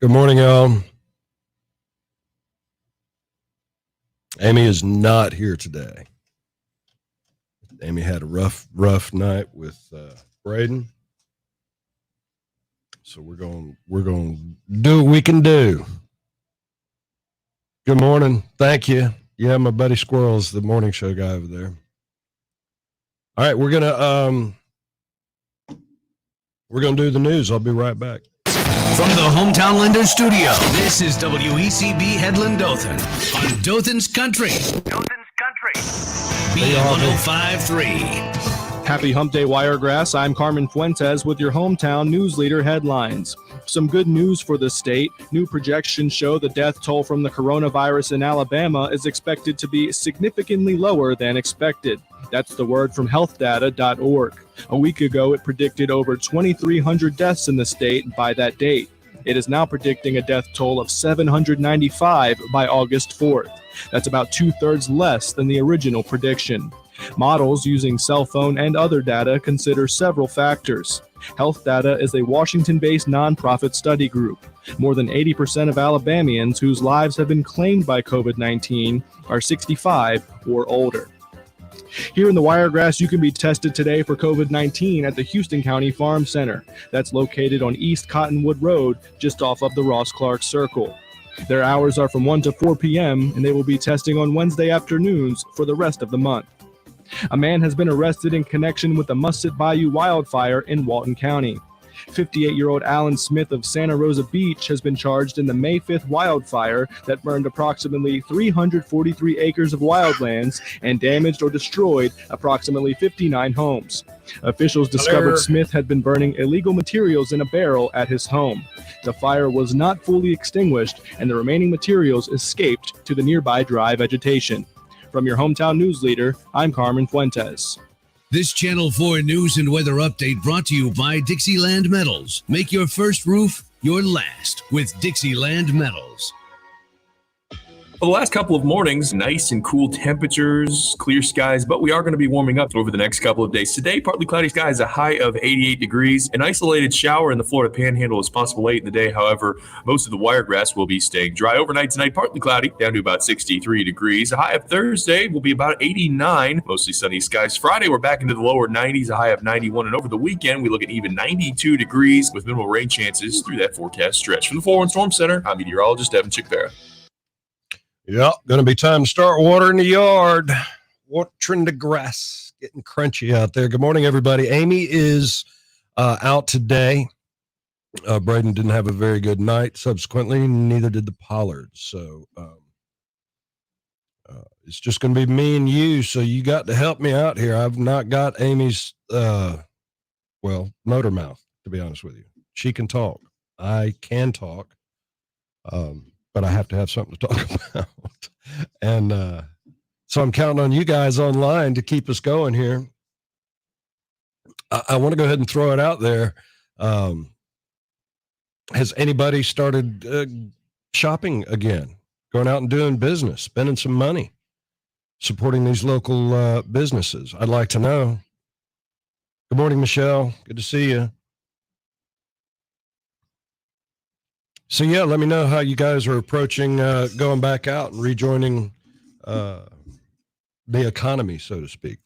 Good morning, y'all. Amy is not here today. Amy had a rough night with Braden. So we're going to do what we can do. Good morning. Thank you. Yeah, my buddy Squirrel's the morning show guy over there. All right, we're gonna do the news. I'll be right back. From the Hometown Lender Studio, this is WECB Headland Dothan on Dothan's Country. B1053. Happy Hump Day, Wiregrass. I'm Carmen Fuentes with your Hometown News Leader headlines. Some good news for the state. New projections show the death toll from the coronavirus in Alabama is expected to be significantly lower than expected. That's the word from healthdata.org. A week ago, it predicted over 2,300 deaths in the state by that date. It is now predicting a death toll of 795 by August 4th. That's about 2/3 less than the original prediction. Models using cell phone and other data consider several factors. Health Data is a Washington-based nonprofit study group. More than 80% of Alabamians whose lives have been claimed by COVID-19 are 65 or older. Here in the Wiregrass, you can be tested today for COVID-19 at the Houston County Farm Center. That's located on East Cottonwood Road, just off of the Ross Clark Circle. Their hours are from 1 to 4 p.m., and they will be testing on Wednesday afternoons for the rest of the month. A man has been arrested in connection with the Musset Bayou wildfire in Walton County. 58-year-old Alan Smith of Santa Rosa Beach has been charged in the May 5th wildfire that burned approximately 343 acres of wildlands and damaged or destroyed approximately 59 homes. Officials discovered Smith had been burning illegal materials in a barrel at his home. The fire was not fully extinguished, and the remaining materials escaped to the nearby dry vegetation. From your Hometown News Leader, I'm Carmen Fuentes. This Channel 4 news and weather update brought to you by Dixieland Metals. Make your first roof your last with Dixieland Metals. For the last couple of mornings, nice and cool temperatures, clear skies, but we are going to be warming up over the next couple of days. Today, partly cloudy skies, a high of 88 degrees. An isolated shower in the Florida Panhandle is possible late in the day. However, most of the Wiregrass will be staying dry. Overnight tonight, partly cloudy, down to about 63 degrees. A high of Thursday will be about 89, mostly sunny skies. Friday, we're back into the lower 90s, a high of 91. And over the weekend, we look at even 92 degrees with minimal rain chances through that forecast stretch. From the 4-1 Storm Center, I'm meteorologist Evan Chickpera. Yep, going to be time to start watering the yard, watering the grass, getting crunchy out there. Good morning, everybody. Amy is out today. Braden didn't have a very good night. Subsequently, neither did the Pollards. So it's just going to be me and you. So you got to help me out here. I've not got Amy's, motor mouth, to be honest with you. She can talk. I can talk. But I have to have something to talk about. And so I'm counting on you guys online to keep us going here. I want to go ahead and throw it out there. Has anybody started shopping again, going out and doing business, spending some money, supporting these local businesses? I'd like to know. Good morning, Michelle. Good to see you. So, yeah, let me know how you guys are approaching going back out and rejoining the economy, so to speak.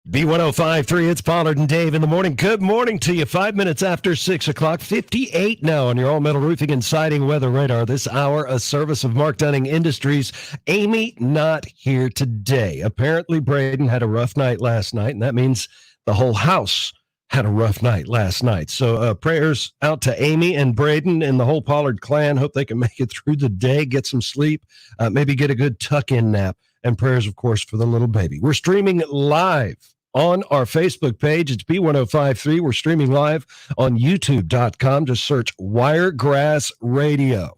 B1053, it's Pollard and Dave in the morning. Good morning to you. 5 minutes after 6 o'clock, 58 now on your all-metal roofing and siding weather radar. This hour, a service of Mark Dunning Industries. Amy not here today. Apparently, Braden had a rough night last night, and that means the whole house had a rough night last night. So prayers out to Amy and Braden and the whole Pollard clan. Hope they can make it through the day, get some sleep, maybe get a good tuck-in nap. And prayers, of course, for the little baby. We're streaming live on our Facebook page. It's B1053. We're streaming live on YouTube.com. Just search Wiregrass Radio.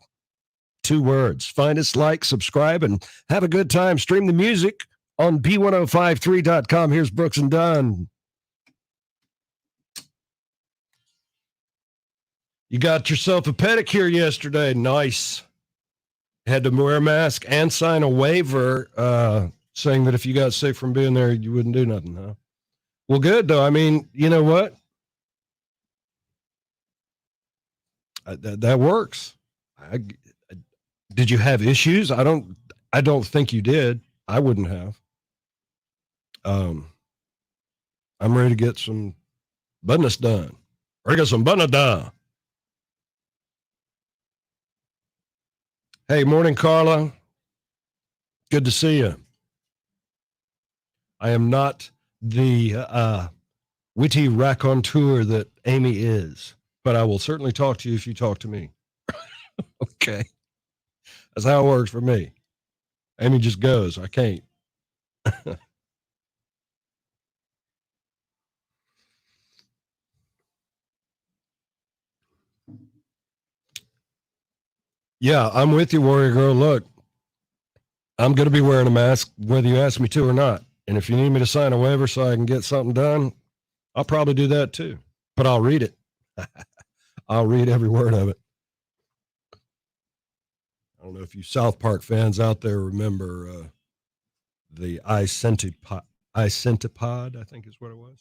2 words. Find us, like, subscribe, and have a good time. Stream the music on B1053.com. Here's Brooks and Dunn. You got yourself a pedicure yesterday. Nice. Had to wear a mask and sign a waiver saying that if you got sick from being there, you wouldn't do nothing, huh? Well, good, though. I mean, you know what? That works. Did you have issues? I don't think you did. I wouldn't have. I'm ready to get some business done. Ready to get some business done. Hey, morning, Carla. Good to see you. I am not the witty raconteur that Amy is, but I will certainly talk to you if you talk to me. Okay. That's how it works for me. Amy just goes. I can't. Yeah, I'm with you, Warrior Girl. Look, I'm going to be wearing a mask whether you ask me to or not. And if you need me to sign a waiver so I can get something done, I'll probably do that too. But I'll read it. I'll read every word of it. I don't know if you South Park fans out there remember the I Centipod, I think is what it was.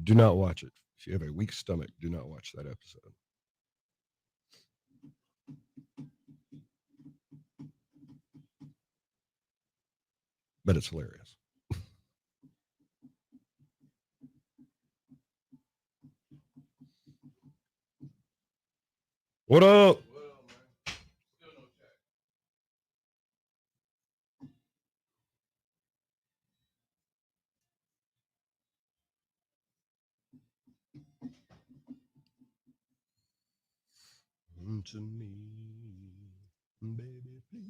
Do not watch it. If you have a weak stomach, do not watch that episode. But it's hilarious. What up? To me, baby, please.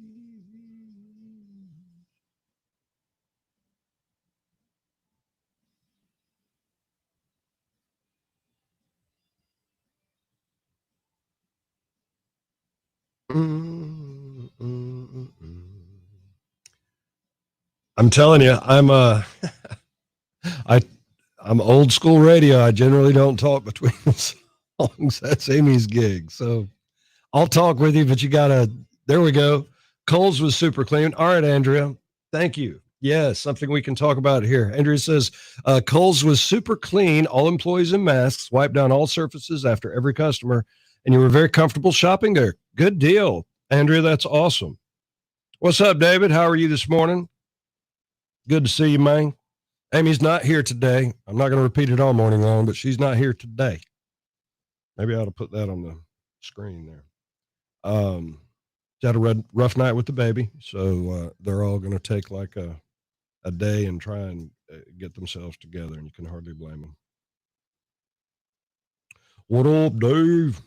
I'm telling you, I'm old school radio. I generally don't talk between the songs. That's Amy's gig. So I'll talk with you, but you gotta. There we go. Coles was super clean. All right, Andrea. Thank you. Yes, something we can talk about here. Andrea says Coles was super clean. All employees in masks. Wiped down all surfaces after every customer, and you were very comfortable shopping there. Good deal, Andrea. That's awesome. What's up, David? How are you this morning? Good to see you, man. Amy's not here today. I'm not going to repeat it all morning long, but she's not here today. Maybe I ought to put that on the screen there. Had a rough night with the baby, so they're all going to take like a day and try and get themselves together, and you can hardly blame them. What up, Dave?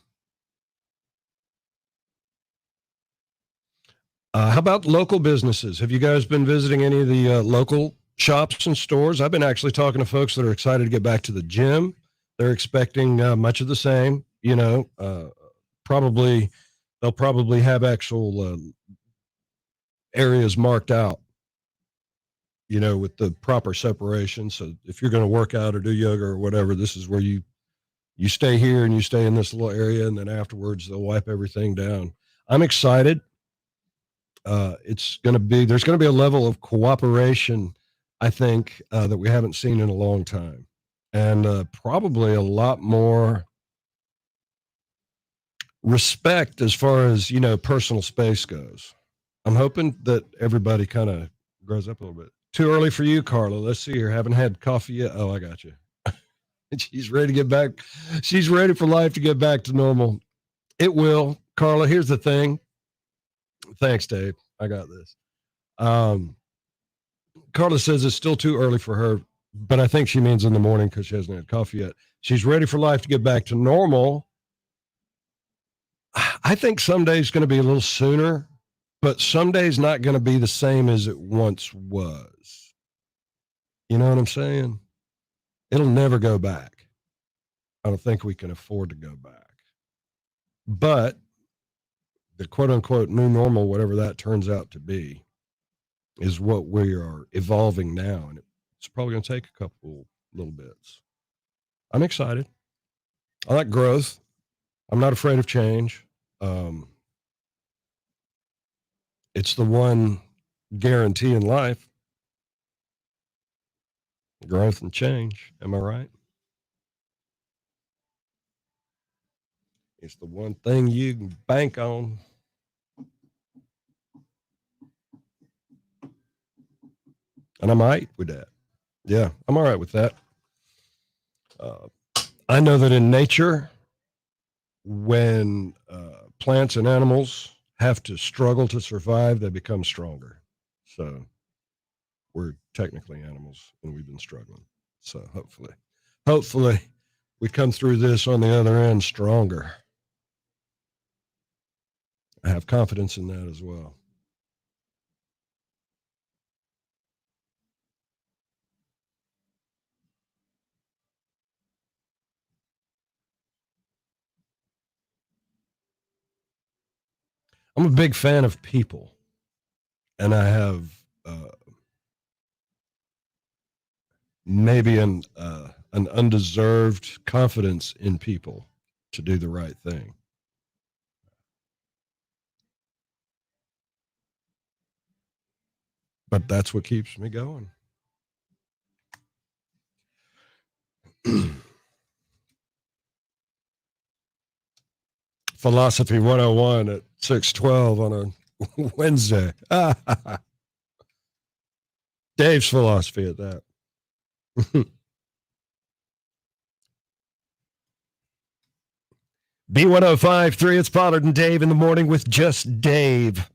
How about local businesses? Have you guys been visiting any of the local shops and stores? I've been actually talking to folks that are excited to get back to the gym. They're expecting much of the same, they'll probably have actual areas marked out, with the proper separation. So if you're going to work out or do yoga or whatever, this is where you stay here and you stay in this little area. And then afterwards they'll wipe everything down. I'm excited. There's going to be a level of cooperation, I think, that we haven't seen in a long time, and probably a lot more respect as far as, personal space goes. I'm hoping that everybody kind of grows up a little bit. Too early for you, Carla. Let's see here. Haven't had coffee yet. Oh, I got you. She's ready to get back. She's ready for life to get back to normal. It will, Carla. Here's the thing. Thanks, Dave. I got this. Carla says it's still too early for her, but I think she means in the morning because she hasn't had coffee yet. She's ready for life to get back to normal. I think someday's going to be a little sooner, but someday's not going to be the same as it once was. You know what I'm saying? It'll never go back. I don't think we can afford to go back. But the quote unquote new normal, whatever that turns out to be, is what we are evolving now. And it's probably going to take a couple little bits. I'm excited. I like growth. I'm not afraid of change. It's the one guarantee in life, growth and change. Am I right? It's the one thing you can bank on. And I'm all right with that. Yeah, I'm all right with that. I know that in nature, when plants and animals have to struggle to survive, they become stronger. So we're technically animals and we've been struggling. So hopefully we come through this on the other end stronger. I have confidence in that as well. I'm a big fan of people, and I have maybe an undeserved confidence in people to do the right thing. But that's what keeps me going. Philosophy 101 at 6:12 on a Wednesday. Dave's philosophy at that. B1053, it's Pollard and Dave in the morning with just Dave.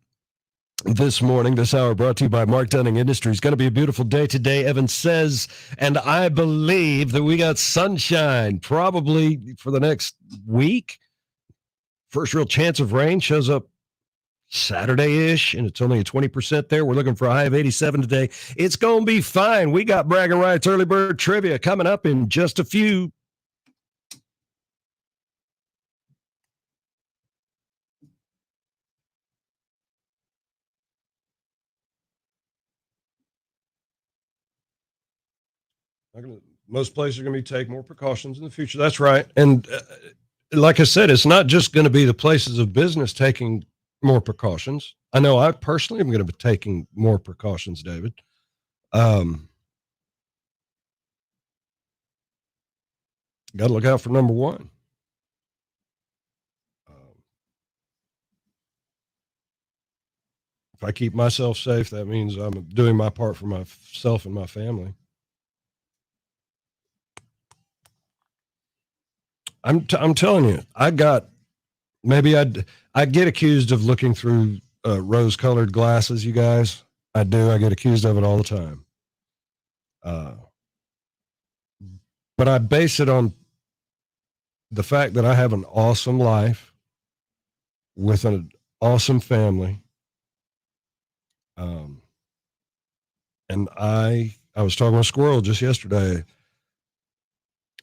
This morning, this hour brought to you by Mark Dunning Industries. Going to be a beautiful day today, Evan says, and I believe that we got sunshine probably for the next week. First real chance of rain shows up Saturday-ish, and it's only a 20% there. We're looking for a high of 87 today. It's going to be fine. We got Bragging Rights Early Bird Trivia coming up in just a few. Most places are going to be taking more precautions in the future. That's right. And like I said, it's not just going to be the places of business taking more precautions. I know I personally am going to be taking more precautions, David. Got to look out for number one. If I keep myself safe, that means I'm doing my part for myself and my family. I'm telling you, I get accused of looking through rose-colored glasses. You guys, I do. I get accused of it all the time. But I base it on the fact that I have an awesome life with an awesome family. And I was talking with Squirrel just yesterday.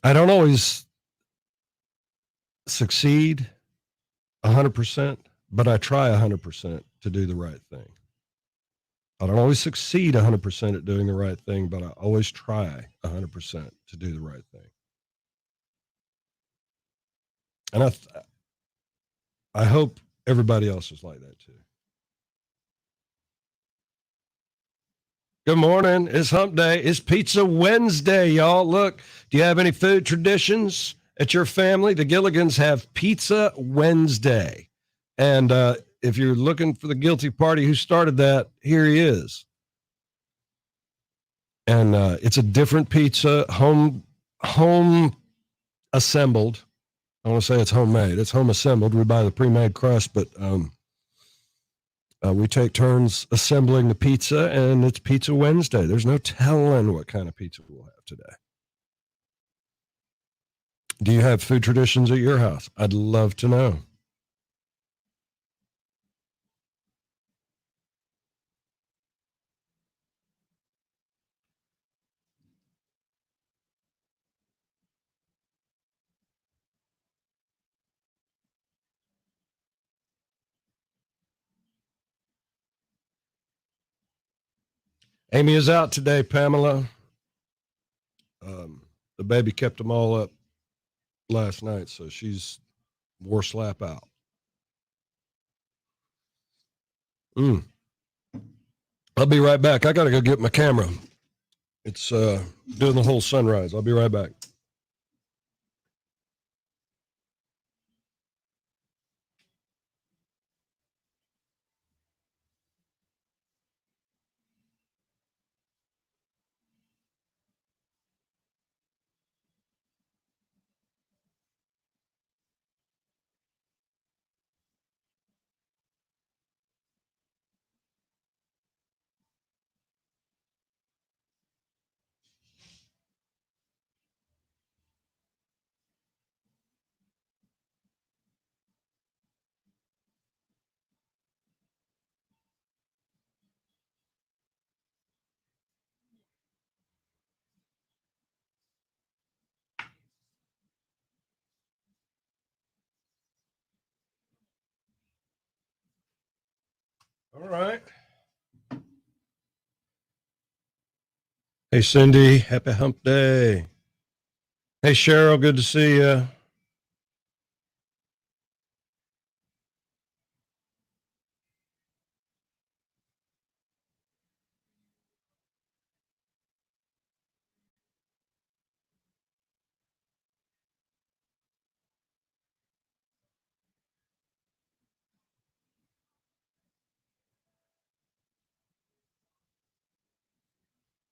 I don't always succeed 100%, but I try 100% to do the right thing. I don't always succeed 100% at doing the right thing, but I always try 100% to do the right thing. And I hope everybody else is like that too. Good morning. It's Hump Day. It's Pizza Wednesday, y'all. Look, do you have any food traditions at your family? The Gilligans have Pizza Wednesday. And if you're looking for the guilty party who started that, here he is. And it's a different pizza, home assembled. I want to say it's homemade. It's home assembled. We buy the pre-made crust, but we take turns assembling the pizza, and it's Pizza Wednesday. There's no telling what kind of pizza we'll have today. Do you have food traditions at your house? I'd love to know. Amy is out today, Pamela. The baby kept them all up last night, so she's wore slap out. I'll be right back. I got to go get my camera. It's doing the whole sunrise. I'll be right back. All right. Hey, Cindy. Happy Hump Day. Hey, Cheryl. Good to see you.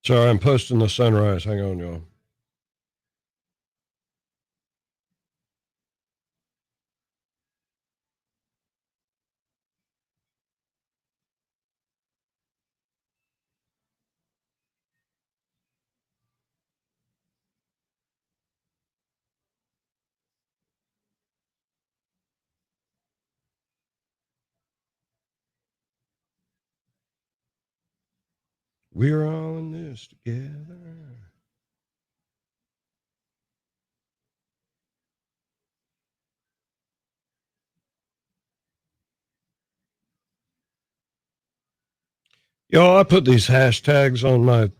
Sorry, I'm posting the sunrise. Hang on, y'all. We're all in this together. Y'all, I put these hashtags on my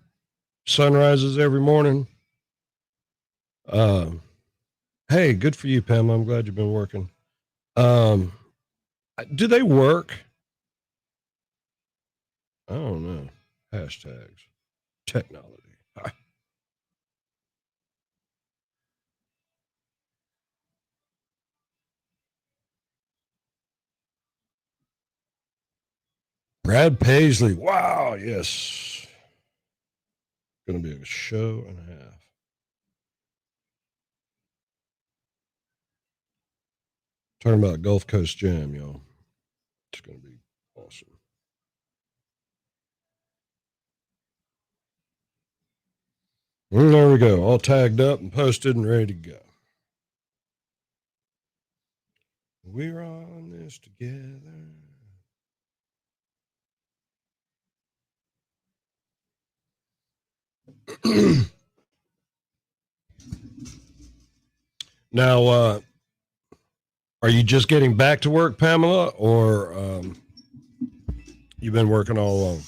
sunrises every morning. Hey, good for you, Pam. I'm glad you've been working. Do they work? I don't know. Hashtags. Technology. Brad Paisley. Wow, yes. Going to be a show and a half. Talking about Gulf Coast Jam, y'all. It's going to be awesome. And there we go. All tagged up and posted and ready to go. We're on this together. Now, are you just getting back to work, Pamela, or you've been working all along?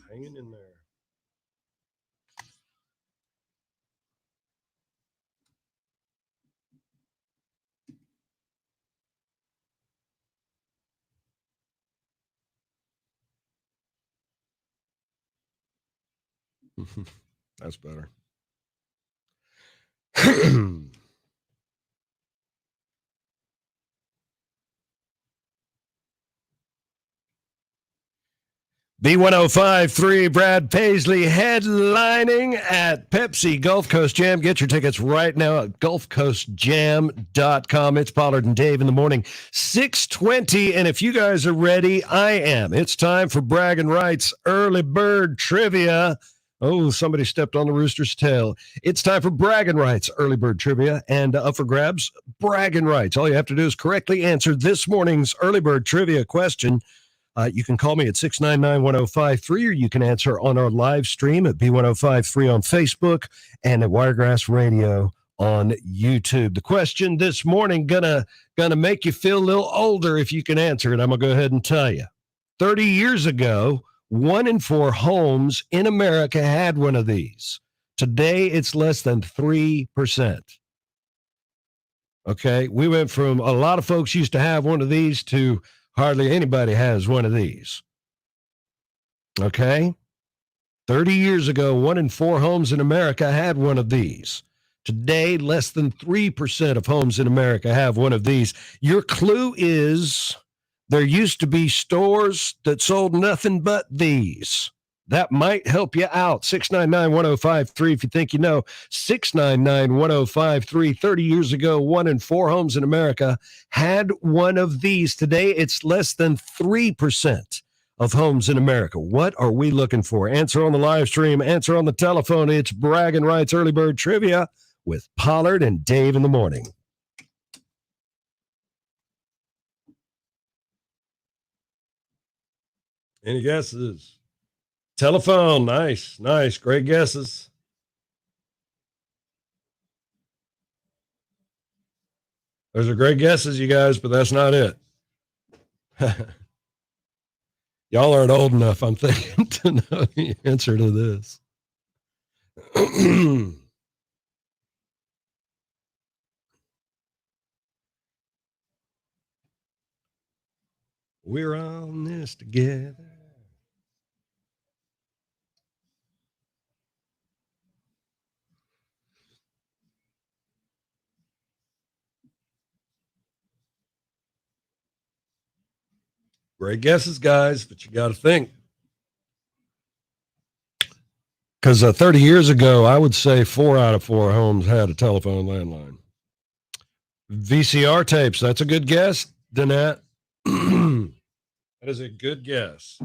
Hanging in there. That's better. B1053, Brad Paisley headlining at Pepsi Gulf Coast Jam. Get your tickets right now at gulfcoastjam.com. It's Pollard and Dave in the morning, 6:20. And if you guys are ready, I am. It's time for Bragging Rights Early Bird Trivia. Oh, somebody stepped on the rooster's tail. It's time for Bragging Rights Early Bird Trivia. And up for grabs, Bragging Rights. All you have to do is correctly answer this morning's Early Bird Trivia question. You can call me at 699-1053, or you can answer on our live stream at B1053 on Facebook and at Wiregrass Radio on YouTube. The question this morning gonna make you feel a little older if you can answer it. I'm gonna go ahead and tell you. 30 years ago, 1 in 4 homes in America had one of these. Today, it's less than 3%. Okay, we went from a lot of folks used to have one of these to hardly anybody has one of these. Okay, 30 years ago, 1 in 4 homes in America had one of these. Today, less than 3% of homes in America have one of these. Your clue is there used to be stores that sold nothing but these. That might help you out. 699-1053 if you think you know. 699-1053. 30 years ago, 1 in 4 homes in America had one of these. Today, it's less than 3% of homes in America. What are we looking for? Answer on the live stream. Answer on the telephone. It's Bragging Rights Early Bird Trivia with Pollard and Dave in the morning. Any guesses? Telephone. Nice. Great guesses. Those are great guesses, you guys, but that's not it. Y'all aren't old enough, I'm thinking, to know the answer to this. We're on this together. Great guesses, guys, but you got to think. Because 30 years ago, I would say 4 out of 4 homes had a telephone landline. VCR tapes, that's a good guess, Danette. That is a good guess.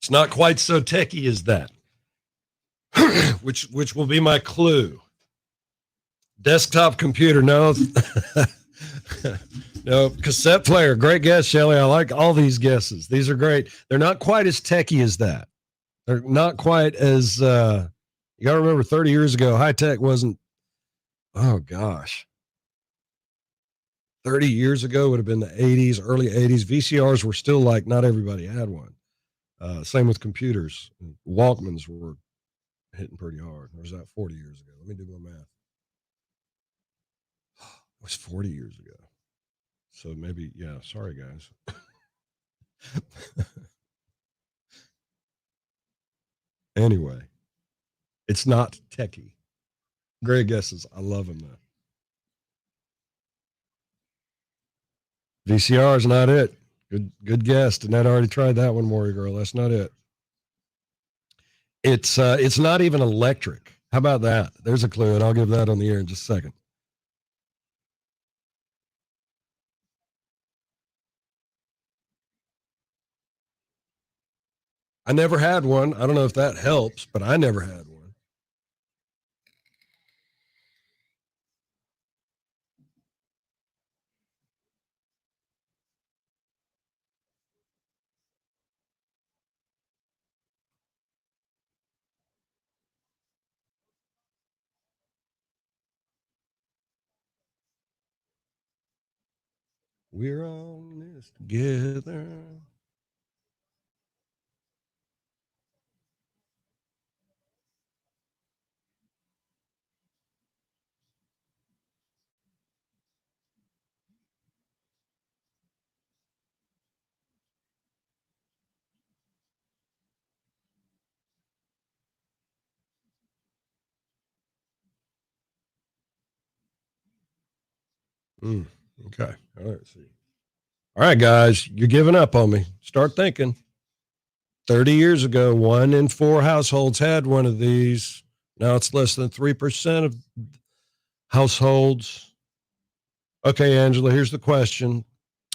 It's not quite so techie as that, which will be my clue. Desktop computer, no. No, cassette player. Great guess, Shelly. I like all these guesses. These are great. They're not quite as techie as that. They're not quite as, you got to remember 30 years ago, high tech wasn't, oh gosh. 30 years ago would have been the 80s, early 80s. VCRs were still like, not everybody had one. Same with computers. Walkmans were hitting pretty hard. Or was that 40 years ago? Let me do my math. It was 40 years ago. So maybe, yeah, sorry, guys. Anyway, it's not techie. Great guesses. I love them, though. VCR is not it. Good guess. And I'd already tried that one, Warrior Girl. That's not it. It's not even electric. How about that? There's a clue, and I'll give that on the air in just a second. I never had one. I don't know if that helps, but I never had one. We're on this together. Okay. All right. See. All right, guys, you're giving up on me. Start thinking. 30 years ago, 1 in 4 households had one of these. Now it's less than 3% of households. Okay, Angela, here's the question.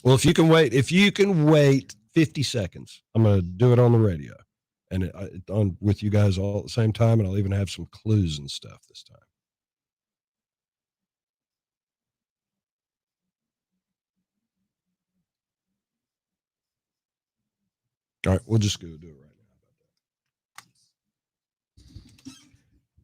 Well, if you can wait 50 seconds, I'm going to do it on the radio and on with you guys all at the same time. And I'll even have some clues and stuff this time. All right, we'll just go do it right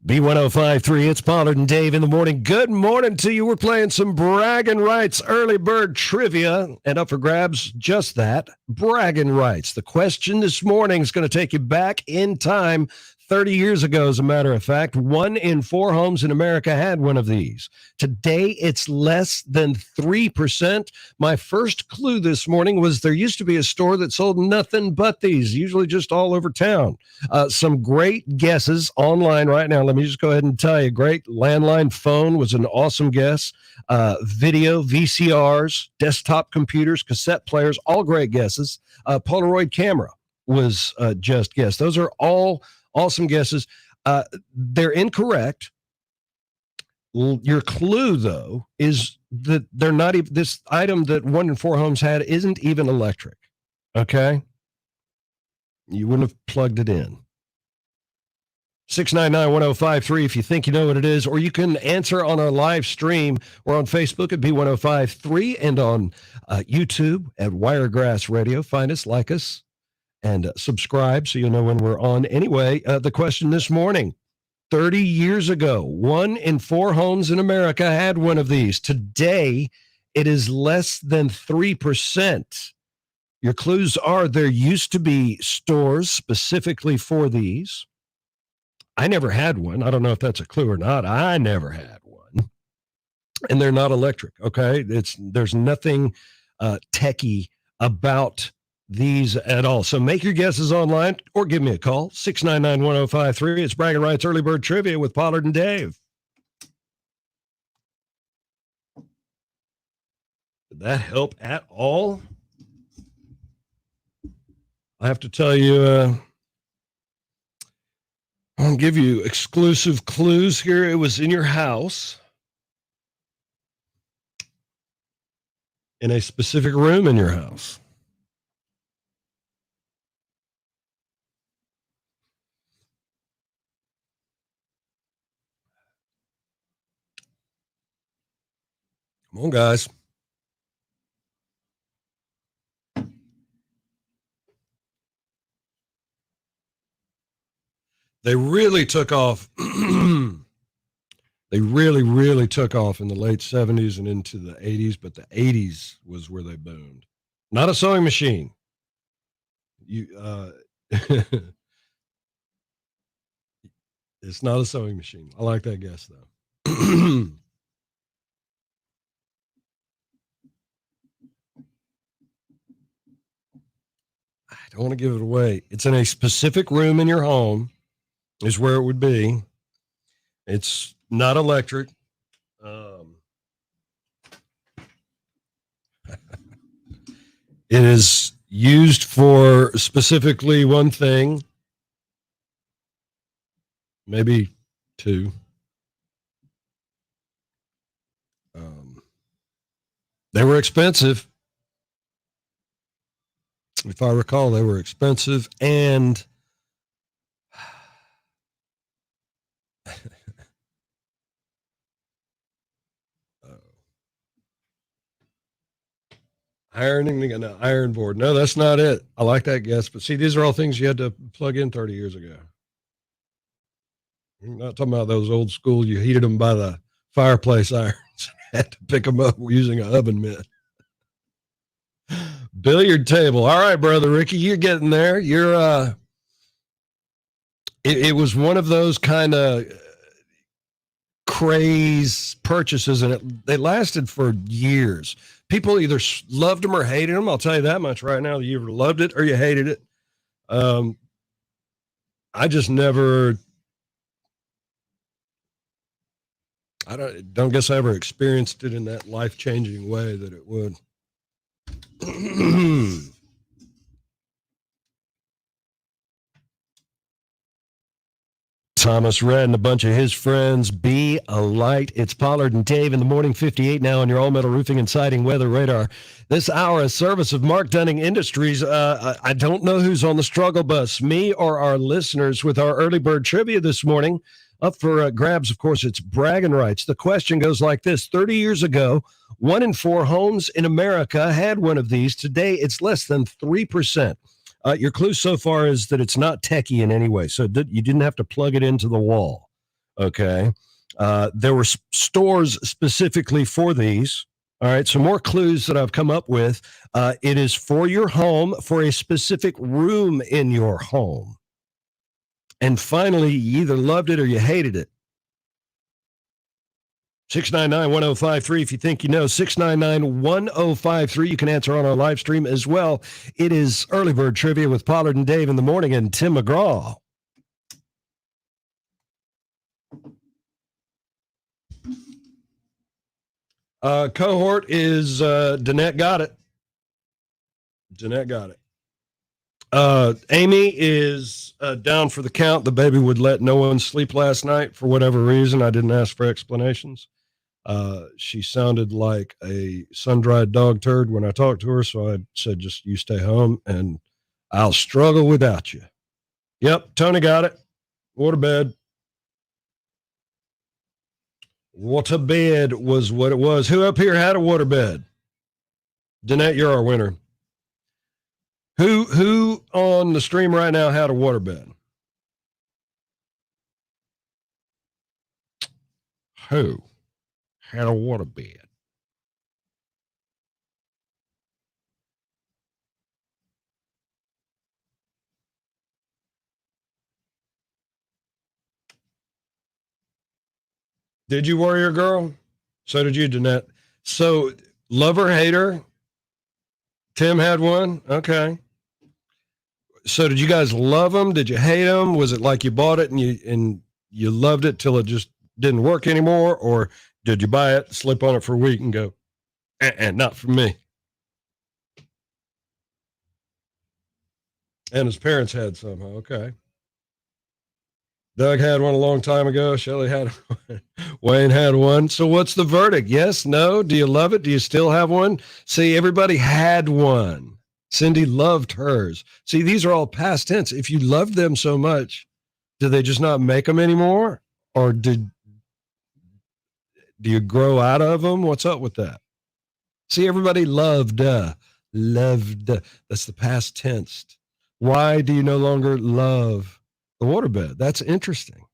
now. B1053, it's Pollard and Dave in the morning. Good morning to you. We're playing some bragging rights early bird trivia, and up for grabs, just that, bragging rights. The question this morning is going to take you back in time 30 years ago, as a matter of fact. 1 in 4 homes in America had one of these. Today, it's less than 3%. My first clue this morning was there used to be a store that sold nothing but these, usually just all over town. Some great guesses online right now. Let me just go ahead and tell you. Great landline phone was an awesome guess. Video, VCRs, desktop computers, cassette players, all great guesses. Polaroid camera was just guessed. Those are all awesome guesses. They're incorrect. Your clue, though, is that they're not even, this item that 1 in 4 homes had isn't even electric. Okay? You wouldn't have plugged it in. 699-1053 if you think you know what it is, or you can answer on our live stream. We're on Facebook at B1053 and on YouTube at Wiregrass Radio. Find us, like us, and subscribe so you'll know when we're on. Anyway, the question this morning, 30 years ago, 1 in 4 homes in America had one of these. Today, it is less than 3%. Your clues are there used to be stores specifically for these. I never had one. I don't know if that's a clue or not. I never had one. And they're not electric, okay? There's nothing techie about these at all. So make your guesses online or give me a call, 699-1053. It's Bragging Rights Early Bird Trivia with Pollard and Dave. Did that help at all? I have to tell you, I'll give you exclusive clues here. It was in your house, in a specific room in your house. Come on, guys. They really took off. They really took off in the late 70s and into the 80s, but the 80s was where they boomed. Not a sewing machine. It's not a sewing machine. I like that guess, though. I don't want to give it away. It's in a specific room in your home is where it would be. It's not electric. It is used for specifically one thing, maybe two. They were expensive. If I recall, they were expensive, and ironing an iron board. No, that's not it. I like that guess, but see, these are all things you had to plug in 30 years ago. You're not talking about those old school, you heated them by the fireplace irons. Had to pick them up using an oven mitt. Billiard table. All right, brother Ricky, you're getting there. You're it was one of those kind of craze purchases, and they lasted for years. People either loved them or hated them. I'll tell you that much right now. You either loved it or you hated it. I just never. I don't guess I ever experienced it in that life-changing way that it would. Thomas Red and a bunch of his friends. Be a light. It's Pollard and Dave in the morning. 58 now on your all-metal roofing and siding weather radar. This hour, a service of Mark Dunning Industries. I don't know who's on the struggle bus, me or our listeners, with our early bird trivia this morning. Up for grabs, of course, it's bragging rights. The question goes like this. 30 years ago, 1 in 4 homes in America had one of these. Today, it's less than 3%. Your clue so far is that it's not techie in any way, so you didn't have to plug it into the wall. Okay. There were stores specifically for these. All right. Some more clues that I've come up with. It is for your home, for a specific room in your home. And finally, you either loved it or you hated it. 699-1053 if you think you know. 699-1053. You can answer on our live stream as well. It is Early Bird Trivia with Pollard and Dave in the morning and Tim McGraw. Cohort is Danette got it. Danette got it. Amy is down for the count. The baby would let no one sleep last night for whatever reason. I didn't ask for explanations. She sounded like a sun-dried dog turd when I talked to her, so I said, just you stay home and I'll struggle without you. Yep, Tony got it. Waterbed. Waterbed was what it was. Who up here had a waterbed? Danette, you're our winner. Who on the stream right now had a waterbed? Who had a waterbed? Did you, Warrior Girl? So did you, Danette. So, lover, hater? Tim had one? Okay. So did you guys love them? Did you hate them? Was it like you bought it and you loved it till it just didn't work anymore? Or did you buy it, slip on it for a week and go, not for me? And his parents had some, huh? Okay. Doug had one a long time ago. Shelley had one. Wayne had one. So what's the verdict? Yes, no? Do you love it? Do you still have one? See, everybody had one. Cindy loved hers. See, these are all past tense. If you loved them so much, do they just not make them anymore? Or do you grow out of them? What's up with that? See, everybody loved. Loved. That's the past tense. Why do you no longer love the waterbed? That's interesting.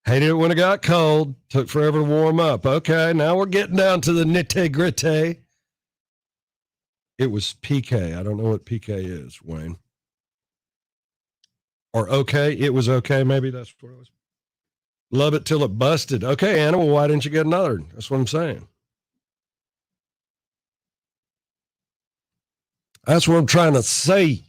Hated it when it got cold. Took forever to warm up. Okay, now we're getting down to the nitty-gritty. It was PK. I don't know what PK is, Wayne. Or okay. It was okay. Maybe that's what it was. Love it till it busted. Okay, Anna, well, why didn't you get another? That's what I'm saying. That's what I'm trying to say.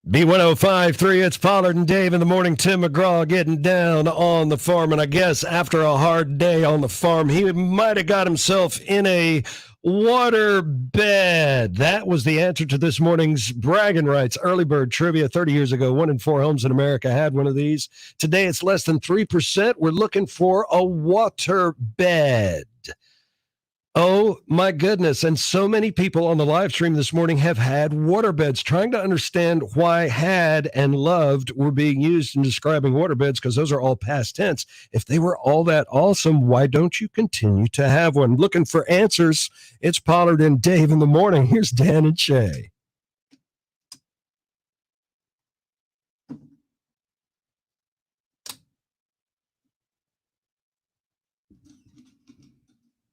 B1053, it's Pollard and Dave in the morning. Tim McGraw getting down on the farm. And I guess after a hard day on the farm, he might have got himself in a water bed. That was the answer to this morning's bragging rights. Early bird trivia 30 years ago, 1 in 4 homes in America had one of these. Today it's less than 3%. We're looking for a water bed. Oh, my goodness. And so many people on the live stream this morning have had waterbeds, trying to understand why had and loved were being used in describing waterbeds, because those are all past tense. If they were all that awesome, why don't you continue to have one? Looking for answers. It's Pollard and Dave in the morning. Here's Dan and Shay.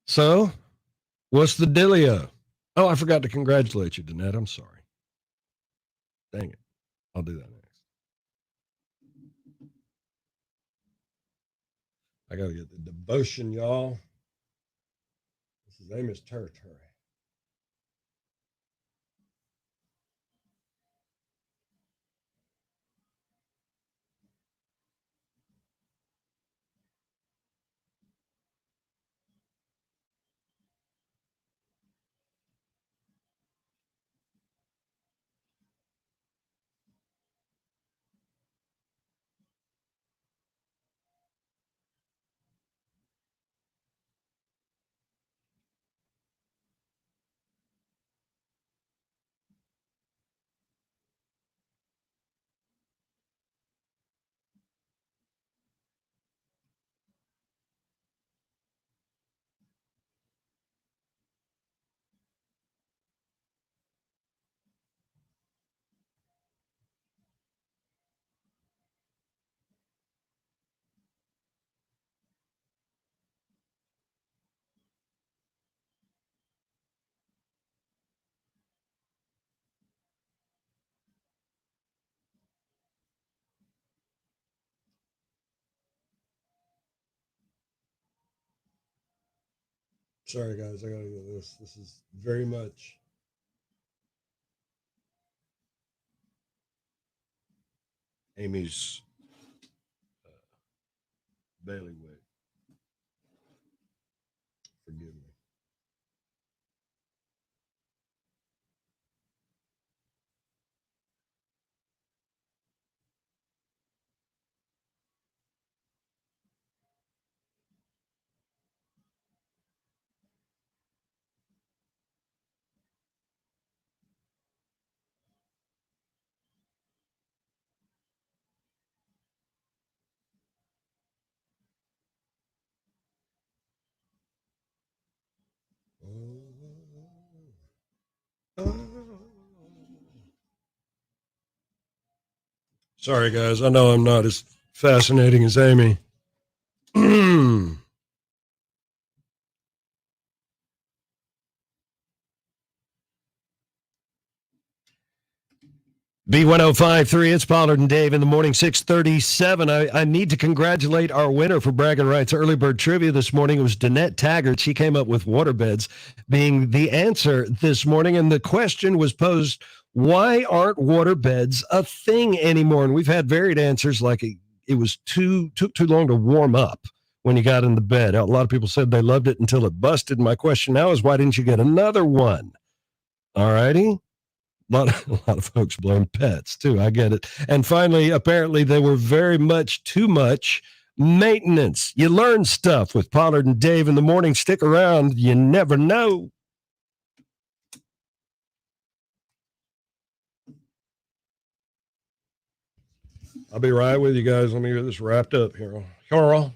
So, what's the dealio? Oh, I forgot to congratulate you, Danette. I'm sorry. Dang it. I'll do that next. I got to get the devotion, y'all. This is Amos territory. Sorry, guys, I gotta do this. This is very much Amy's bailiwick. Forgive me. Sorry, guys. I know I'm not as fascinating as Amy. B1053, it's Pollard and Dave in the morning, 637. I need to congratulate our winner for Bragging Rights Early Bird Trivia this morning. It was Danette Taggart. She came up with waterbeds being the answer this morning. And the question was posed, why aren't waterbeds a thing anymore? And we've had varied answers, like it was took too long to warm up when you got in the bed. A lot of people said they loved it until it busted. My question now is, why didn't you get another one? All righty. A lot of folks blame pets too. I get it. And finally, apparently they were very much too much maintenance. You learn stuff with Pollard and Dave in the morning. Stick around. You never know. I'll be right with you guys. Let me get this wrapped up here. Carl.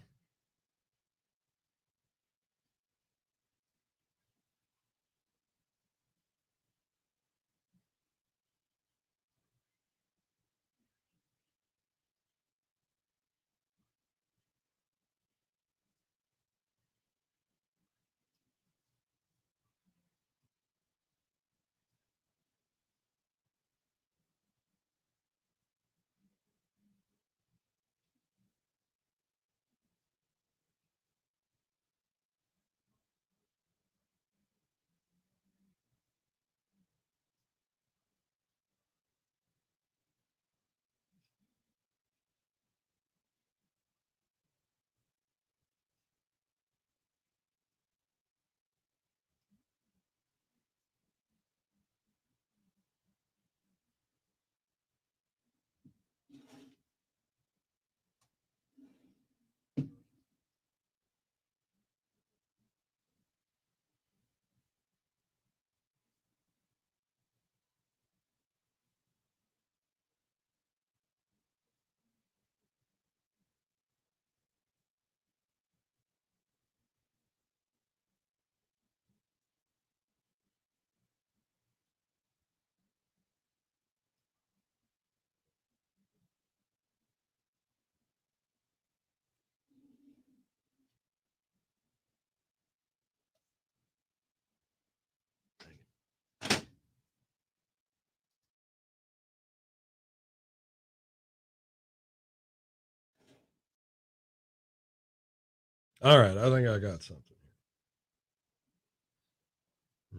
All right. I think I got something.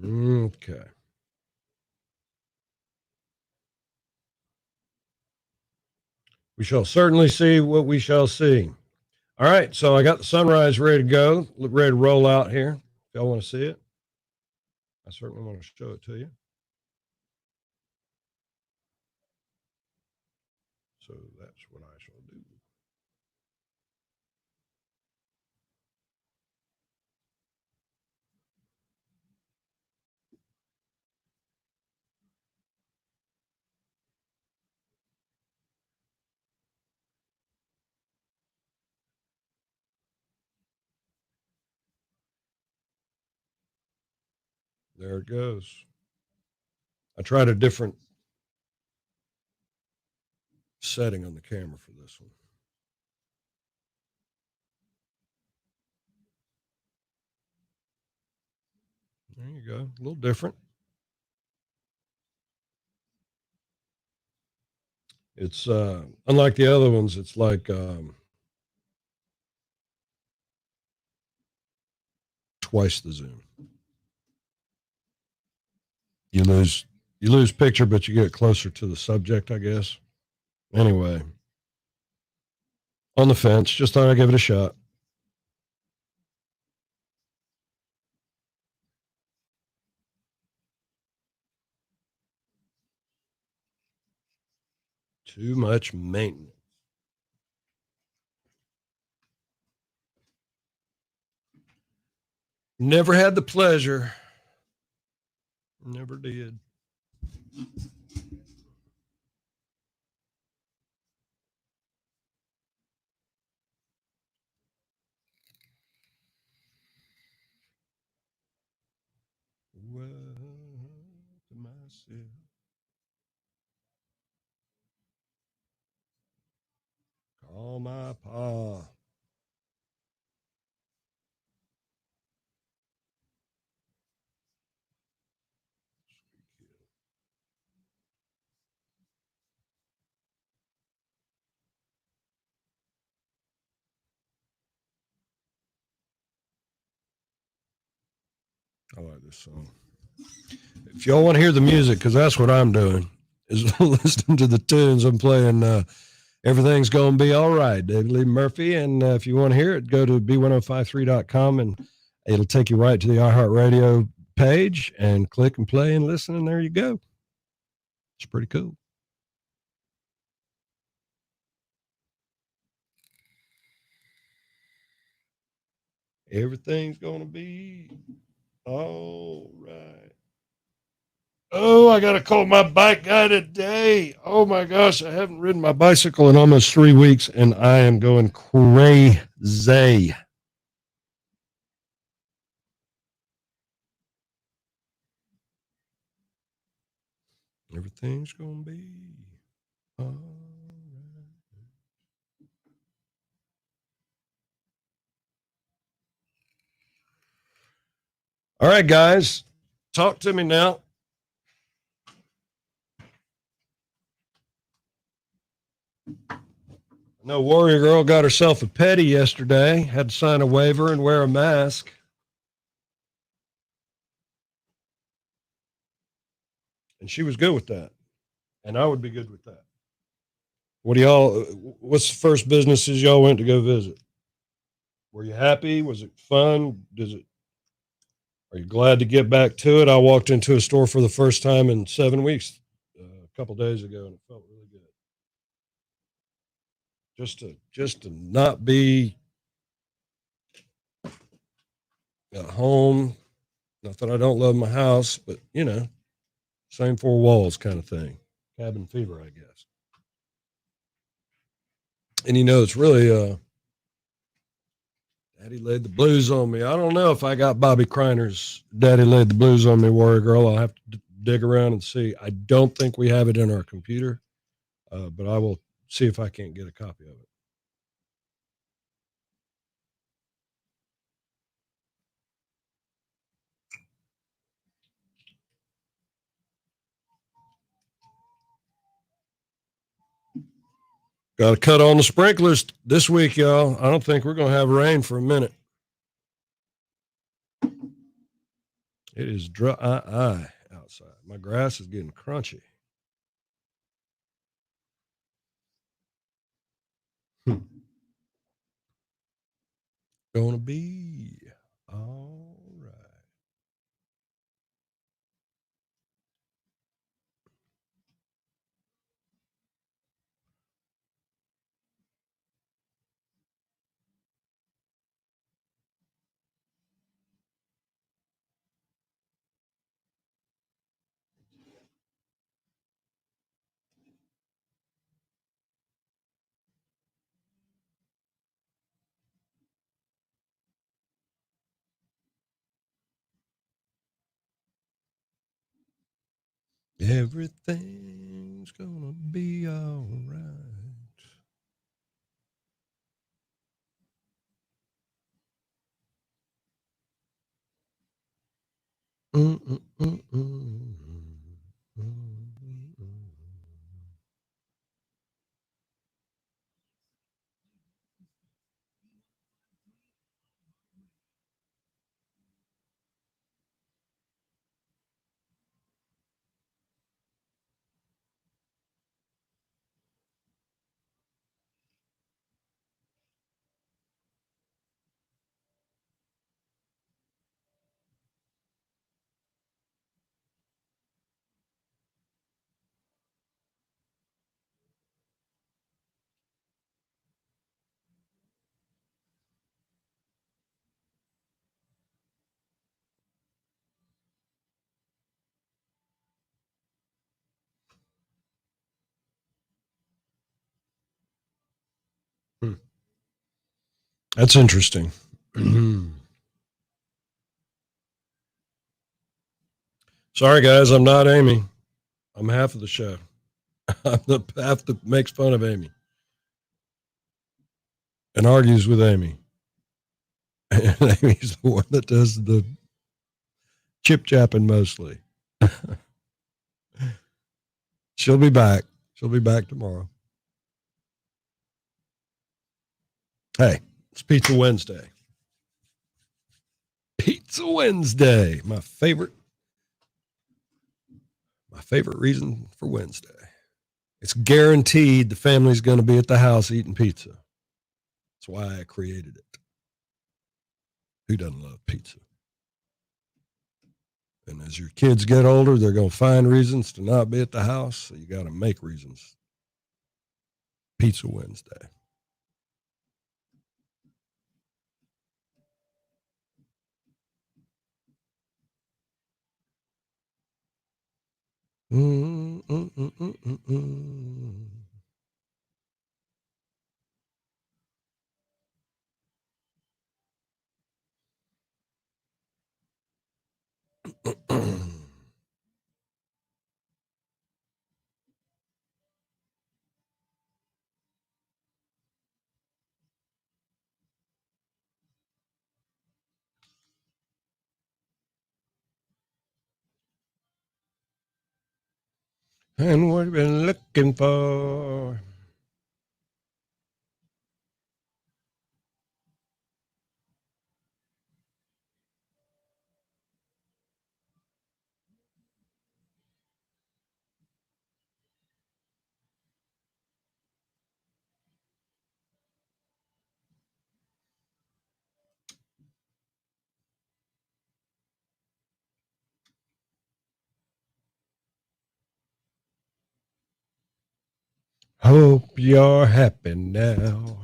Okay. We shall certainly see what we shall see. All right. So I got the sunrise ready to go, ready to roll out here. If y'all want to see it, I certainly want to show it to you. So that's what I shall do. There it goes. I tried a different setting on the camera for this one. There you go. A little different. It's unlike the other ones. It's like twice the zoom. You lose picture, but you get closer to the subject, I guess. Anyway, on the fence. Just thought I'd give it a shot. Too much maintenance. Never had the pleasure. Never did. Well, to myself. Call my pa. I like this song. If y'all want to hear the music, because that's what I'm doing, is listening to the tunes I'm playing. Everything's going to be all right, David Lee Murphy. And if you want to hear it, go to B1053.com and it'll take you right to the iHeartRadio page and click and play and listen. And there you go. It's pretty cool. Everything's going to be all right. Oh, I got to call my bike guy today. Oh my gosh, I haven't ridden my bicycle in almost 3 weeks and I am going crazy. Everything's going to be all right. All right, guys, talk to me now. No, Warrior Girl got herself a petty yesterday, had to sign a waiver and wear a mask. And she was good with that. And I would be good with that. What's the first businesses y'all went to go visit? Were you happy? Was it fun? Are you glad to get back to it? I walked into a store for the first time in 7 weeks a couple days ago, and it felt really good. Just to not be at home. Not that I don't love my house, but same four walls kind of thing. Cabin fever, I guess. And it's really Daddy Laid the Blues on Me. I don't know if I got Bobby Kriner's Daddy Laid the Blues on Me, Warrior Girl. I'll have to dig around and see. I don't think we have it in our computer, but I will see if I can't get a copy of it. Got to cut on the sprinklers this week, y'all. I don't think we're going to have rain for a minute. It is dry outside. My grass is getting crunchy. Gonna be all right. Everything's gonna be all right. That's interesting. Sorry, guys, I'm not Amy. I'm half of the show. I'm the half that makes fun of Amy and argues with Amy. And Amy's the one that does the chip-chapping mostly. She'll be back. She'll be back tomorrow. Hey, it's Pizza Wednesday. Pizza Wednesday, my favorite reason for Wednesday. It's guaranteed the family's going to be at the house eating pizza. That's why I created it. Who doesn't love pizza? And as your kids get older, they're going to find reasons to not be at the house. So you got to make reasons. Pizza Wednesday. And what we've been looking for. Hope you're happy now.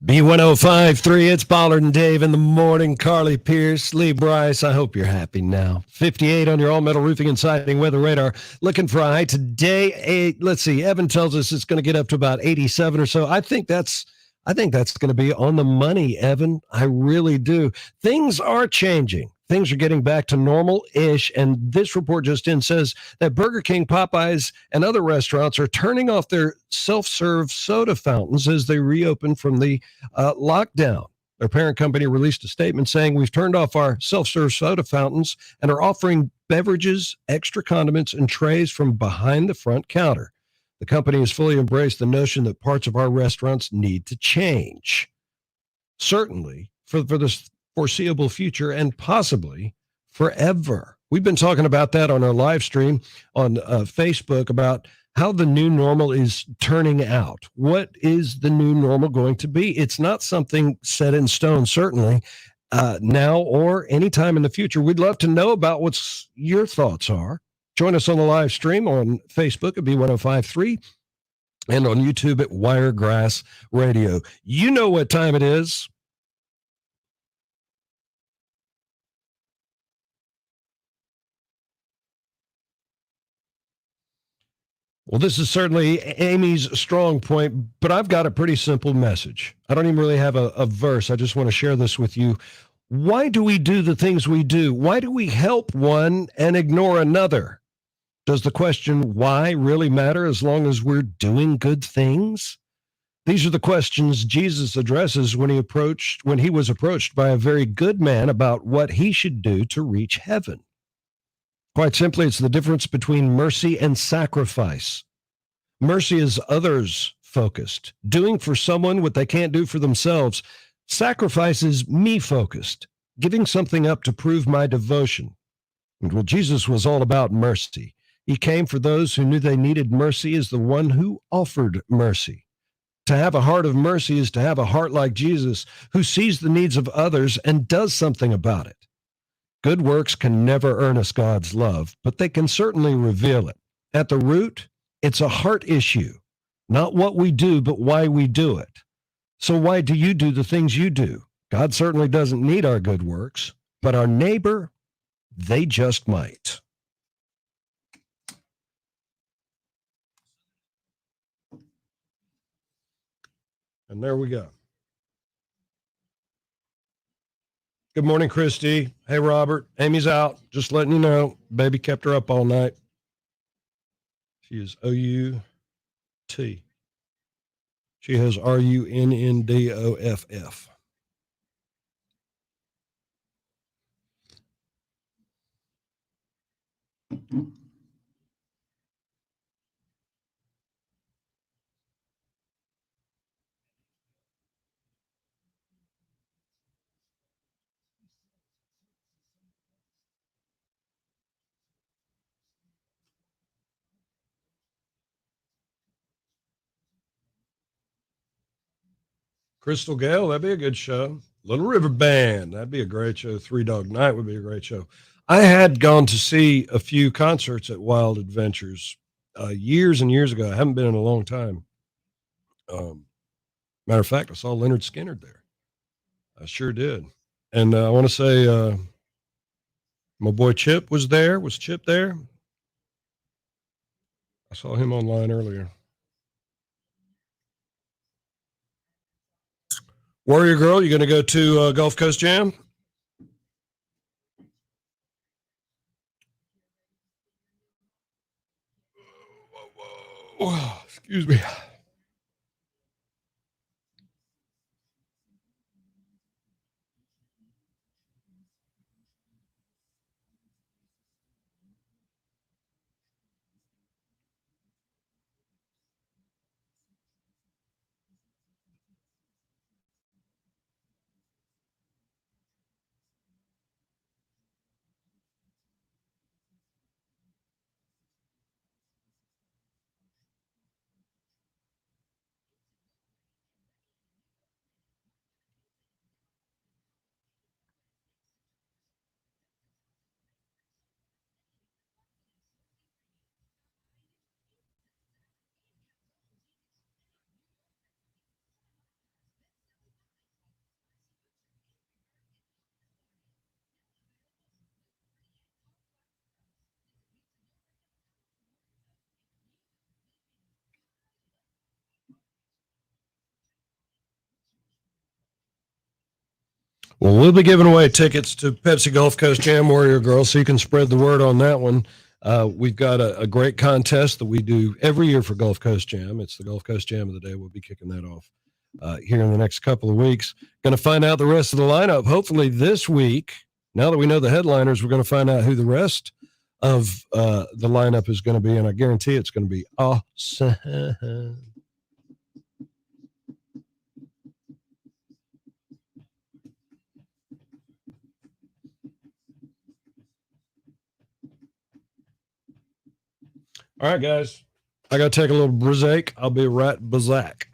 B1053, it's Pollard and Dave in the morning. Carly Pierce, Lee Bryce, I hope you're happy now. 58 on your all-metal roofing and siding weather radar. Looking for a high today. Let's see, Evan tells us it's going to get up to about 87 or so. I think that's going to be on the money, Evan. I really do. Things are changing. Things are getting back to normal-ish, and this report just in says that Burger King, Popeyes, and other restaurants are turning off their self-serve soda fountains as they reopen from the lockdown. Their parent company released a statement saying, "We've turned off our self-serve soda fountains and are offering beverages, extra condiments, and trays from behind the front counter." The company has fully embraced the notion that parts of our restaurants need to change. Certainly, for this foreseeable future and possibly forever. We've been talking about that on our live stream on Facebook about how the new normal is turning out. What is the new normal going to be? It's not something set in stone, certainly, now or anytime in the future. We'd love to know about what your thoughts are. Join us on the live stream on Facebook at B1053 and on YouTube at Wiregrass Radio. You know what time it is. Well, this is certainly Amy's strong point, but I've got a pretty simple message. I don't even really have a verse. I just want to share this with you. Why do we do the things we do? Why do we help one and ignore another? Does the question why really matter as long as we're doing good things? These are the questions Jesus addresses when he was approached by a very good man about what he should do to reach heaven. Quite simply, it's the difference between mercy and sacrifice. Mercy is others focused, doing for someone what they can't do for themselves. Sacrifice is me focused, giving something up to prove my devotion. And well, Jesus was all about mercy. He came for those who knew they needed mercy as the one who offered mercy. To have a heart of mercy is to have a heart like Jesus, who sees the needs of others and does something about it. Good works can never earn us God's love, but they can certainly reveal it. At the root, it's a heart issue, not what we do, but why we do it. So why do you do the things you do? God certainly doesn't need our good works, but our neighbor, they just might. And there we go. Good morning, Christy. Hey, Robert. Amy's out. Just letting you know. Baby kept her up all night. She is O-U-T. She has R-U-N-N-D-O-F-F. Crystal Gale, that'd be a good show. Little River Band, that'd be a great show. Three Dog Night would be a great show. I had gone to see a few concerts at Wild Adventures years and years ago. I haven't been in a long time. Matter of fact, I saw Leonard Skinner there. I sure did. And I want to say my boy Chip was there. Was Chip there? I saw him online earlier. Warrior Girl, you going to go to Gulf Coast Jam? Whoa, excuse me. Well, we'll be giving away tickets to Pepsi Gulf Coast Jam, Warrior Girl, so you can spread the word on that one. We've got a great contest that we do every year for Gulf Coast Jam. It's the Gulf Coast Jam of the day. We'll be kicking that off here in the next couple of weeks. Going to find out the rest of the lineup hopefully this week. Now that we know the headliners, we're going to find out who the rest of the lineup is going to be, and I guarantee it's going to be awesome. All right, guys. I got to take a little break. I'll be right back.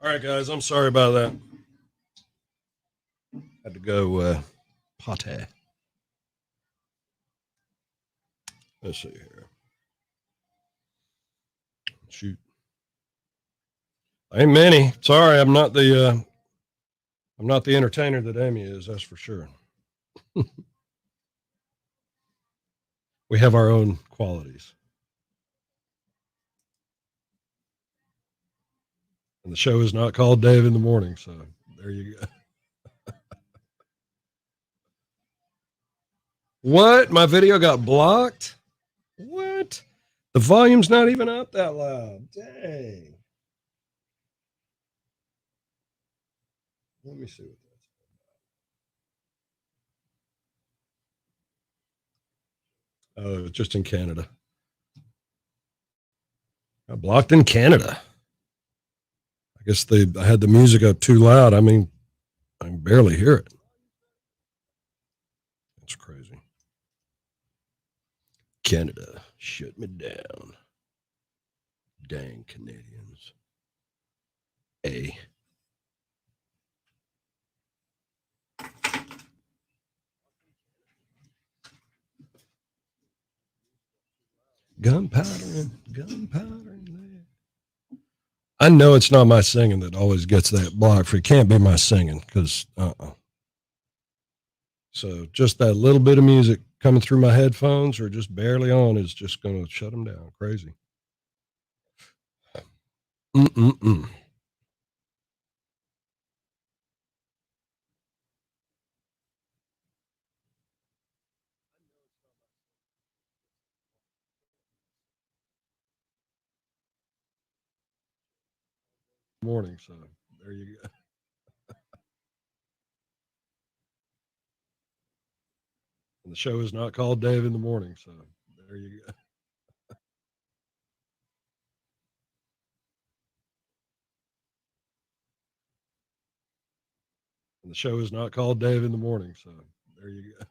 All right, guys, I'm sorry about that. Had to go potty. Let's see here. Shoot. Ain't many. Sorry, I'm not the entertainer that Amy is, that's for sure. We have our own qualities. And the show is not called Dave in the Morning, so there you go. What? My video got blocked? What? The volume's not even up that loud. Dang. Let me see what that's about. Oh, it's just in Canada. Got blocked in Canada. I guess I had the music up too loud. I mean, I can barely hear it. That's crazy. Canada shut me down. Dang Canadians. A. Gunpowder in there. I know it's not my singing that always gets that blocked. It can't be my singing because So just that little bit of music coming through my headphones or just barely on is just going to shut them down. Crazy. Mm-mm-mm. Morning, so there you go. And the show is not called Dave in the Morning, so there you go. And the show is not called Dave in the Morning, so there you go.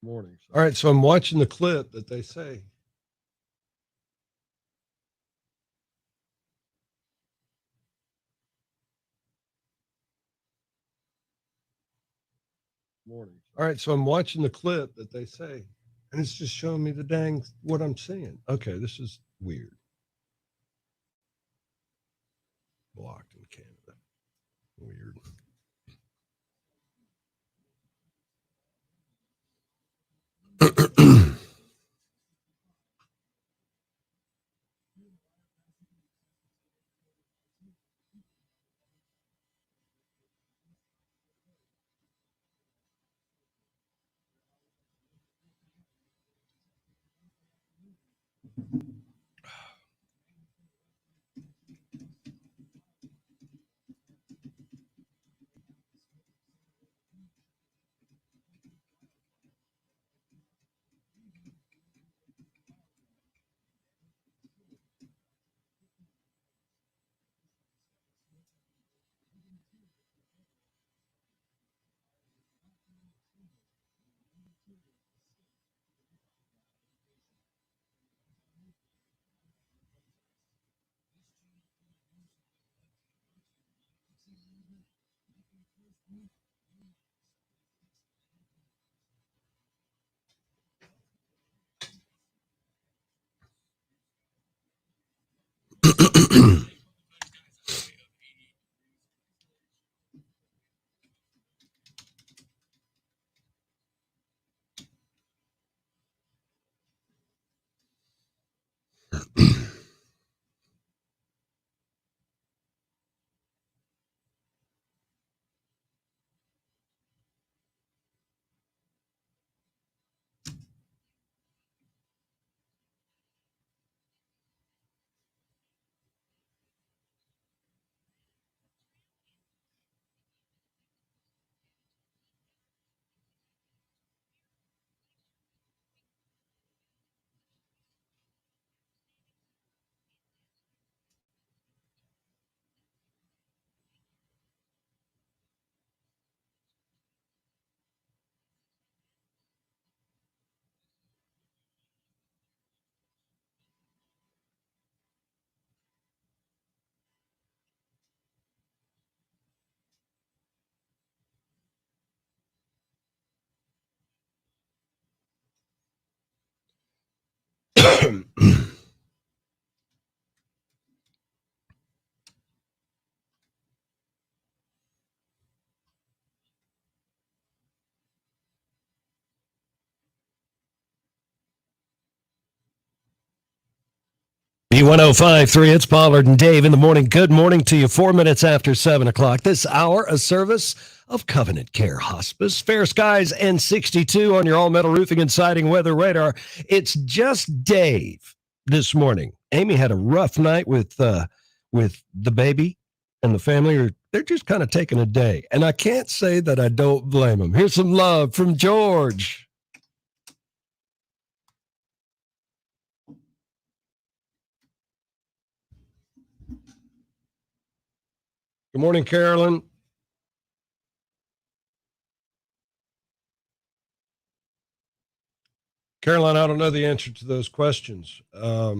Morning. All right, so I'm watching the clip that they say. Morning. All right, so I'm watching the clip that they say, and it's just showing me the dang what I'm seeing. Okay, this is weird. Blocked in Canada. Weird. B1053, it's Pollard and Dave in the morning. Good morning to you. 4 minutes after 7 o'clock. This hour, a service of Covenant Care Hospice. Fair skies and 62 on your all-metal roofing and siding weather radar. It's just Dave this morning. Amy had a rough night with the baby and the family. They're just kind of taking a day. And I can't say that I don't blame them. Here's some love from George. Good morning, Carolyn. Caroline, I don't know the answer to those questions. I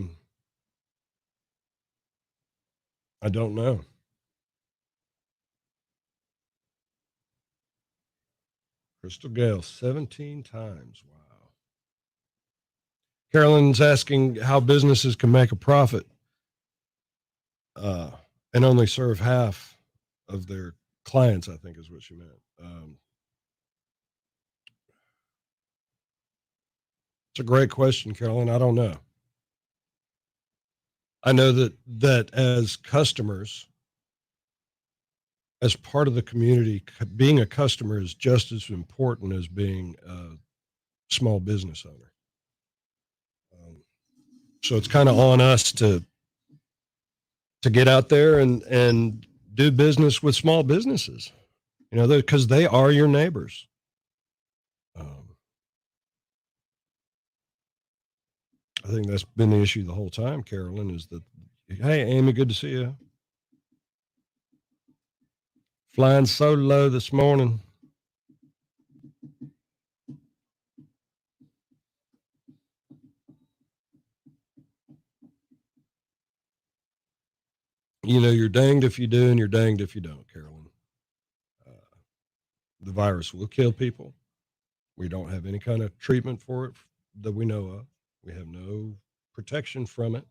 don't know. Crystal Gale, 17 times. Wow. Carolyn's asking how businesses can make a profit and only serve half of their clients, I think is what she meant. It's a great question, Carolyn. I don't know. I know that as customers, as part of the community, being a customer is just as important as being a small business owner. So it's kind of on us to get out there and do business with small businesses, because they are your neighbors. I think that's been the issue the whole time, Carolyn, is that, hey, Amy, good to see you. Flying so low this morning. You're danged if you do and you're danged if you don't, Carolyn. The virus will kill people. We don't have any kind of treatment for it that we know of. We have no protection from it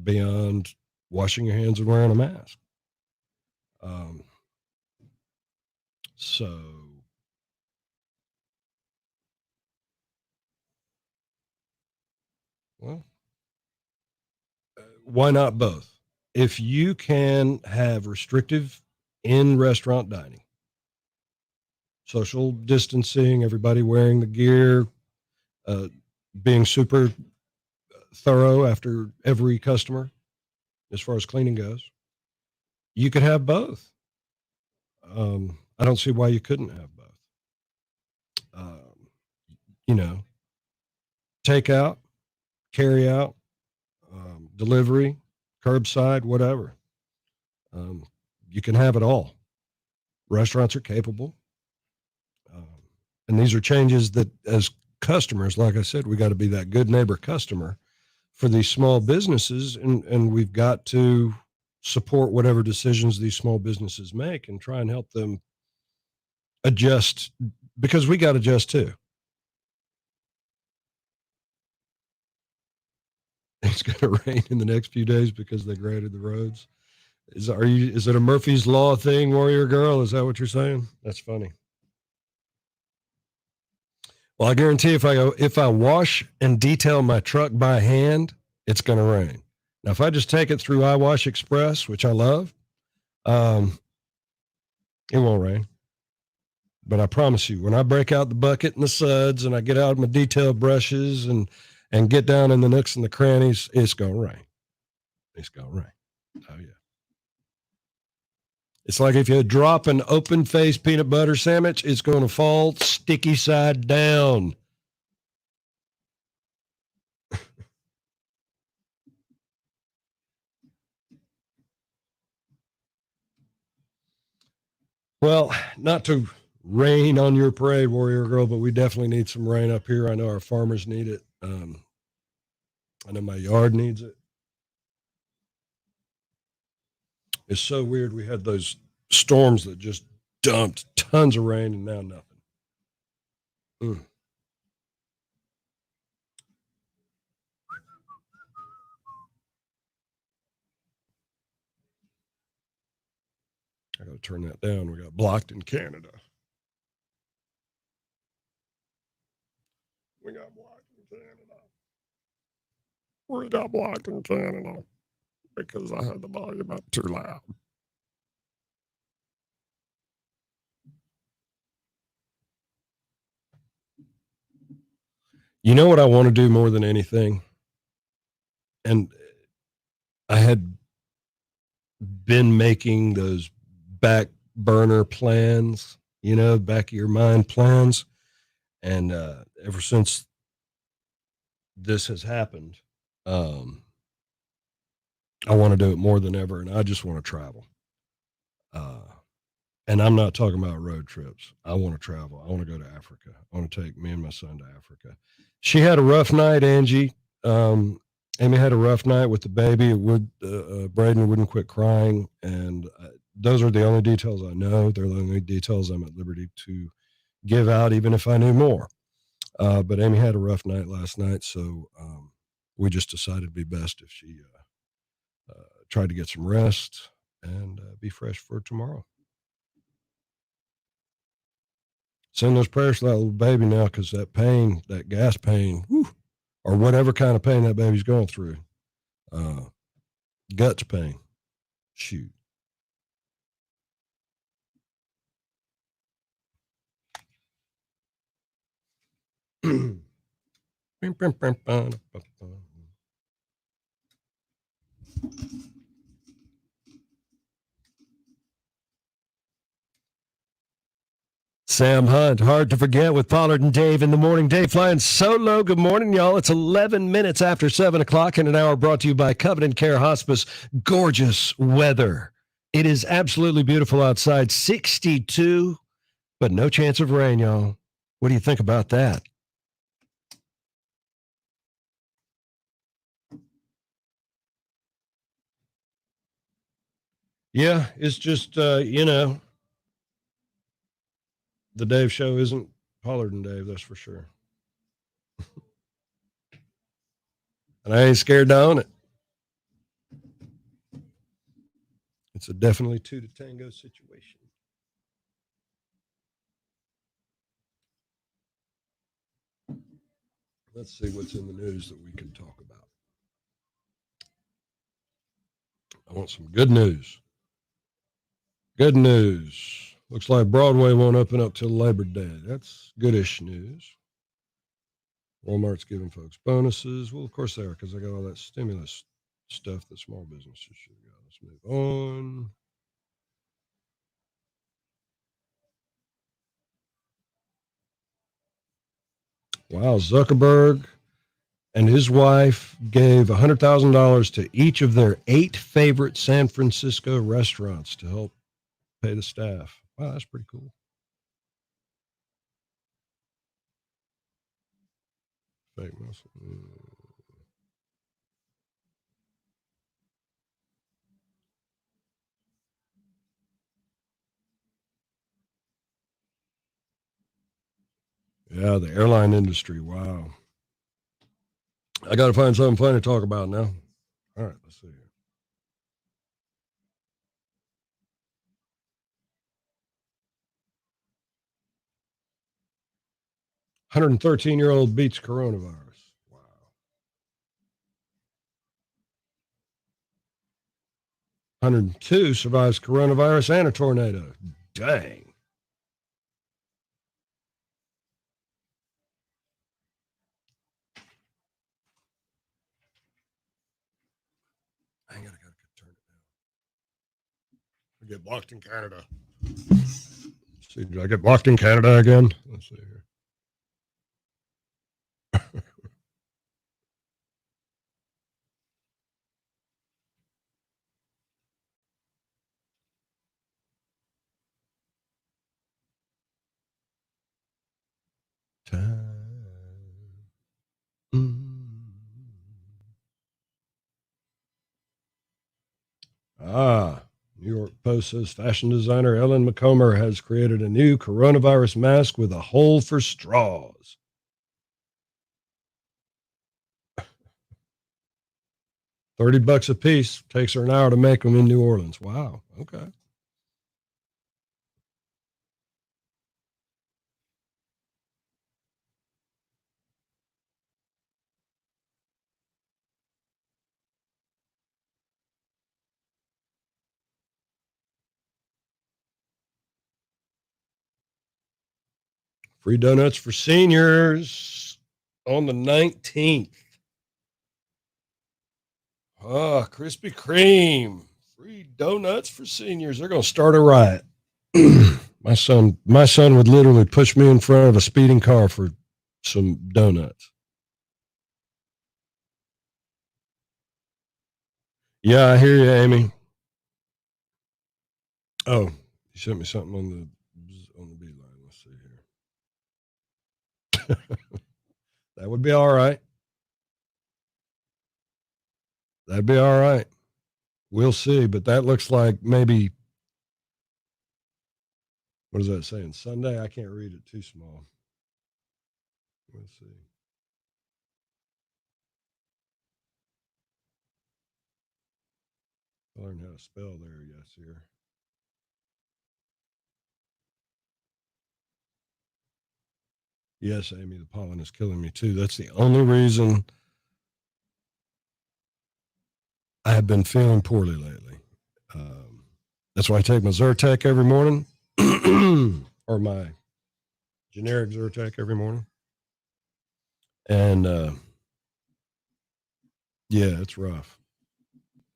beyond washing your hands and wearing a mask. Why not both? If you can have restrictive in-restaurant dining, social distancing, everybody wearing the gear, being super thorough after every customer as far as cleaning goes, you could have both. I don't see why you couldn't have both. Takeout, carry out, delivery, curbside, whatever. You can have it all. Restaurants are capable. And these are changes that, as customers, like I said, we got to be that good neighbor customer for these small businesses. And we've got to support whatever decisions these small businesses make and try and help them adjust, because we got to adjust too. It's going to rain in the next few days because they graded the roads. Is it a Murphy's Law thing, Warrior Girl? Is that what you're saying? That's funny. Well, I guarantee if I wash and detail my truck by hand, it's going to rain. Now, if I just take it through iWash Express, which I love, it won't rain. But I promise you, when I break out the bucket and the suds and I get out my detail brushes and get down in the nooks and the crannies, it's going to rain. It's going to rain. Oh, yeah. It's like if you drop an open-faced peanut butter sandwich, it's going to fall sticky side down. Well, not to rain on your parade, Warrior Girl, but we definitely need some rain up here. I know our farmers need it. I know my yard needs it. It's so weird. We had those storms that just dumped tons of rain and now nothing. I got to turn that down. We got blocked in Canada. We got blocked in Canada. We got blocked in Canada because I had the volume up too loud. You know what I want to do more than anything? And I had been making those back burner plans, back of your mind plans. And ever since this has happened, I want to do it more than ever. And I just want to travel. And I'm not talking about road trips. I want to travel. I want to go to Africa. I want to take me and my son to Africa. She had a rough night, Angie. Amy had a rough night with the baby. Braden wouldn't quit crying. And those are the only details I know. They're the only details I'm at liberty to give out, even if I knew more. But Amy had a rough night last night. So we just decided it'd be best if she tried to get some rest and be fresh for tomorrow. Send those prayers to that little baby now, because that pain, that gas pain, or whatever kind of pain that baby's going through, guts pain, shoot. Sam Hunt, hard to forget, with Pollard and Dave in the morning. Dave flying solo. Good morning, y'all. It's 11 minutes after 7 o'clock in an hour, brought to you by Covenant Care Hospice. Gorgeous weather. It is absolutely beautiful outside. 62, but no chance of rain, y'all. What do you think about that? Yeah, it's just, the Dave show isn't Pollard and Dave, that's for sure. And I ain't scared to own it. It's a definitely 2 to tango situation. Let's see what's in the news that we can talk about. I want some good news. Good news. Looks like Broadway won't open up till Labor Day. That's goodish news. Walmart's giving folks bonuses. Well, of course they are, because they got all that stimulus stuff that small businesses should have got. Let's move on. Wow, Zuckerberg and his wife gave $100,000 to each of their 8 favorite San Francisco restaurants to help pay the staff. Wow, that's pretty cool. Fake muscle. Yeah, the airline industry. Wow. I got to find something fun to talk about now. All right, let's see here. 113-year-old beats coronavirus. Wow. 102 survives coronavirus and a tornado. Dang. Hang on, I gotta turn it down. I get blocked in Canada. Let's see, did I get blocked in Canada again? Let's see here. New York Post says fashion designer Ellen McComber has created a new coronavirus mask with a hole for straws. $30 a piece. Takes her an hour to make them in New Orleans. Wow. Okay. Free donuts for seniors on the 19th. Oh, Krispy Kreme. Free donuts for seniors. They're going to start a riot. My son would literally push me in front of a speeding car for some donuts. Yeah, I hear you, Amy. Oh, you sent me something on the B line. Let's see here. That would be all right. That'd be all right. We'll see, but that looks like maybe, what is that saying? Sunday? I can't read it, too small. Let's see. I learned how to spell there, yes, here. Yes, Amy, the pollen is killing me too. That's the only reason I have been feeling poorly lately. That's why I take my Zyrtec every morning, or my generic Zyrtec every morning. And yeah, it's rough.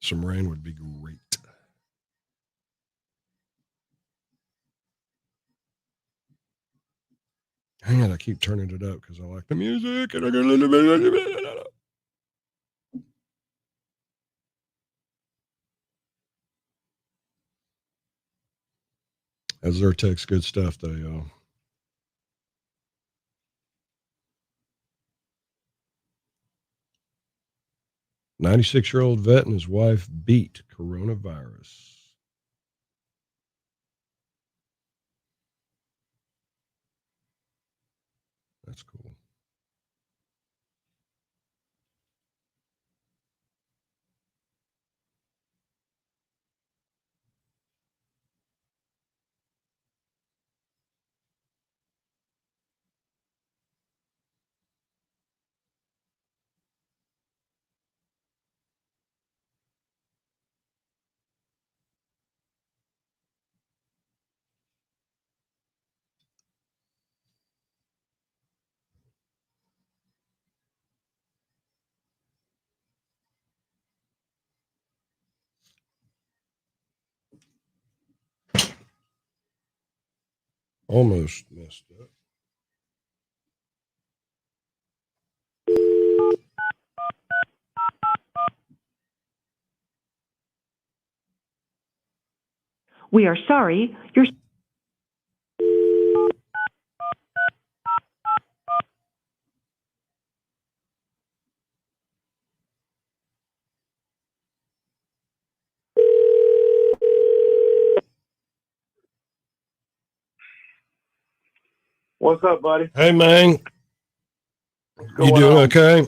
Some rain would be great. Hang on, I keep turning it up because I like the music. And I get a little bit. That Zyrtec's good stuff, though, y'all. A 96-year-old vet and his wife beat coronavirus. That's cool. Almost messed up. We are sorry. What's up, buddy? Hey, man. You doing okay?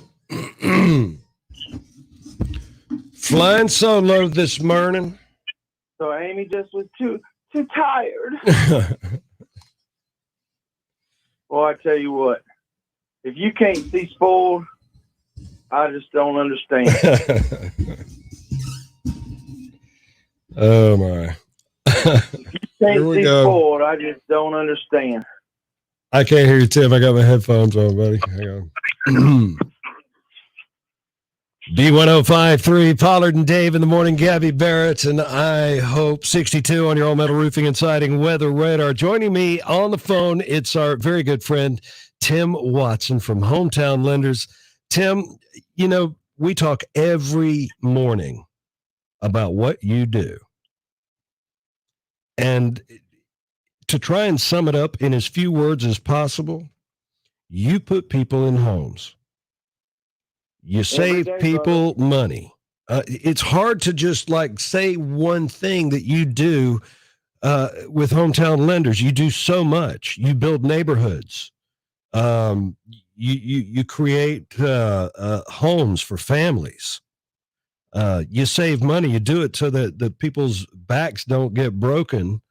Flying solo this morning. So Amy just was too tired. Well, I tell you what, if you can't see spoiled, I just don't understand. Oh my. If you can't see spoiled, I just don't understand. I can't hear you, Tim. I got my headphones on, buddy. Hang on. B1053, Pollard and Dave in the morning. Gabby Barrett and I hope 62 on your All Metal Roofing and Siding Weather Radar. Joining me on the phone, it's our very good friend, Tim Watson from Hometown Lenders. Tim, you know, we talk every morning about what you do. And to try and sum it up in as few words as possible, you put people in homes. You save people money. It's hard to just like say one thing that you do with Hometown Lenders. You do so much. You build neighborhoods. You create homes for families. You save money. You do it so that the people's backs don't get broken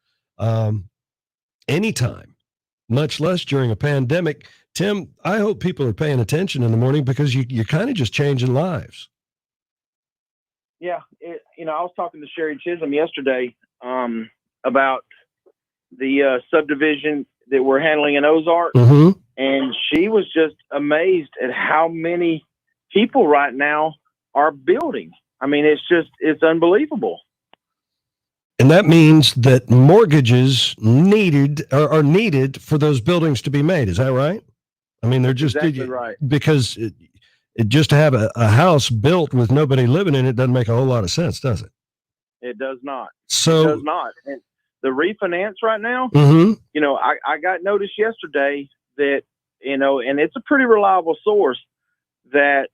anytime, much less during a pandemic. Tim, I hope people are paying attention in the morning because you're kind of just changing lives. Yeah, I was talking to Sherry Chisholm yesterday about the subdivision that we're handling in Ozark, and she was just amazed at how many people right now are building. I mean, it's unbelievable. And that means that mortgages are needed for those buildings to be made. Is that right? I mean, they're just exactly right. Because just to have a house built with nobody living in it doesn't make a whole lot of sense, does it? It does not. So, it does not. And the refinance right now, I got notice yesterday that, and it's a pretty reliable source that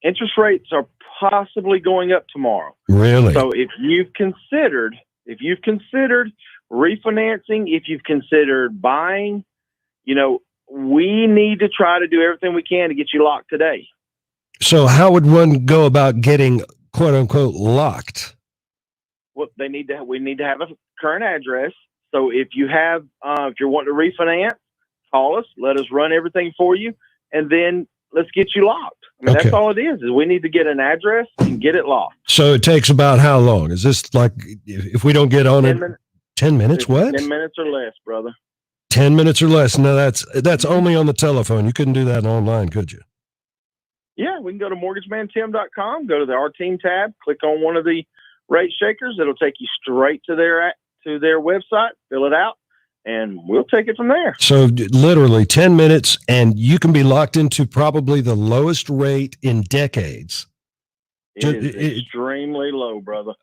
interest rates are possibly going up tomorrow. Really? So if you've considered refinancing, if you've considered buying, we need to try to do everything we can to get you locked today. So how would one go about getting quote unquote locked? Well, we need to have a current address. So if you're wanting to refinance, call us, let us run everything for you, and then let's get you locked. I mean, That's all it is we need to get an address and get it locked. So it takes about how long? Is this like, if we don't get on 10 minutes? What? 10 minutes or less, brother. 10 minutes or less. No, that's only on the telephone. You couldn't do that online, could you? Yeah, we can go to mortgagemantim.com, go to the Our Team tab, click on one of the rate shakers. It'll take you straight to their website, fill it out, and we'll take it from there. So literally 10 minutes, and you can be locked into probably the lowest rate in decades. It is extremely low, brother.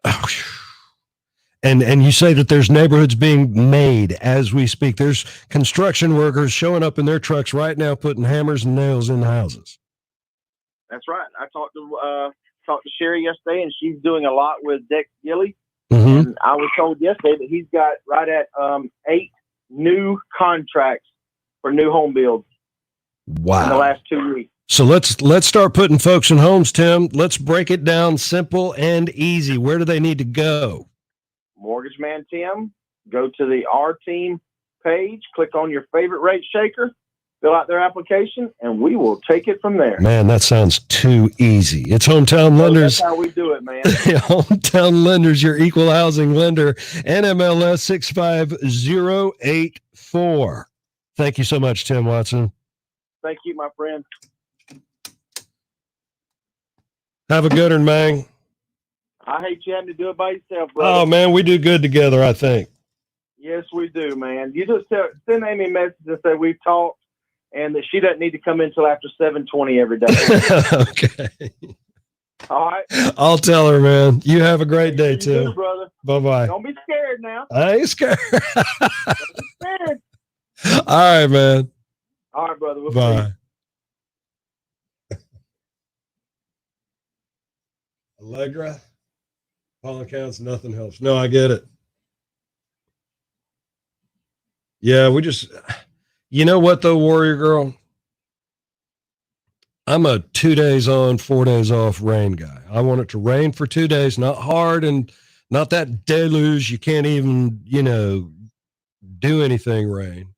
And you say that there's neighborhoods being made as we speak. There's construction workers showing up in their trucks right now, putting hammers and nails in the houses. That's right. I talked to Sherry yesterday, and she's doing a lot with Dex Gilly. Mm-hmm. And I was told yesterday that he's got right at 8 new contracts for new home builds. Wow! In the last 2 weeks. So let's start putting folks in homes, Tim. Let's break it down simple and easy. Where do they need to go? Mortgage Man Tim, go to the Our Team page, click on your favorite rate shaker, fill out their application, and we will take it from there. Man, that sounds too easy. It's Hometown Lenders. That's how we do it, man. Hometown Lenders, your equal housing lender, NMLS 65084. Thank you so much, Tim Watson. Thank you, my friend. Have a good one, man. I hate you having to do it by yourself, brother. Oh, man, we do good together, I think. Yes, we do, man. You just send Amy a message and say we've talked and that she doesn't need to come in until after 7:20 every day. Okay. All right. I'll tell her, man. You have a great day, too. Brother. Bye-bye. Don't be scared now. I ain't scared. Don't be scared. All right, man. All right, brother. We'll Bye. Allegra, all accounts, nothing helps. No, I get it. Yeah, you know what though, Warrior Girl? I'm a 2 days on, 4 days off rain guy. I want it to rain for 2 days, not hard and not that deluge. You can't even, do anything rain.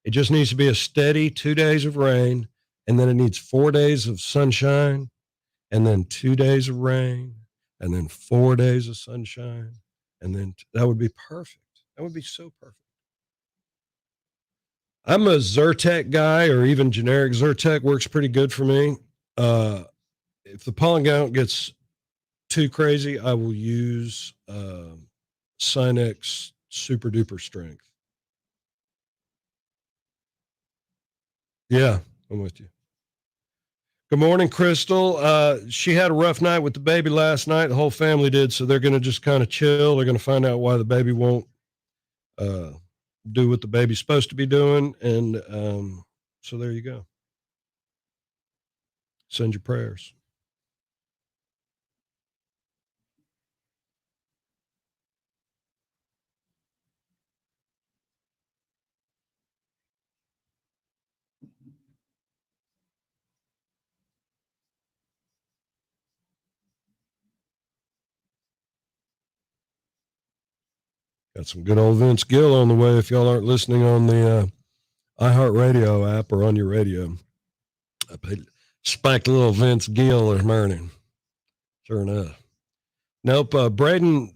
It just needs to be a steady 2 days of rain, and then it needs 4 days of sunshine, and then 2 days of rain, and then 4 days of sunshine, and then that would be perfect. That would be so perfect. I'm a Zyrtec guy, or even generic Zyrtec works pretty good for me. If the pollen count gets too crazy, I will use Sinex Super Duper Strength. Yeah, I'm with you. Good morning, Crystal. She had a rough night with the baby last night. The whole family did, so they're going to just kind of chill. They're going to find out why the baby won't do what the baby's supposed to be doing. And so there you go. Send your prayers. Got some good old Vince Gill on the way. If y'all aren't listening on the iHeartRadio app or on your radio, I spiked a little Vince Gill this morning. Sure enough. Nope. Braden's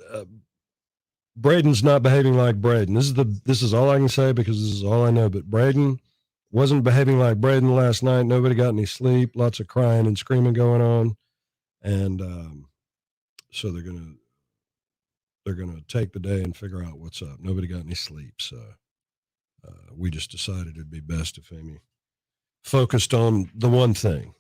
not behaving like Braden. This is all I can say because this is all I know. But Braden wasn't behaving like Braden last night. Nobody got any sleep. Lots of crying and screaming going on, and so they're gonna take the day and figure out what's up. Nobody got any sleep, so we just decided it'd be best if Amy focused on the one thing.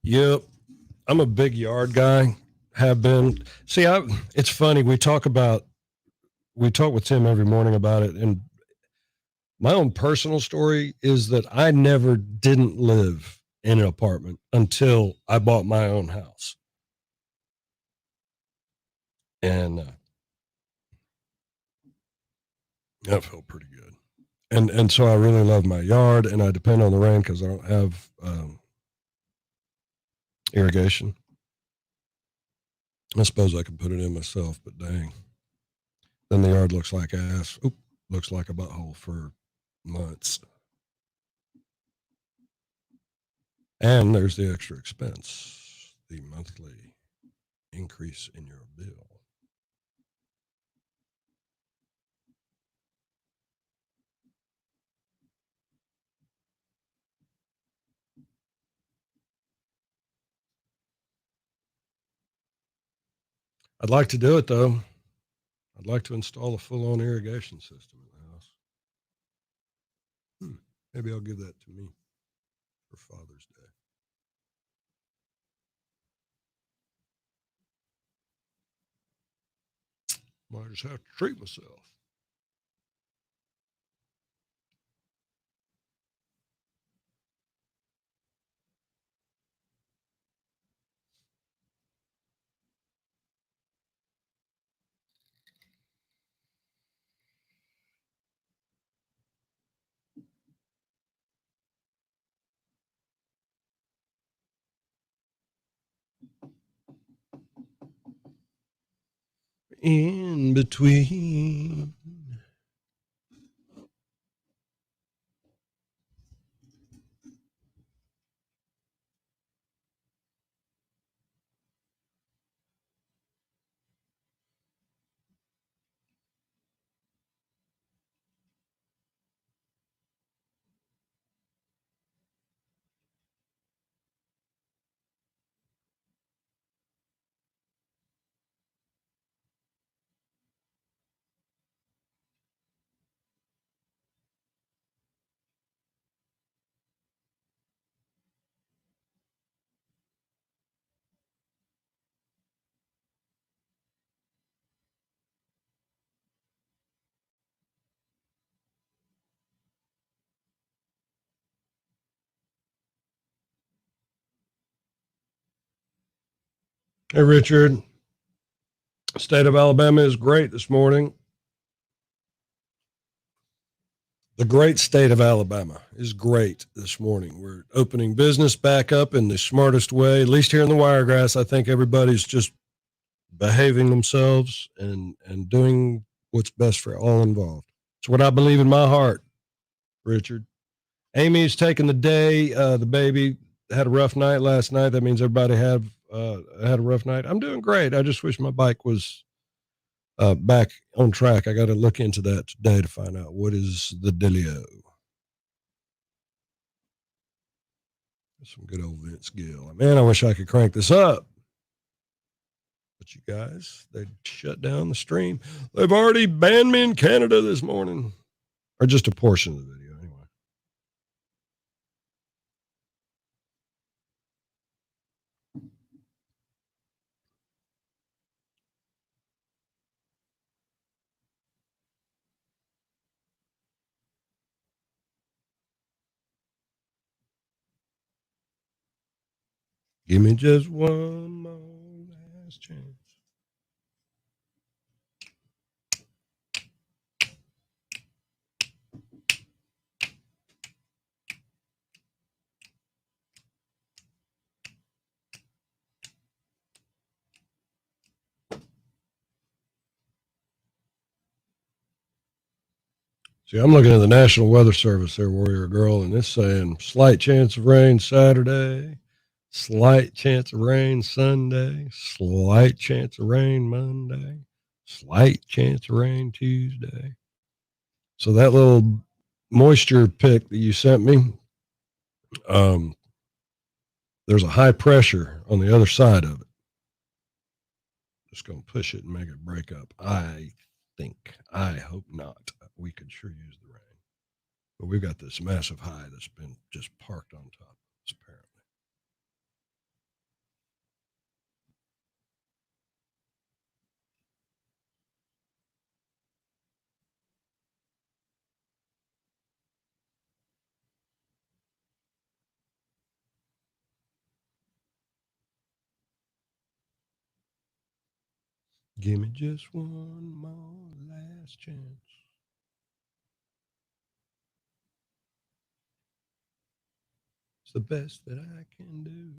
Yep. I'm a big yard guy, have been. See, it's funny. We talk with Tim every morning about it. And my own personal story is that I never didn't live in an apartment until I bought my own house. And that felt pretty good. And so I really love my yard, and I depend on the rain because I don't have irrigation. I suppose I could put it in myself, but dang. Then the yard looks like ass. Oop, looks like a butthole for months. And there's the extra expense, the monthly increase in your bill. I'd like to do it, though. I'd like to install a full-on irrigation system in the house. Maybe I'll give that to me for Father's Day. Might just have to treat myself. In between. Hey, Richard. State of Alabama is great this morning. The great state of Alabama is great this morning. We're opening business back up in the smartest way, at least here in the Wiregrass. I think everybody's just behaving themselves and doing what's best for all involved. It's what I believe in my heart, Richard. Amy's taking the day. The baby had a rough night last night. That means everybody had a rough night. I'm doing great. I just wish my bike was back on track. I got to look into that today to find out what is the dealio. Some good old Vince Gill. Man, I wish I could crank this up. But you guys, they shut down the stream. They've already banned me in Canada this morning. Or just a portion of the video, anyway. Give me just one more last chance. . See, I'm looking at the National Weather Service there, Warrior Girl, and it's saying slight chance of rain Saturday, slight chance of rain Sunday, slight chance of rain Monday, slight chance of rain Tuesday. So that little moisture pic that you sent me, there's a high pressure on the other side of it. Just going to push it and make it break up. I hope not. We could sure use the rain. But we've got this massive high that's been just parked on top of us, apparently. Give me just one more last chance. It's the best that I can do.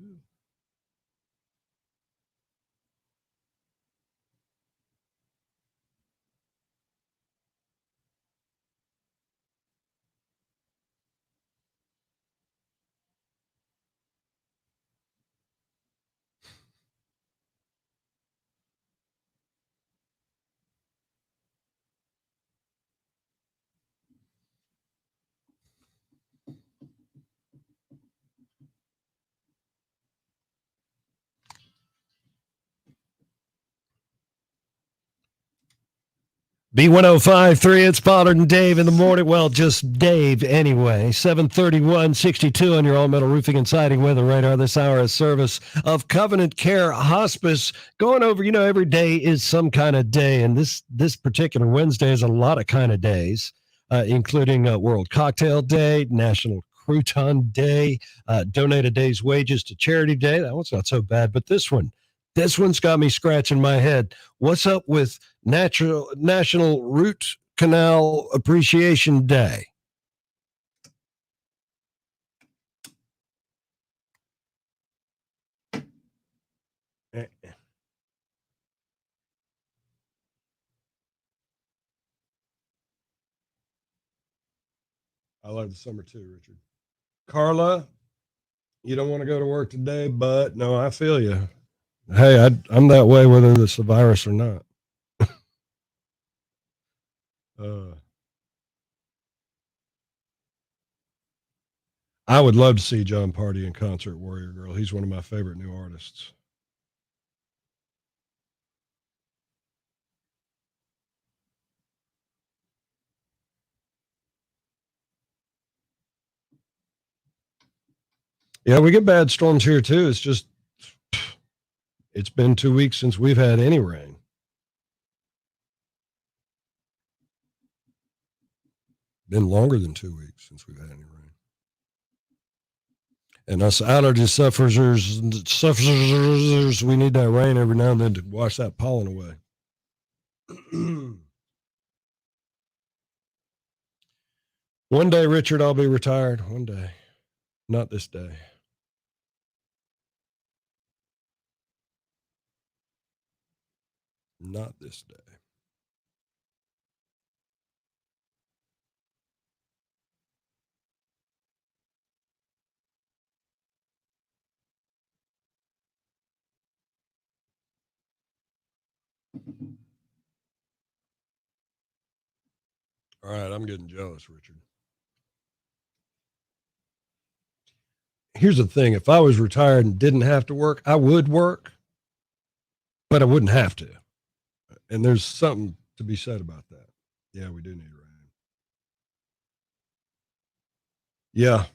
B1053, it's Pollard and Dave in the morning. Well, just Dave anyway. 731-62 on your all-metal roofing and siding weather radar. This hour is service of Covenant Care Hospice. Going over, every day is some kind of day, and this particular Wednesday is a lot of kind of days, including World Cocktail Day, National Crouton Day, Donate a Day's Wages to Charity Day. That one's not so bad, but this one's got me scratching my head. What's up with National Root Canal Appreciation Day? I love the summer too, Richard. Carla, you don't want to go to work today, but no, I feel you. Hey, I'm that way whether it's a virus or not. I would love to see John Party in concert, Warrior Girl. He's one of my favorite new artists. Yeah, we get bad storms here too. It's been 2 weeks since we've had any rain. Been longer than 2 weeks since we've had any rain. And us allergy sufferers, we need that rain every now and then to wash that pollen away. One day, Richard, I'll be retired. One day. Not this day. Not this day. All right, I'm getting jealous, Richard. Here's the thing. If I was retired and didn't have to work, I would work, but I wouldn't have to. And there's something to be said about that. Yeah, we do need rain. Yeah.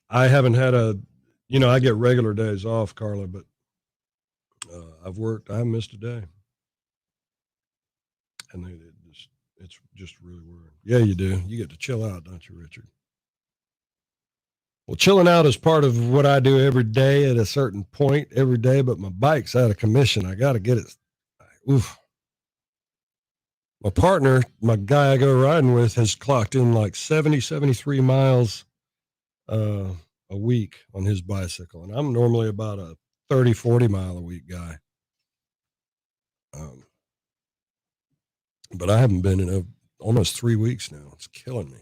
I haven't had I get regular days off, Carla, but I missed a day. And it's just really weird. Yeah, you do. You get to chill out, don't you, Richard? Well, chilling out is part of what I do every day at a certain point every day, but my bike's out of commission. I got to get it. Oof. My partner, my guy I go riding with, has clocked in like 73 miles a week on his bicycle. And I'm normally about a 40 mile a week guy. But I haven't been in almost 3 weeks now. It's killing me.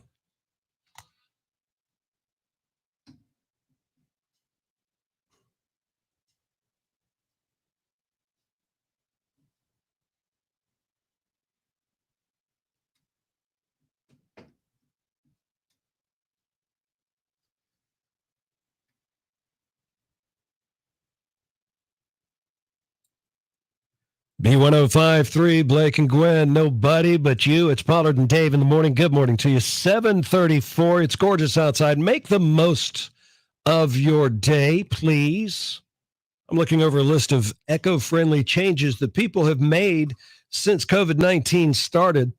B1053, Blake and Gwen, nobody but you. It's Pollard and Dave in the morning. Good morning to you. 7:34. It's gorgeous outside. Make the most of your day, please. I'm looking over a list of eco-friendly changes that people have made since COVID-19 started.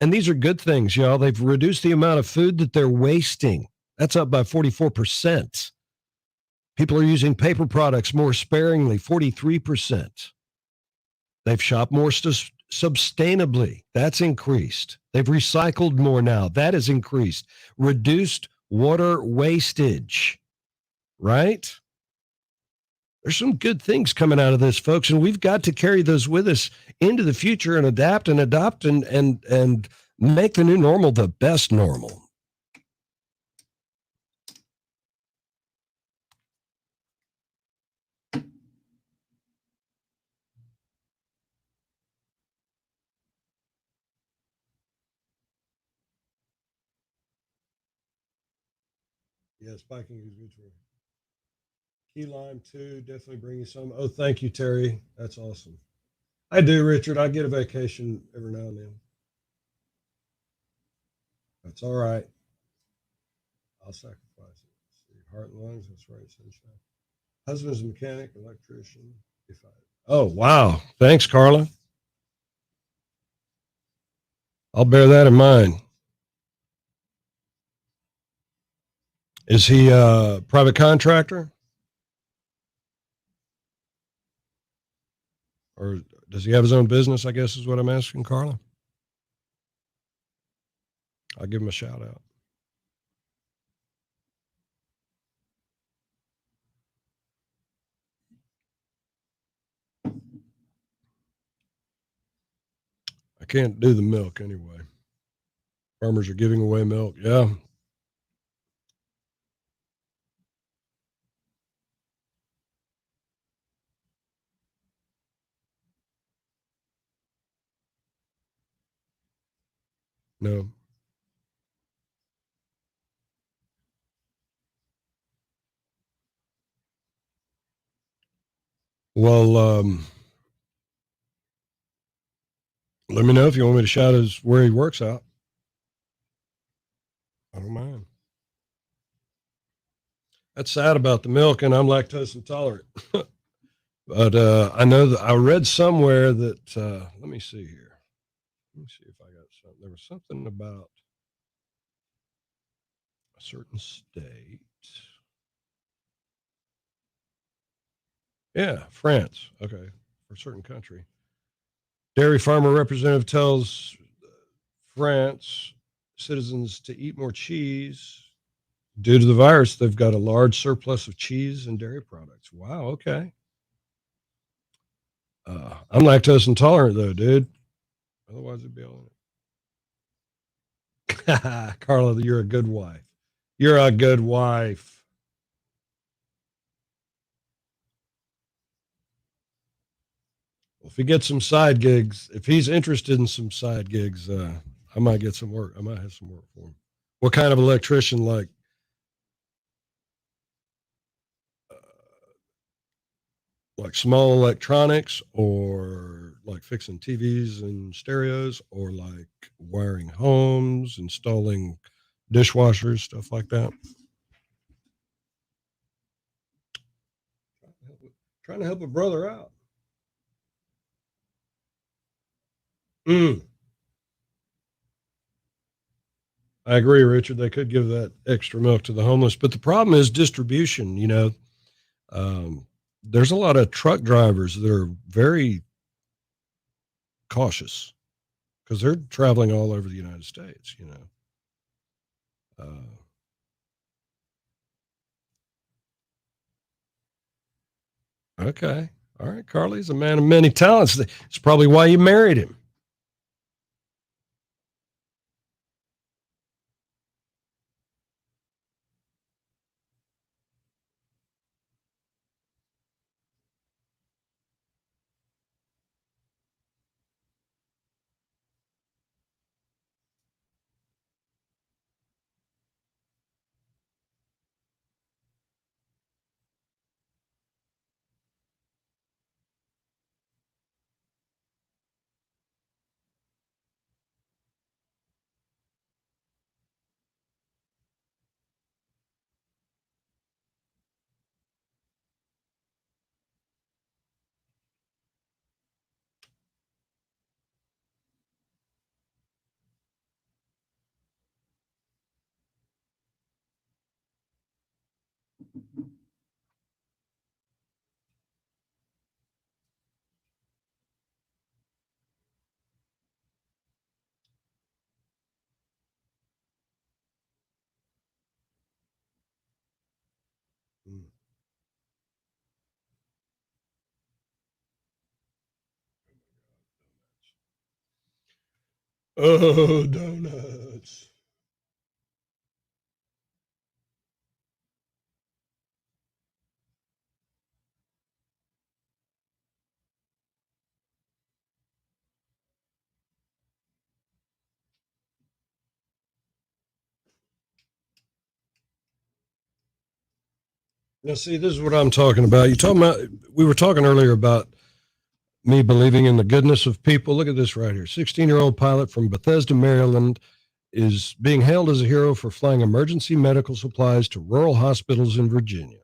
And these are good things, y'all. They've reduced the amount of food that they're wasting. That's up by 44%. People are using paper products more sparingly, 43%. They've shopped more sustainably. That's increased. They've recycled more now. That has increased. Reduced water wastage, right? There's some good things coming out of this, folks, and we've got to carry those with us into the future and adapt and adopt and make the new normal the best normal. Yeah, spiking is good for you. Key lime too, definitely bring you some. Oh, thank you, Terry. That's awesome. I do, Richard. I get a vacation every now and then. That's all right. I'll sacrifice it. See, heart and lungs, that's right, sunshine. Husband's a mechanic, electrician. Oh, wow. Thanks, Carla. I'll bear that in mind. Is he a private contractor? Or does he have his own business, I guess is what I'm asking, Carla? I'll give him a shout out. I can't do the milk anyway. Farmers are giving away milk. Yeah. No. Well, let me know if you want me to shout where he works out. I don't mind. That's sad about the milk, and I'm lactose intolerant. But I know that I read somewhere that, let me see here. Let me see if I got something. There was something about a certain state. Yeah, France. Okay, for a certain country. Dairy farmer representative tells France citizens to eat more cheese. Due to the virus, they've got a large surplus of cheese and dairy products. Wow, okay. I'm lactose intolerant, though, dude. Otherwise, it'd be all in it. Carla, you're a good wife. You're a good wife. Well, if he gets some side gigs, if he's interested in some side gigs, I might get some work. I might have some work for him. What kind of electrician? Like small electronics, or like fixing TVs and stereos, or like wiring homes, installing dishwashers, stuff like that. Trying to help a brother out. I agree, Richard. They could give that extra milk to the homeless, but the problem is distribution. There's a lot of truck drivers that are very cautious because they're traveling all over the United States. Okay. All right. Carly's a man of many talents. It's probably why you married him. Oh, donuts. Now, see, this is what I'm talking about. We were talking earlier about me believing in the goodness of people. Look at this right here. 16-year-old pilot from Bethesda, Maryland is being hailed as a hero for flying emergency medical supplies to rural hospitals in Virginia.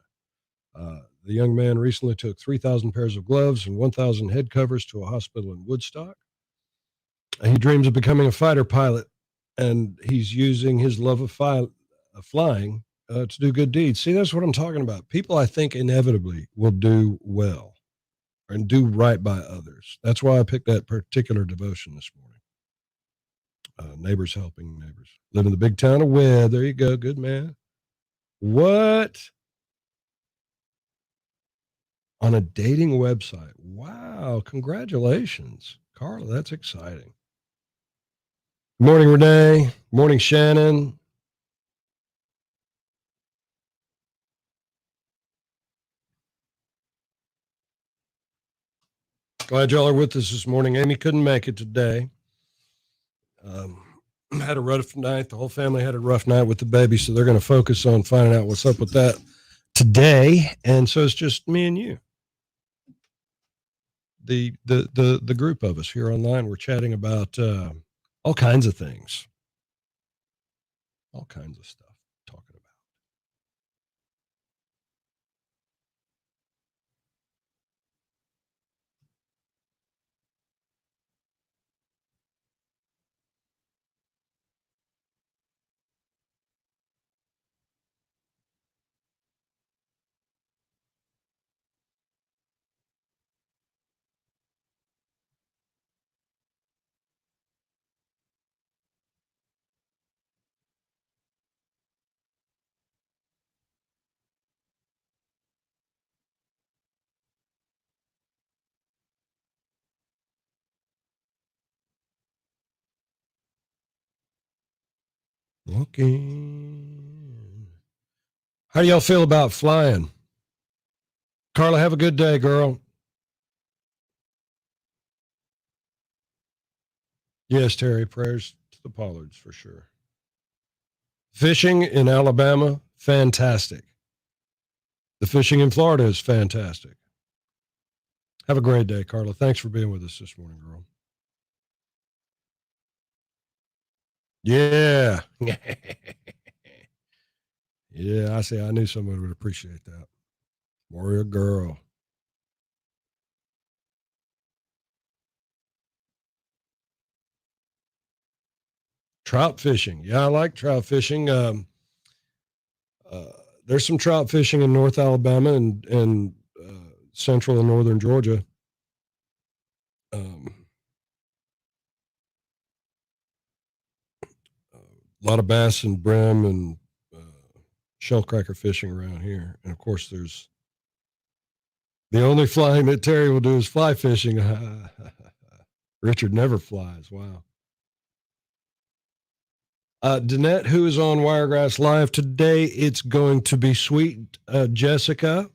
The young man recently took 3,000 pairs of gloves and 1,000 head covers to a hospital in Woodstock. He dreams of becoming a fighter pilot, and he's using his love of flying to do good deeds. See, that's what I'm talking about. People, I think, inevitably will do well and do right by others. That's why I picked that particular devotion this morning. Neighbors helping neighbors. Live in the big town of Webb. There you go. Good man. What? On a dating website. Wow. Congratulations. Carla, that's exciting. Morning, Renee. Morning, Shannon. Glad y'all are with us this morning. Amy couldn't make it today. Had a rough night. The whole family had a rough night with the baby, so they're going to focus on finding out what's up with that today. And so it's just me and you. The group of us here online. We're chatting about all kinds of things, all kinds of stuff. Talking about. Okay. How do y'all feel about flying? Carla, have a good day, girl. Yes, Terry, prayers to the Pollards for sure. Fishing in Alabama, fantastic. The fishing in Florida is fantastic. Have a great day, Carla. Thanks for being with us this morning, girl. Yeah. Yeah, I see. I knew someone would appreciate that. Warrior girl. Trout fishing. Yeah, I like trout fishing. There's some trout fishing in North Alabama and central and northern Georgia. A lot of bass and brim and shellcracker fishing around here. And of course, there's the only flying that Terry will do is fly fishing. Richard never flies. Wow. Danette, who is on Wiregrass Live today, it's going to be Sweet Jessica.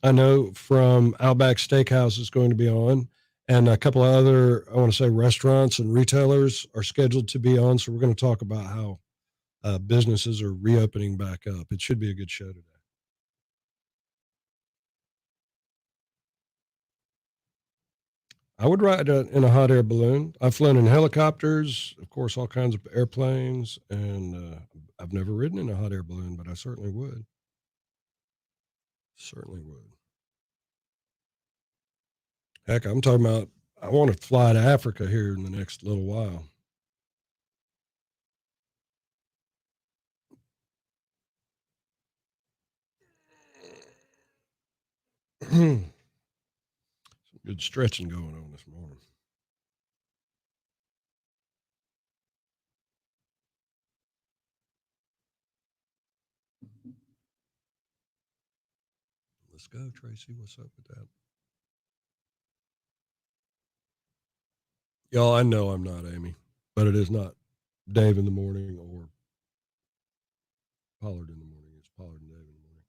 I know from Outback Steakhouse is going to be on. And a couple of other, I want to say, restaurants and retailers are scheduled to be on. So we're going to talk about how businesses are reopening back up. It should be a good show today. I would ride in a hot air balloon. I've flown in helicopters, of course, all kinds of airplanes, and I've never ridden in a hot air balloon, but I certainly would. Certainly would. Heck, I'm talking about, I want to fly to Africa here in the next little while. Some good stretching going on this morning. Let's go, Tracy. What's up with that? Y'all, I know I'm not Amy, but it is not Dave in the morning or Pollard in the morning. It's Pollard and Dave in the morning.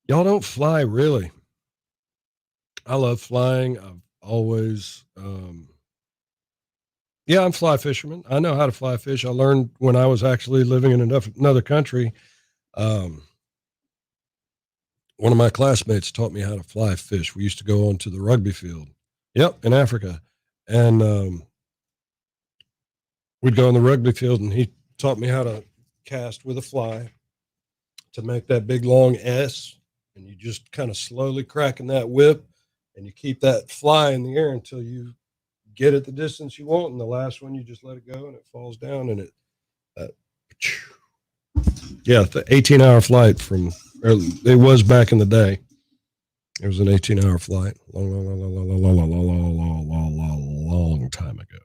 Y'all don't fly, really. I love flying. I've always, I'm fly fisherman. I know how to fly fish. I learned when I was actually living in another country. One of my classmates taught me how to fly fish. We used to go onto the rugby field. Yep, in Africa. And we'd go in the rugby field, and he taught me how to cast with a fly to make that big long S. And you just kind of slowly cracking that whip, and you keep that fly in the air until you get it the distance you want. And the last one, you just let it go, and it falls down, and the 18-hour flight it was back in the day. It was an 18-hour flight. Long time ago.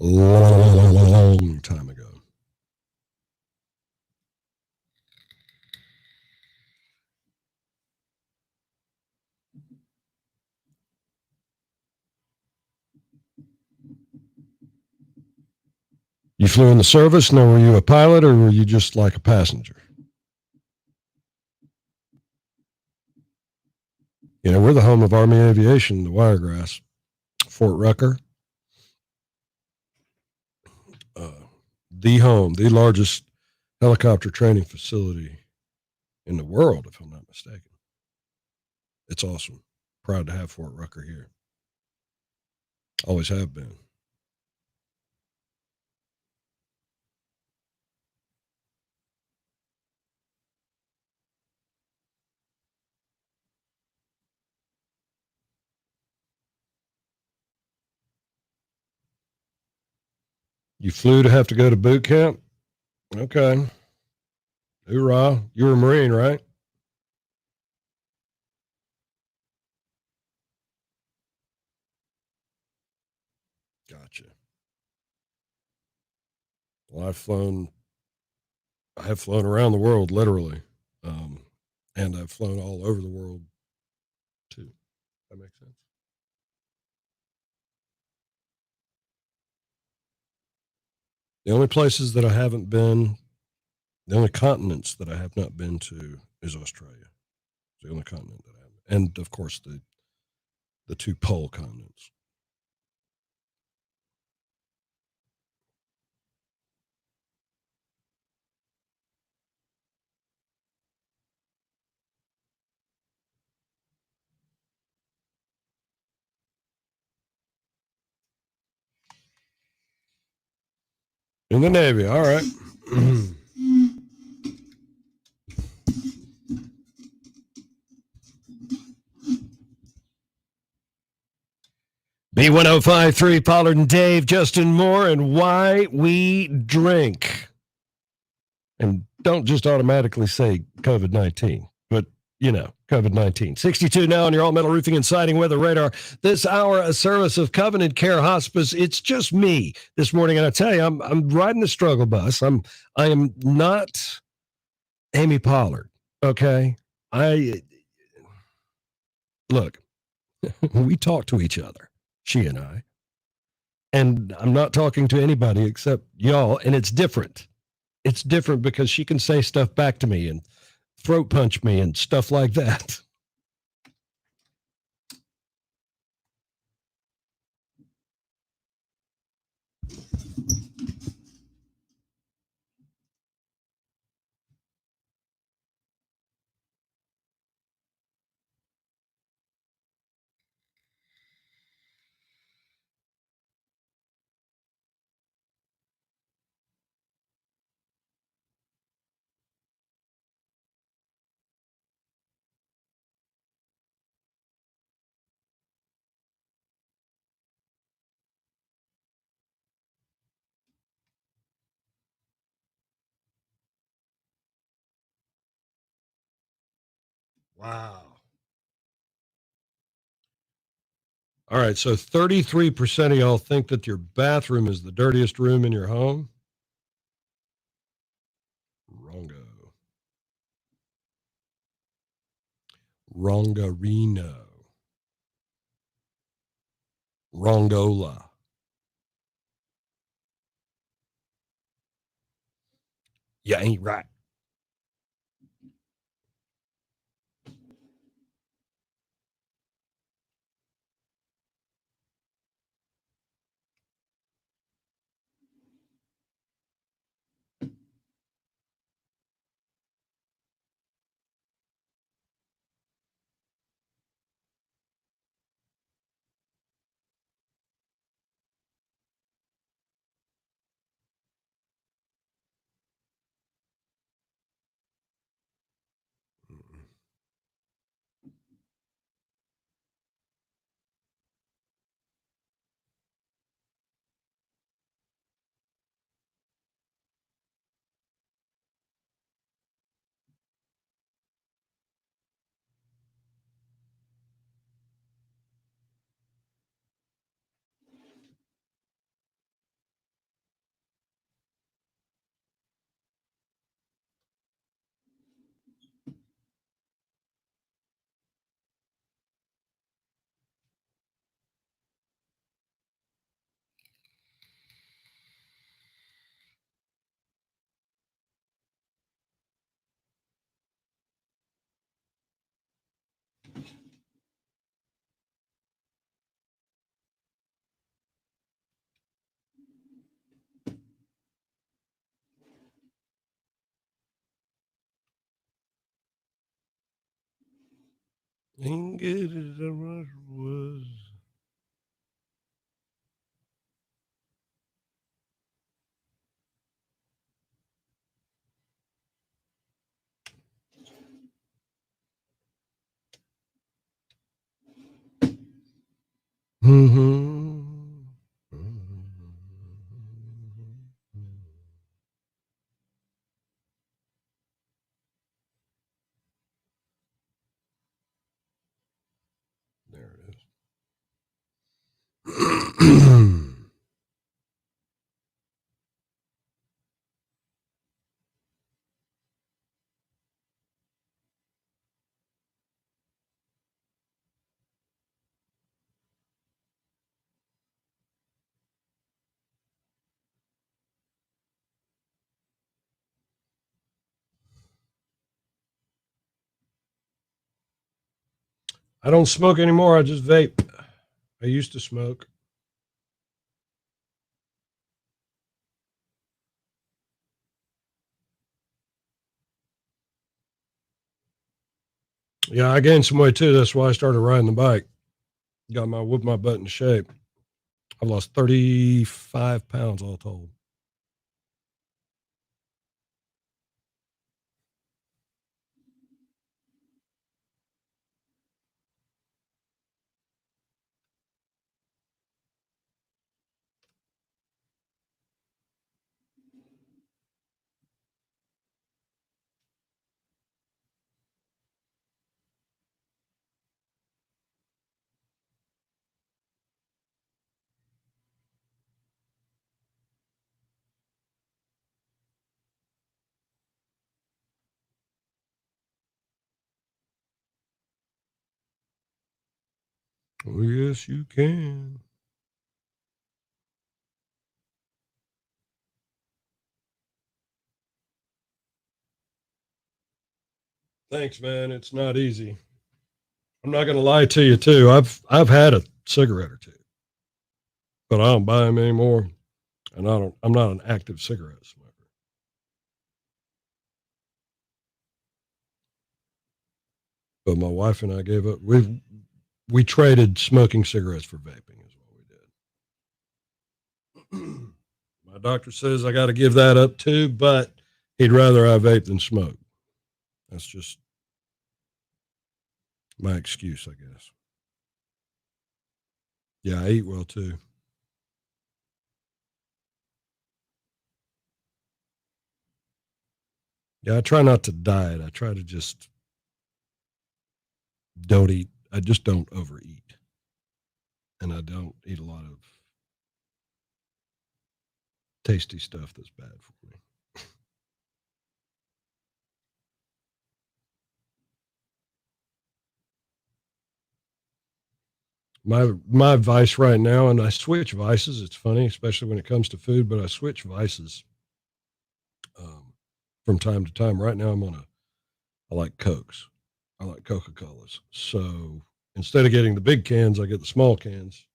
Long time ago. You flew in the service? Now, were you a pilot or were you just like a passenger? You know, we're the home of Army Aviation, the Wiregrass, Fort Rucker. The largest helicopter training facility in the world, if I'm not mistaken. It's awesome. Proud to have Fort Rucker here. Always have been. You flew to have to go to boot camp? Okay. Hoorah. You were a Marine, right? Gotcha. Well, I have flown around the world, literally. And I've flown all over the world, too. That makes sense. The only places that I haven't been, the only continents that I have not been to is Australia. It's the only continent that I haven't. And, of course, the two pole continents. In the Navy, all right. B1053, Pollard and Dave, Justin Moore, and Why We Drink. And don't just automatically say COVID-19, but, COVID-19. 62 now on your all-metal roofing and siding weather radar. This hour, a service of Covenant Care Hospice. It's just me this morning, and I tell you, I'm riding the struggle bus. I am not Amy Pollard, okay? Look, we talk to each other, she and I, and I'm not talking to anybody except y'all, and it's different. It's different because she can say stuff back to me and throat punch me and stuff like that. Wow. All right, so 33% of y'all think that your bathroom is the dirtiest room in your home. Wrongo. Wrongarino. Rongola. You ain't right. Ain't good as I was. Mm-hmm. There it is. I don't smoke anymore. I just vape. I used to smoke. Yeah, I gained some weight too. That's why I started riding the bike. Whipped my butt into shape. I lost 35 pounds all told. Oh, yes, you can. Thanks, man. It's not easy. I'm not going to lie to you, too. I've had a cigarette or two, but I don't buy them anymore, and I'm not an active cigarette smoker. But my wife and I gave up. We traded smoking cigarettes for vaping, is what we did. My doctor says I got to give that up too, but he'd rather I vape than smoke. That's just my excuse, I guess. Yeah, I eat well too. Yeah, I try not to diet. I try to just don't eat. I just don't overeat. And I don't eat a lot of tasty stuff that's bad for me. My vice right now, and I switch vices. It's funny, especially when it comes to food, but I switch vices from time to time. Right now, I like Cokes. I like Coca-Colas. So instead of getting the big cans, I get the small cans.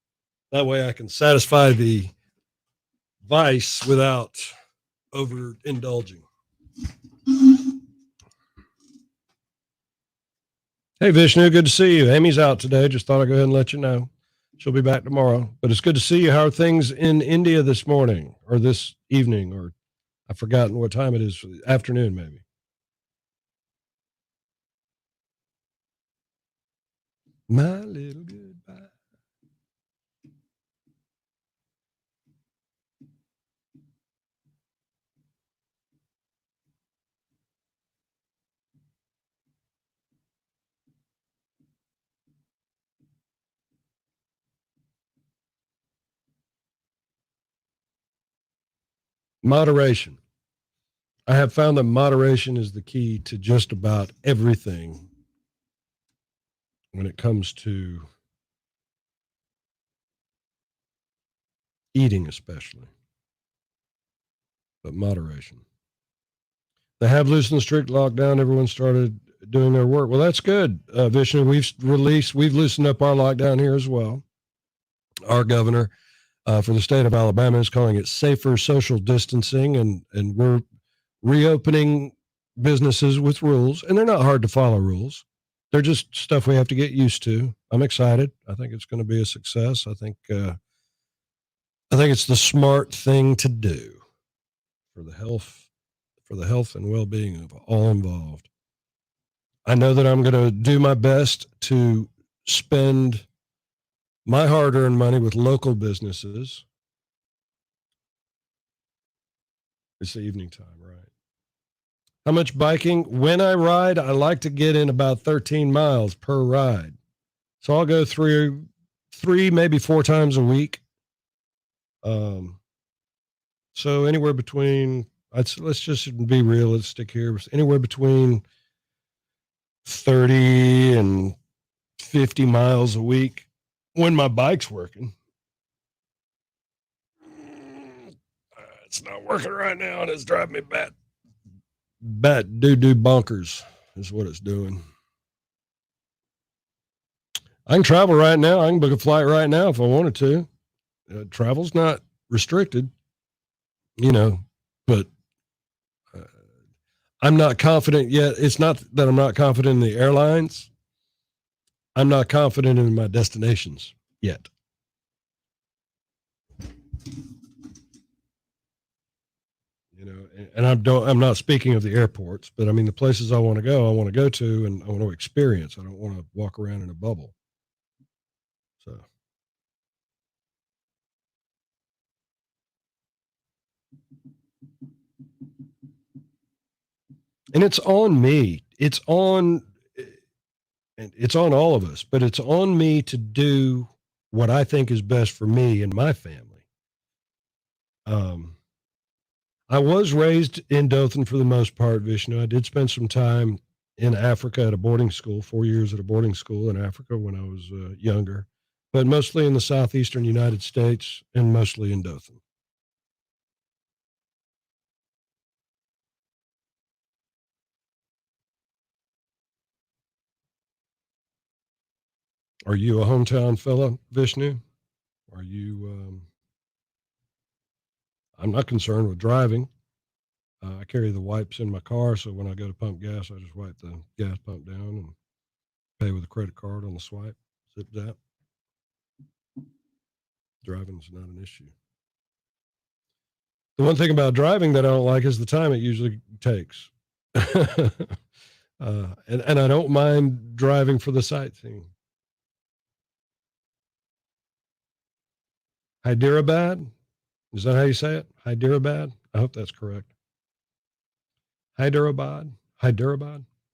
That way I can satisfy the vice without overindulging. Hey, Vishnu, good to see you. Amy's out today. Just thought I'd go ahead and let you know. She'll be back tomorrow. But it's good to see you. How are things in India this morning or this evening? Or I've forgotten what time it is. Afternoon, maybe. My little goodbye. Moderation. I have found that moderation is the key to just about everything when it comes to eating, especially, but moderation. They have loosened the strict lockdown. Everyone started doing their work. Well, that's good, Vishnu. We've loosened up our lockdown here as well. Our governor for the state of Alabama is calling it safer social distancing, and we're reopening businesses with rules, and they're not hard to follow rules. They're just stuff we have to get used to. I'm excited. I think it's going to be a success. I think it's the smart thing to do for the health and well-being of all involved. I know that I'm going to do my best to spend my hard-earned money with local businesses. It's the evening time, right? How much biking? When I ride, I like to get in about 13 miles per ride. So I'll go three, maybe 4 times a week. So anywhere between, let's just be realistic here, anywhere between 30 and 50 miles a week when my bike's working. It's not working right now, and it's driving me bat doo-doo bonkers is what it's doing. I can travel right now. I can book a flight right now if I wanted to. Travel's not restricted, but I'm not confident yet. It's not that I'm not confident in the airlines. I'm not confident in my destinations yet. And I'm not speaking of the airports, but I mean the places I want to go to, and I want to experience. I don't want to walk around in a bubble. So. And it's on me. It's on all of us, but it's on me to do what I think is best for me and my family. I was raised in Dothan for the most part, Vishnu. I did spend some time in Africa at a boarding school, 4 years at a boarding school in Africa when I was younger, but mostly in the southeastern United States and mostly in Dothan. Are you a hometown fella, Vishnu? Are you? I'm not concerned with driving. I carry the wipes in my car, so when I go to pump gas, I just wipe the gas pump down and pay with a credit card on the swipe. Zip zap. Driving's not an issue. The one thing about driving that I don't like is the time it usually takes. And I don't mind driving for the sightseeing. Hyderabad? Is that how you say it? Hyderabad? I hope that's correct. Hyderabad?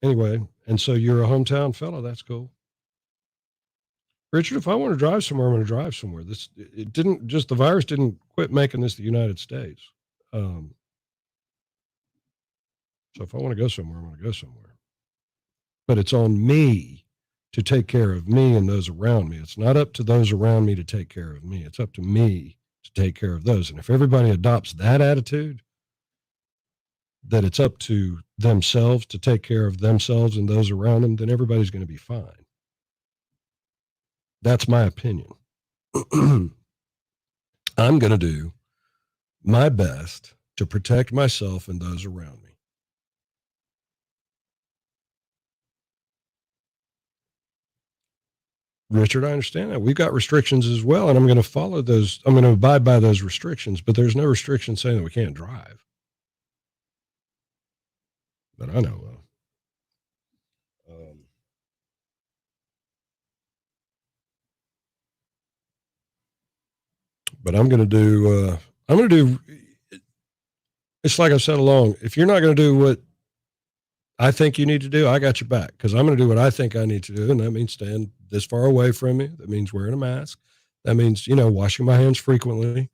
Anyway, and so you're a hometown fellow. That's cool. Richard, if I want to drive somewhere, I'm going to drive somewhere. The virus didn't quit making this the United States. So if I want to go somewhere, I'm going to go somewhere. But it's on me to take care of me and those around me. It's not up to those around me to take care of me. It's up to me to take care of those. And if everybody adopts that attitude, that it's up to themselves to take care of themselves and those around them, then everybody's going to be fine. That's my opinion. I'm going to do my best to protect myself and those around me. Richard, I understand that. We've got restrictions as well, and I'm going to follow those. I'm going to abide by those restrictions, but there's no restriction saying that we can't drive that I know of. But I'm going to do, it's like I've said along, if you're not going to do what I think you need to do, I got your back, because I'm going to do what I think I need to do. And that means stand this far away from you. That means wearing a mask. That means, washing my hands frequently.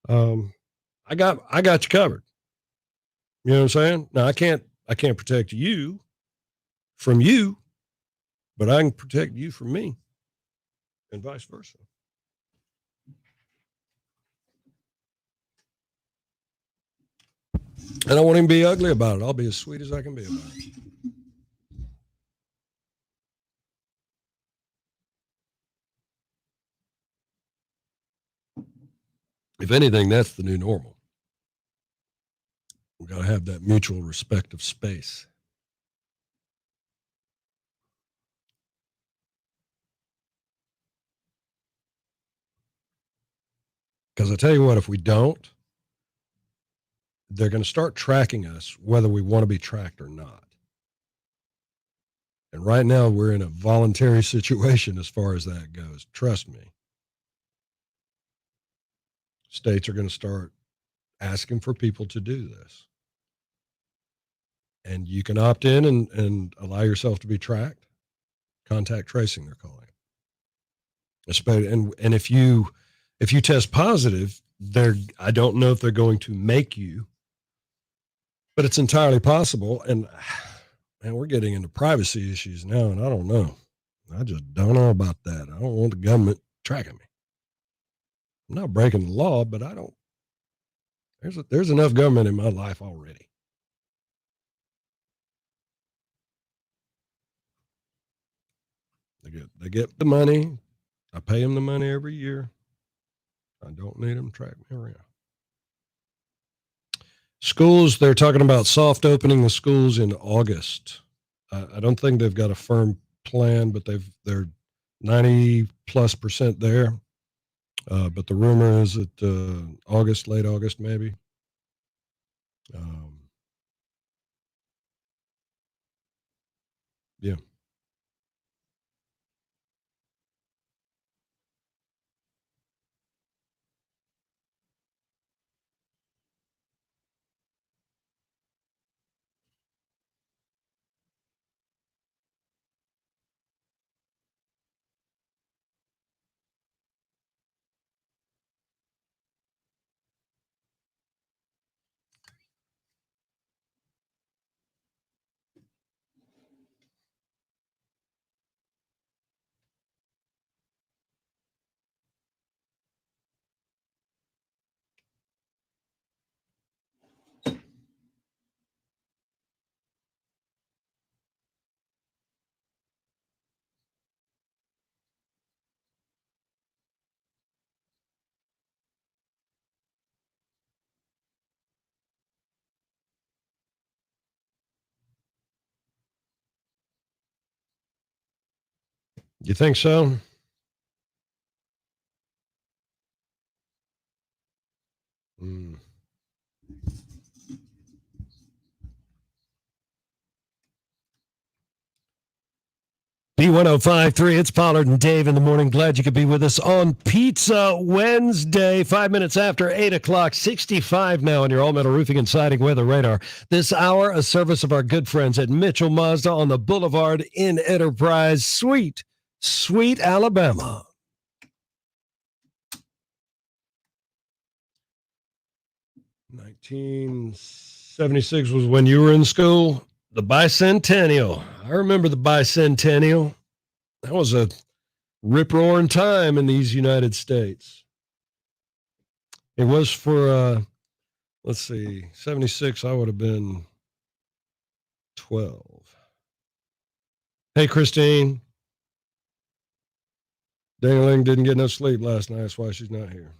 I got you covered. You know what I'm saying? Now I can't protect you from you, but I can protect you from me, and vice versa. And I won't even be ugly about it. I'll be as sweet as I can be about it. If anything, that's the new normal. We've got to have that mutual respect of space. Because I tell you what, if we don't, they're going to start tracking us whether we want to be tracked or not. And right now we're in a voluntary situation as far as that goes. Trust me. States are going to start asking for people to do this. And you can opt in and allow yourself to be tracked. Contact tracing, they're calling it. And if you test positive, I don't know if they're going to make you, but it's entirely possible. And man, we're getting into privacy issues now, and I don't know. I just don't know about that. I don't want the government tracking me. I'm not breaking the law, but I don't. There's enough government in my life already. They get the money. I pay them the money every year. I don't need them to track me around. Schools, they're talking about soft opening the schools in August. I don't think they've got a firm plan, but they're 90+% there. But the rumor is that August, late August, maybe. Yeah. You think so? B1053, it's Pollard and Dave in the morning. Glad you could be with us on Pizza Wednesday, 5 minutes after 8 o'clock, 65 now on your all-metal roofing and siding weather radar. This hour, a service of our good friends at Mitchell Mazda on the Boulevard in Enterprise, sweet Alabama. '76 was when you were in school. The bicentennial. I remember the bicentennial. That was a rip-roaring time in these United States. It was for, let's see, 76, I would have been 12. Hey, Christine. Dang-a-ling didn't get no sleep last night. That's why she's not here.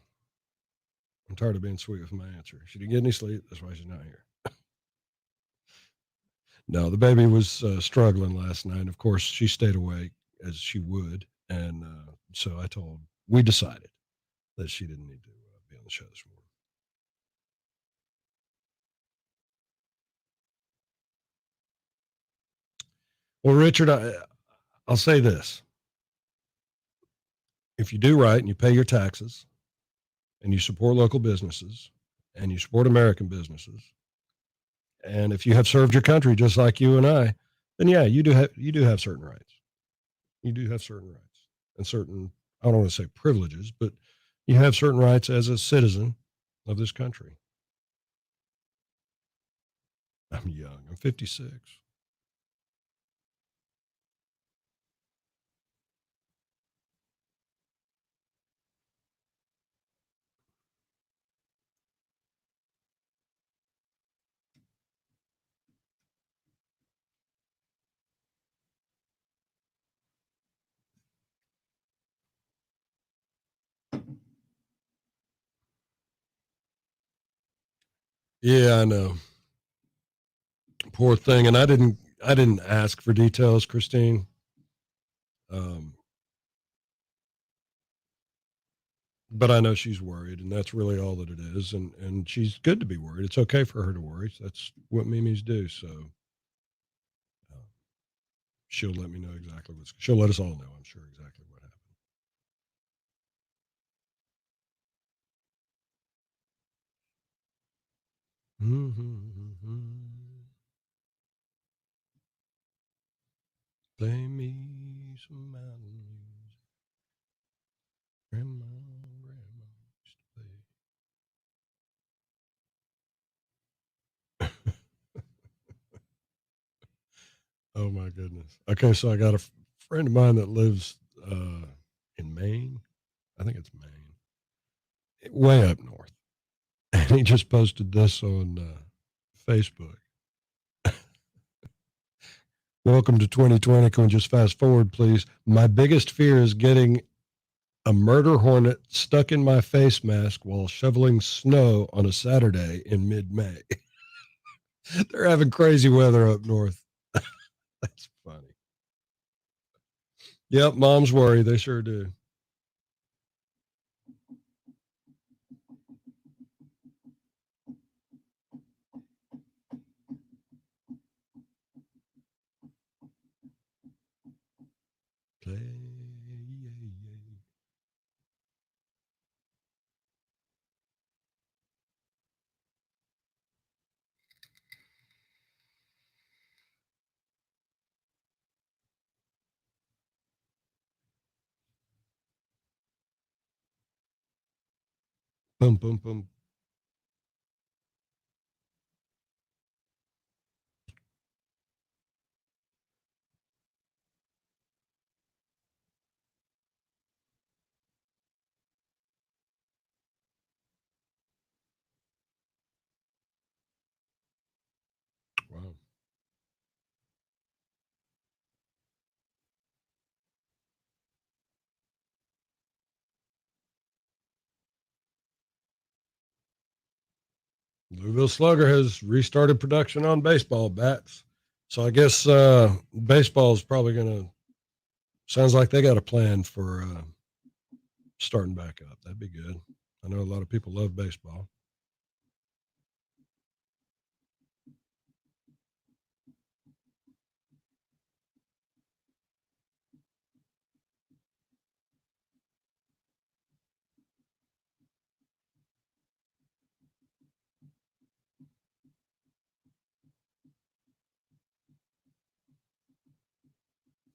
I'm tired of being sweet with my answer. She didn't get any sleep. That's why she's not here. No, the baby was struggling last night. Of course, she stayed awake as she would. And so we decided that she didn't need to be on the show this morning. Well, Richard, I'll say this. If you do right and you pay your taxes and you support local businesses and you support American businesses, and if you have served your country just like you and I, then yeah, you do have certain rights. You do have certain rights and certain, I don't want to say privileges, but you have certain rights as a citizen of this country. I'm young. I'm 56. Yeah, I know. Poor thing. And I didn't ask for details, Christine. But I know she's worried, and that's really all that it is. And she's good to be worried. It's okay for her to worry. That's what Mimi's do. So she'll let me know exactly she'll let us all know, I'm sure, exactly what happened. Play me some mountain music. Grandma used to play. Oh my goodness. Okay, so I got a friend of mine that lives in Maine. I think it's Maine, way up north, and he just posted this on Facebook. Welcome to 2020. Can we just fast forward, please? My biggest fear is getting a murder hornet stuck in my face mask while shoveling snow on a Saturday in mid-May. They're having crazy weather up north. That's funny. Yep, moms worry. They sure do. Play. Boom, boom, boom. Wow. Louisville Slugger has restarted production on baseball bats. So I guess baseball is probably going to, sounds like they got a plan for starting back up. That'd be good. I know a lot of people love baseball.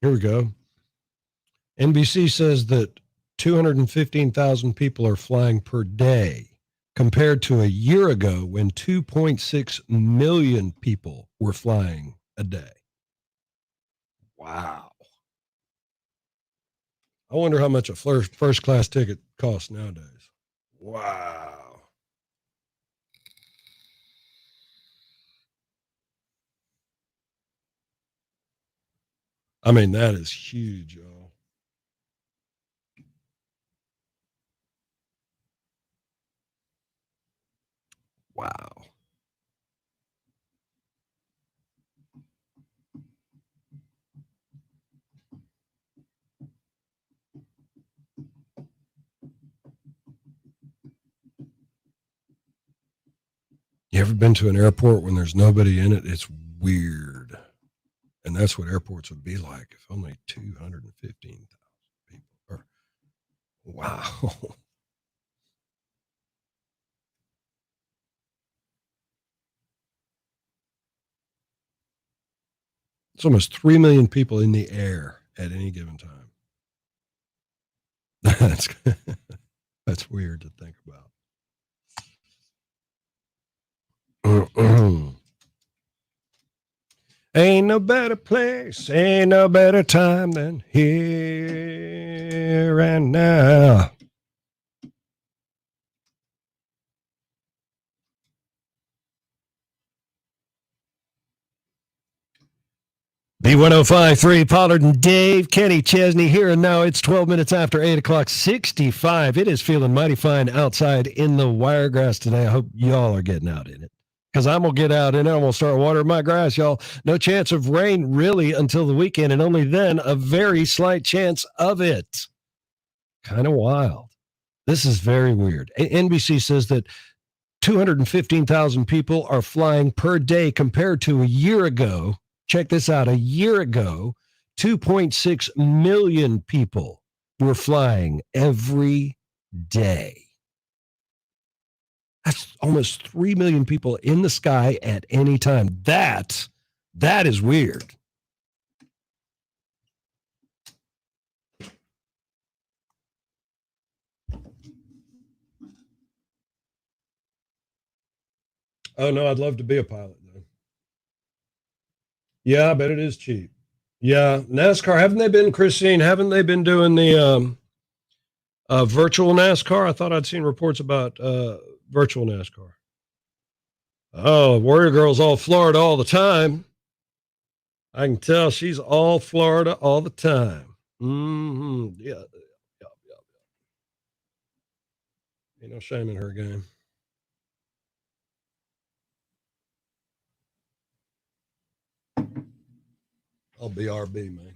Here we go. NBC says that 215,000 people are flying per day compared to a year ago when 2.6 million people were flying a day. Wow. I wonder how much a first class ticket costs nowadays. Wow. I mean, that is huge, y'all. Wow. You ever been to an airport when there's nobody in it? It's weird. And that's what airports would be like if only 215,000 people are. Wow. It's almost 3 million people in the air at any given time. That's weird to think about. Ain't no better place, ain't no better time than here and now. B1053, Pollard and Dave, Kenny Chesney here and now. It's 12 minutes after 8 o'clock, 65. It is feeling mighty fine outside in the wiregrass today. I hope y'all are getting out in it because I'm going to get out in it. I'm going to start watering my grass, y'all. No chance of rain really until the weekend, and only then a very slight chance of it. Kind of wild. This is very weird. NBC says that 215,000 people are flying per day compared to a year ago. Check this out. A year ago, 2.6 million people were flying every day. That's almost 3 million people in the sky at any time. That is weird. Oh, no, I'd love to be a pilot, though. Yeah, I bet it is cheap. Yeah, NASCAR, haven't they been, Christine, haven't they been doing the virtual NASCAR? I thought I'd seen reports about virtual NASCAR. Oh, Warrior Girl's all Florida all the time. I can tell she's all Florida all the time. Mm-hmm. Yeah. Ain't no shame in her game. I'll be RB, man.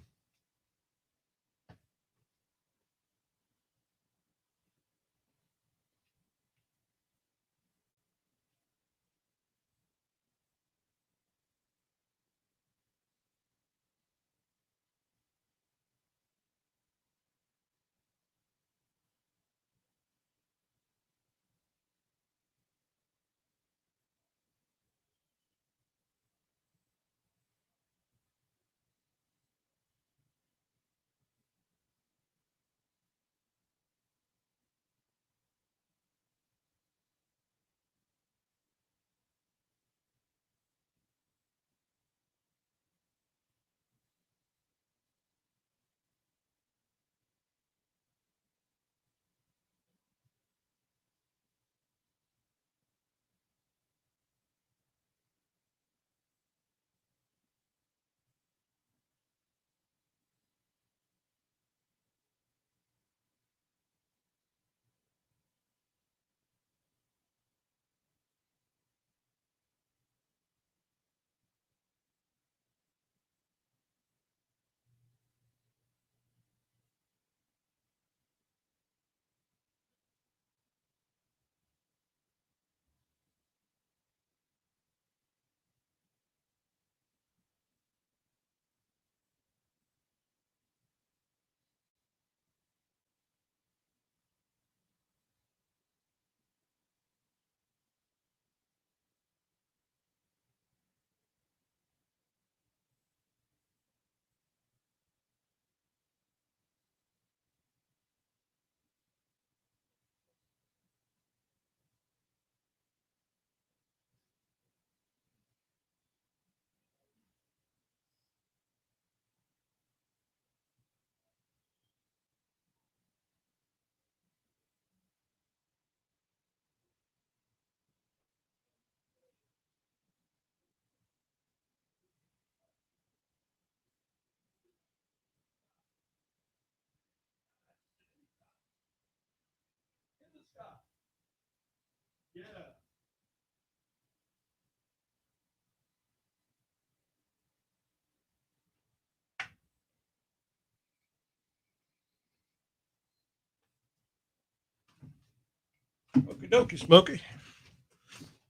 Okie dokie, Smokey.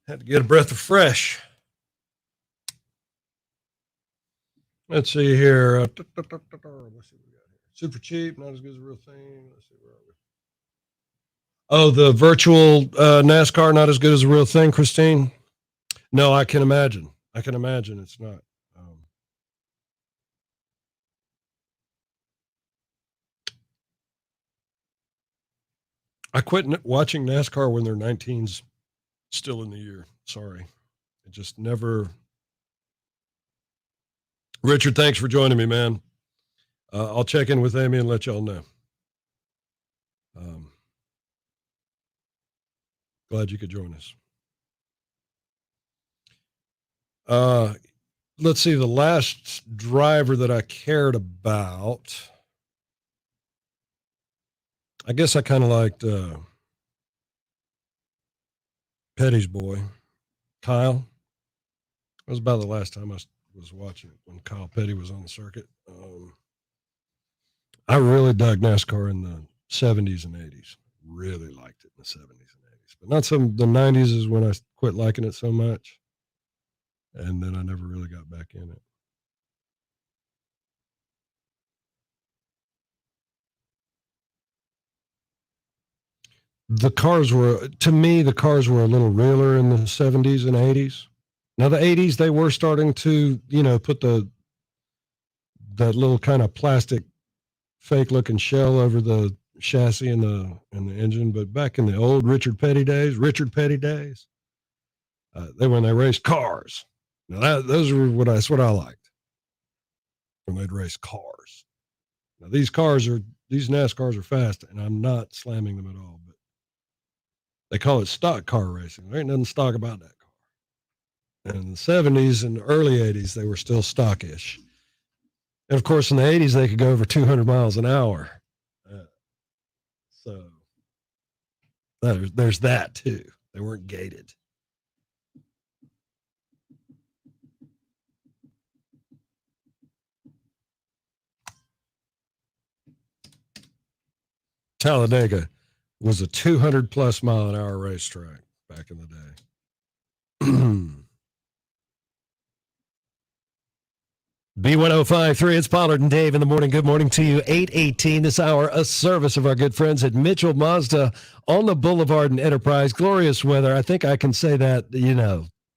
Had to get a breath of fresh. Let's see here. Let's see what we got here. Super cheap, not as good as a real thing. Let's see, where are we? Oh, the virtual NASCAR, not as good as a real thing, Christine? No, I can imagine. It's not. I quit watching NASCAR when their 19s still in the year. Sorry. It just never. Richard, thanks for joining me, man. I'll check in with Amy and let y'all know. Glad you could join us. Let's see, the last driver that I cared about, I guess I kind of liked Petty's boy, Kyle. That was about the last time I was watching it, when Kyle Petty was on the circuit. I really dug NASCAR in the 70s and 80s. Really liked it in the 70s and 80s. But not some, the 90s is when I quit liking it so much. And then I never really got back in it. The cars were, to me, the cars were a little realer in the 70s and 80s. Now the 80s, they were starting to, put that little kind of plastic fake looking shell over the chassis and the engine. But back in the old Richard Petty days, when they raced cars. Now that's what I liked, when they'd race cars. Now these NASCARs are fast, and I'm not slamming them at all, but they call it stock car racing. There ain't nothing stock about that car. And in the 70s and early 80s, they were still stockish. And of course, in the 80s, they could go over 200 miles an hour. So there's that too. They weren't gated. Talladega was a 200 plus mile an hour racetrack back in the day. B1053, it's Pollard and Dave in the morning. Good morning to you. 8:18 this hour, a service of our good friends at Mitchell Mazda on the Boulevard in Enterprise. Glorious weather. I think I can say that,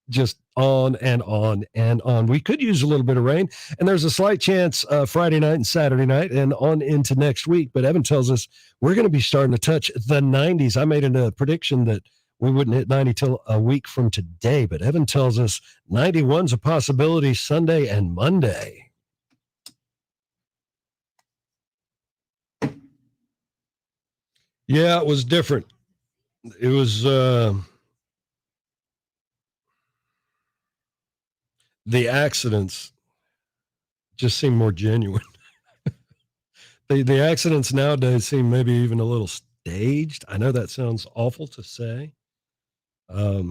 just on and on and on. We could use a little bit of rain, and there's a slight chance Friday night and Saturday night and on into next week. But Evan tells us we're going to be starting to touch the 90s. I made a prediction that we wouldn't hit 90 till a week from today, but Evan tells us 91's a possibility Sunday and Monday. Yeah, it was different. It was the accidents just seem more genuine. The accidents nowadays seem maybe even a little staged. I know that sounds awful to say. But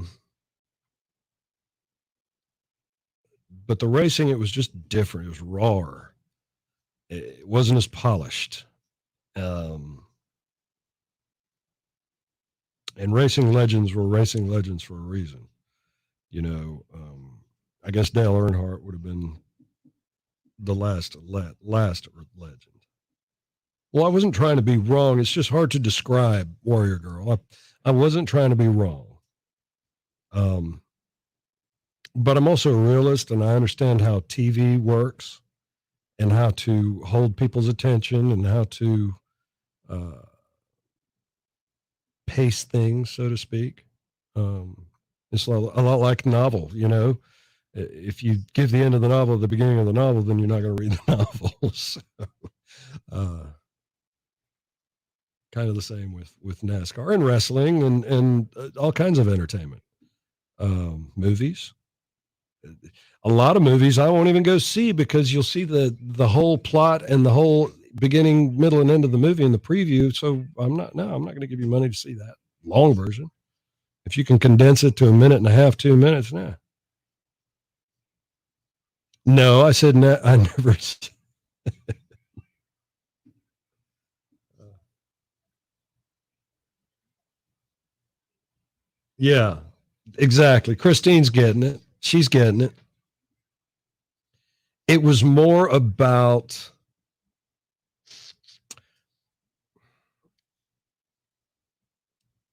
the racing, it was just different. It was rawer. It wasn't as polished. And racing legends were racing legends for a reason. I guess Dale Earnhardt would have been the last legend. Well, I wasn't trying to be wrong. It's just hard to describe Warrior Girl. I wasn't trying to be wrong. But I'm also a realist, and I understand how TV works and how to hold people's attention and how to pace things, so to speak. It's a lot like a novel, If you give the end of the novel at the beginning of the novel, then you're not going to read the novel. So, kind of the same with NASCAR and wrestling and all kinds of entertainment. Movies. A lot of movies I won't even go see because you'll see the whole plot and the whole beginning, middle, and end of the movie in the preview. So I'm not going to give you money to see that long version. If you can condense it to a minute and a half, 2 minutes, nah. No, I said I never. Yeah, exactly. Christine's getting it. She's getting it. It was more about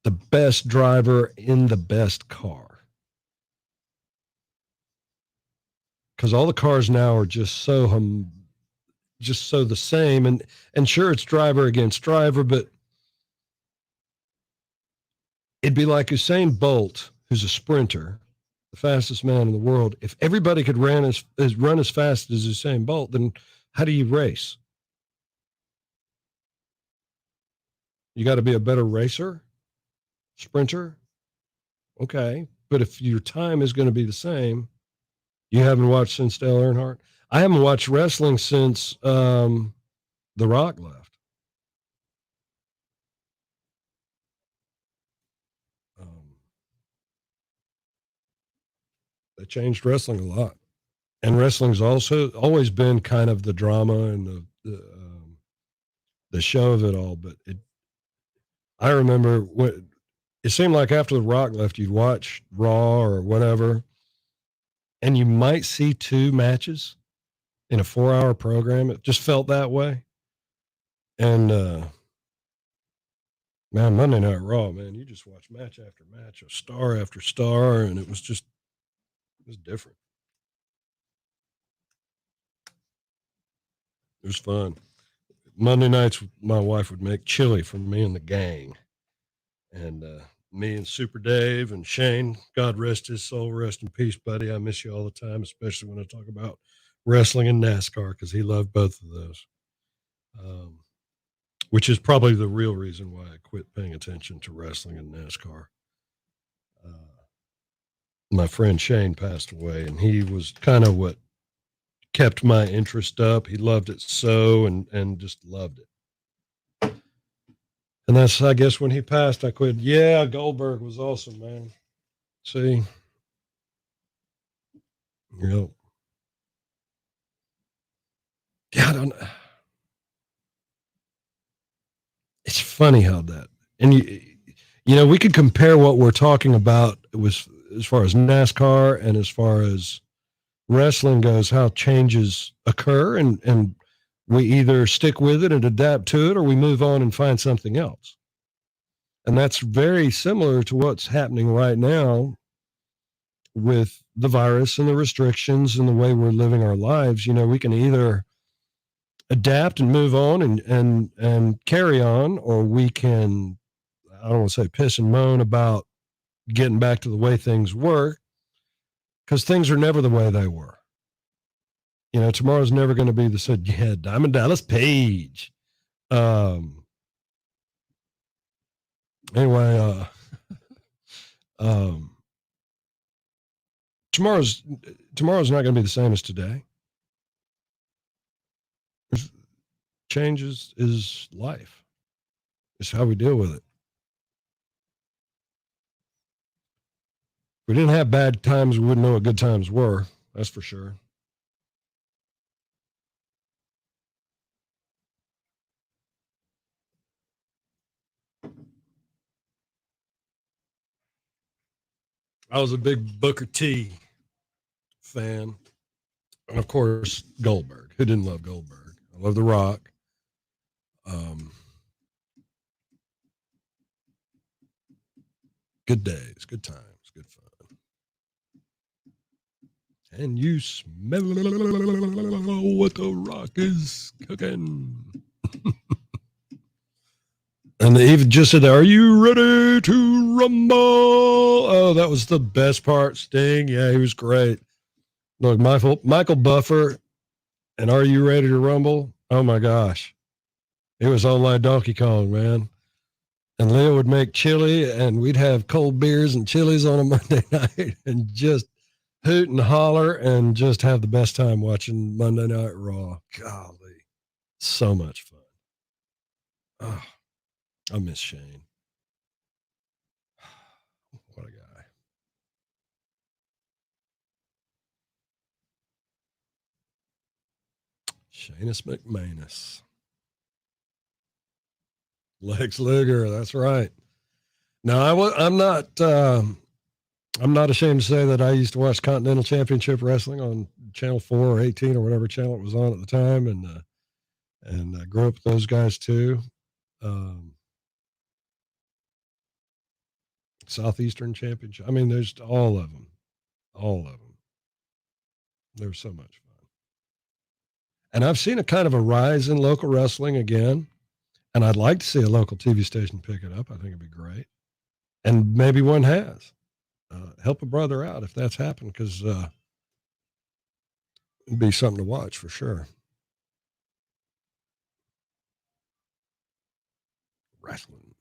the best driver in the best car. Because all the cars now are just so the same, and sure, it's driver against driver, but it'd be like Usain Bolt, who's a sprinter, the fastest man in the world. If everybody could run as fast as Usain Bolt, then how do you race? You got to be a better racer, sprinter. Okay, but if your time is going to be the same, you haven't watched since Dale Earnhardt. I haven't watched wrestling since The Rock left. They changed wrestling a lot, and wrestling's also always been kind of the drama and the show of it all. But I remember when it seemed like after The Rock left, you'd watch Raw or whatever, and you might see 2 matches in a 4-hour program. It just felt that way. And man, Monday Night Raw, man, you just watch match after match, star after star, and it was different. It was fun. Monday nights, my wife would make chili for me and the gang. And me and Super Dave and Shane, God rest his soul, rest in peace, buddy. I miss you all the time, especially when I talk about wrestling and NASCAR, because he loved both of those. Which is probably the real reason why I quit paying attention to wrestling and NASCAR. My friend Shane passed away, and he was kind of what kept my interest up. He loved it so, and just loved it. And that's, I guess, when he passed, I quit. Yeah, Goldberg was awesome, man. See? Yep. Yeah, I don't know. It's funny how that, and we could compare what we're talking about was as far as NASCAR and as far as wrestling goes, how changes occur, and we either stick with it and adapt to it, or we move on and find something else. And that's very similar to what's happening right now with the virus and the restrictions and the way we're living our lives. We can either adapt and move on and carry on, or we can, I don't want to say piss and moan about getting back to the way things were, because things are never the way they were. Tomorrow's never going to be the same. Yeah, Diamond Dallas Page. Anyway, tomorrow's not going to be the same as today. Changes is life. It's how we deal with it. If we didn't have bad times, we wouldn't know what good times were. That's for sure. I was a big Booker T fan. And of course, Goldberg. Who didn't love Goldberg? I love The Rock. Good days, good times, good fun. And you smell what The Rock is cooking. And they even just said, "Are you ready to rumble?" Oh, that was the best part. Sting, yeah, he was great. Look, Michael Buffer, and "Are you ready to rumble?" Oh my gosh, it was on like Donkey Kong, man. And Leo would make chili, and we'd have cold beers and chilies on a Monday night, and just hoot and holler, and just have the best time watching Monday Night Raw. Golly, so much fun. Oh, I miss Shane. What a Shayna McManus. Lex Luger, that's right. Now I'm not ashamed to say that I used to watch Continental Championship Wrestling on Channel 4 or 18 or whatever channel it was on at the time, and I grew up with those guys too. Southeastern Championship. I mean, there's all of them. They're so much fun. And I've seen a kind of a rise in local wrestling again, and I'd like to see a local TV station pick it up. I think it'd be great. And maybe one has. Help a brother out if that's happened, because it'd be something to watch for sure. Wrestling.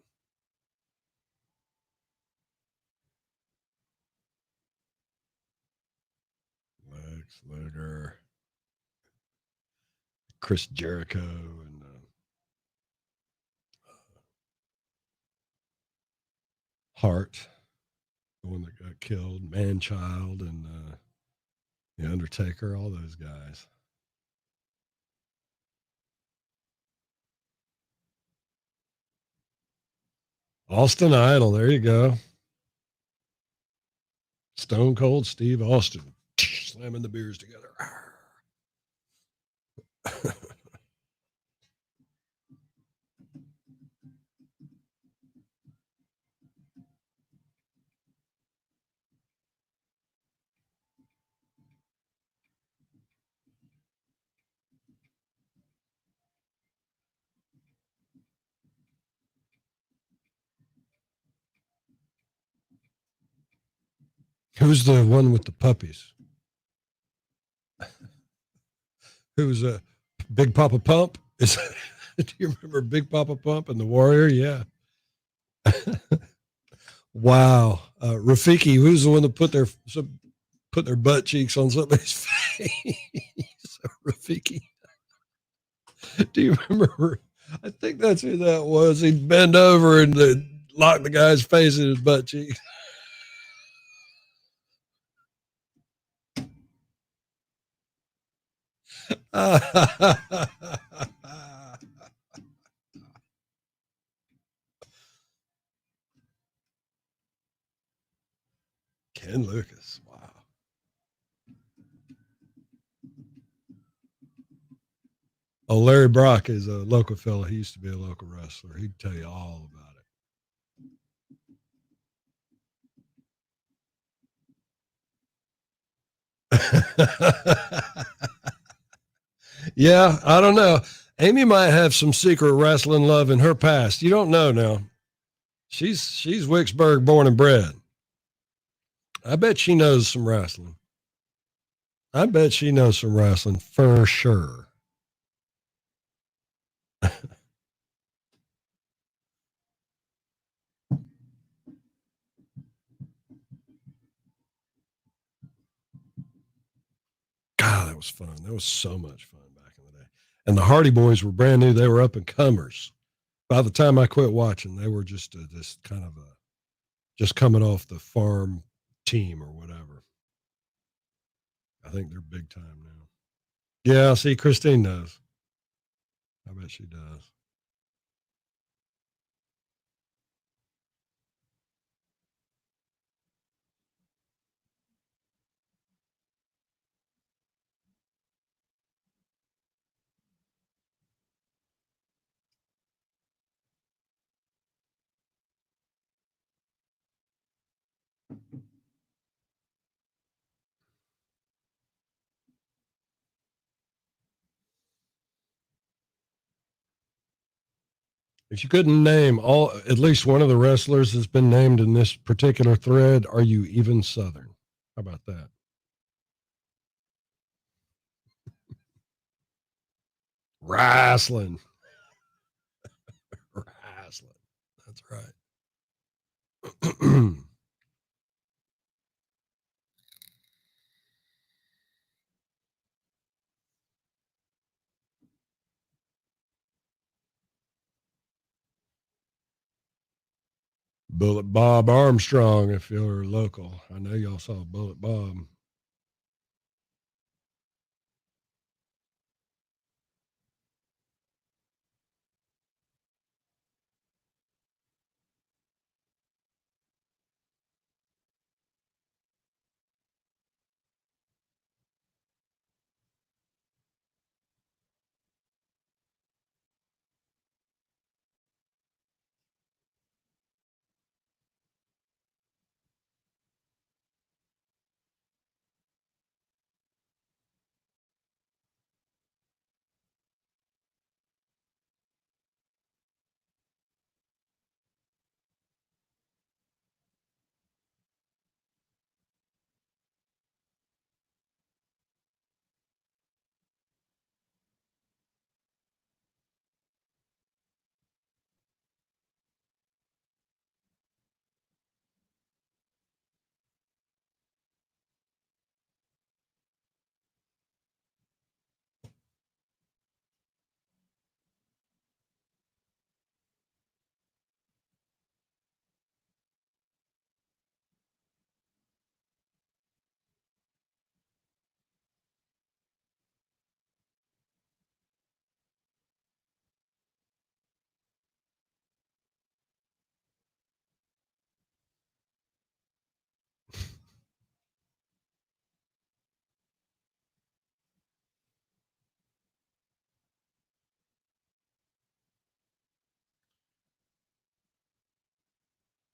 Lex Luger. Chris Jericho and Hart, the one that got killed, Man-Child, and the Undertaker, all those guys. Austin Idol, there you go. Stone Cold Steve Austin, slamming the beers together. Who's the one with the puppies? Who's Big Papa Pump? Do you remember Big Papa Pump and the Warrior? Yeah. Wow. Rafiki, who's the one that put their butt cheeks on somebody's face? Rafiki. Do you remember? I think that's who that was. He'd bend over and lock the guy's face in his butt cheeks. Ken Lucas. Wow. Oh, Larry Brock is a local fella. He used to be a local wrestler. He'd tell you all about it. Yeah, I don't know. Amy might have some secret wrestling love in her past. You don't know now. She's Wicksburg born and bred. I bet she knows some wrestling. I bet she knows some wrestling for sure. God, that was fun. That was so much fun back in the day. And the Hardy Boys were brand new. They were up and comers. By the time I quit watching, they were just this kind of just coming off the farm team or whatever. I think they're big time now. Yeah, see, Christine knows. I bet she does. If you couldn't name at least one of the wrestlers that's been named in this particular thread, are you even Southern? How about that? Wrestling. Wrestling. That's right. Bullet Bob Armstrong, if you're local. I know y'all saw Bullet Bob.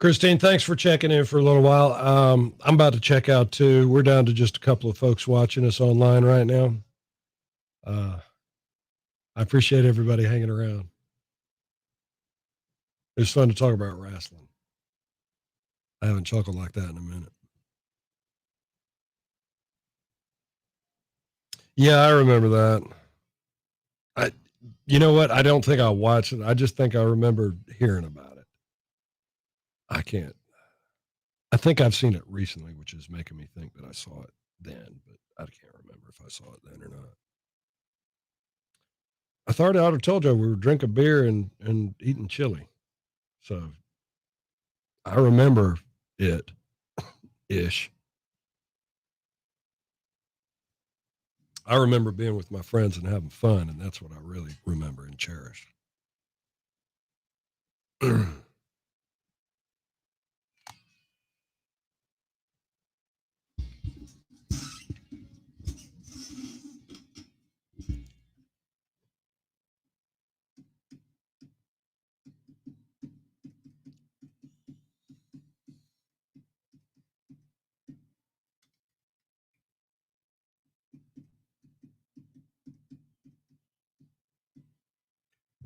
Christine, thanks for checking in for a little while. I'm about to check out too. We're down to just a couple of folks watching us online right now. I appreciate everybody hanging around. It's fun to talk about wrestling. I haven't chuckled like that in a minute. Yeah, I remember that. You know what? I don't think I watched it. I just think I remember hearing about it. I think I've seen it recently, which is making me think that I saw it then, but I can't remember if I saw it then or not. I thought I ought to told you we were drinking beer and eating chili. So I remember it ish. I remember being with my friends and having fun, and that's what I really remember and cherish.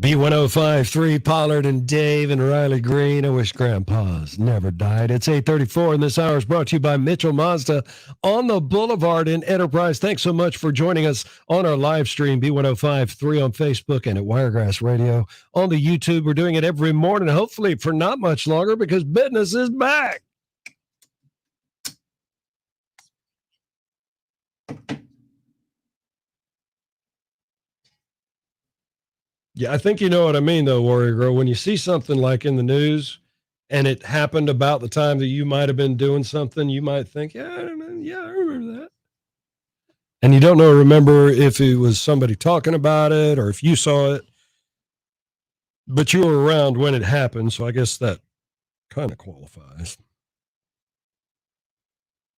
B1053, Pollard and Dave and Riley Green. I wish grandpas never died. It's 8:34, and this hour is brought to you by Mitchell Mazda on the Boulevard in Enterprise. Thanks so much for joining us on our live stream, B1053 on Facebook and at Wiregrass Radio on the YouTube. We're doing it every morning, hopefully for not much longer, because business is back. Yeah, I think you know what I mean, though, Warrior Girl. When you see something like in the news and it happened about the time that you might have been doing something, you might think, yeah, I remember that. And you don't remember if it was somebody talking about it or if you saw it, but you were around when it happened. So I guess that kind of qualifies.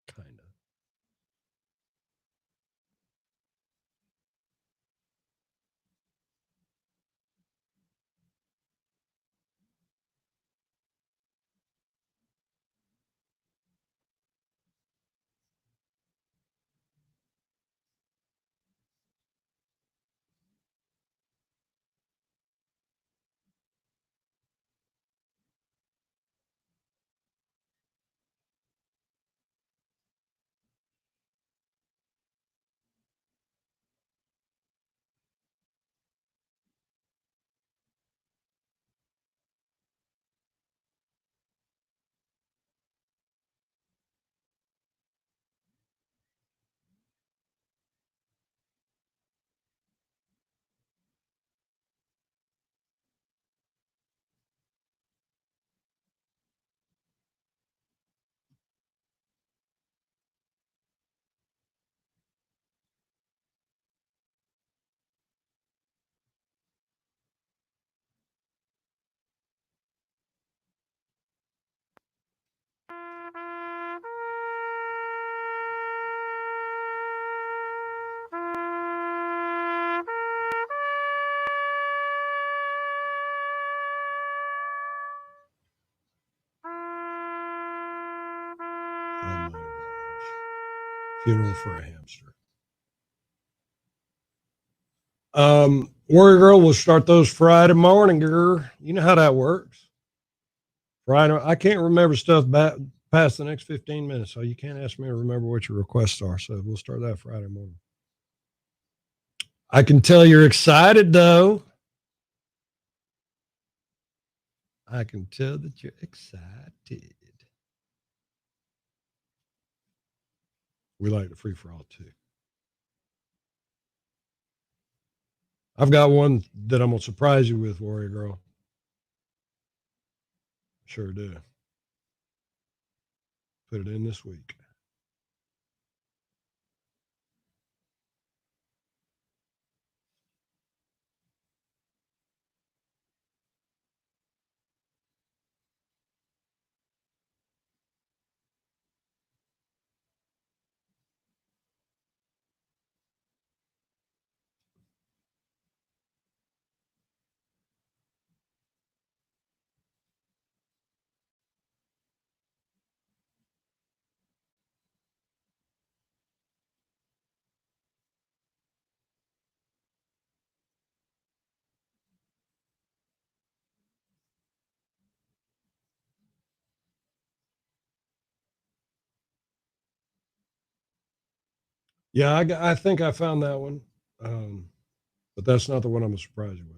Kind of. Oh my gosh. Funeral for a hamster. Warrior Girl, we'll start those Friday morning, girl. You know how that works. Friday, I can't remember stuff back past the next 15 minutes, so you can't ask me to remember what your requests are. So we'll start that Friday morning. I can tell you're excited, though. I can tell that you're excited. We like the free for all, too. I've got one that I'm going to surprise you with, Warrior Girl. Sure do. Put it in this week. Yeah, I think I found that one. But that's not the one I'm going to surprise you with.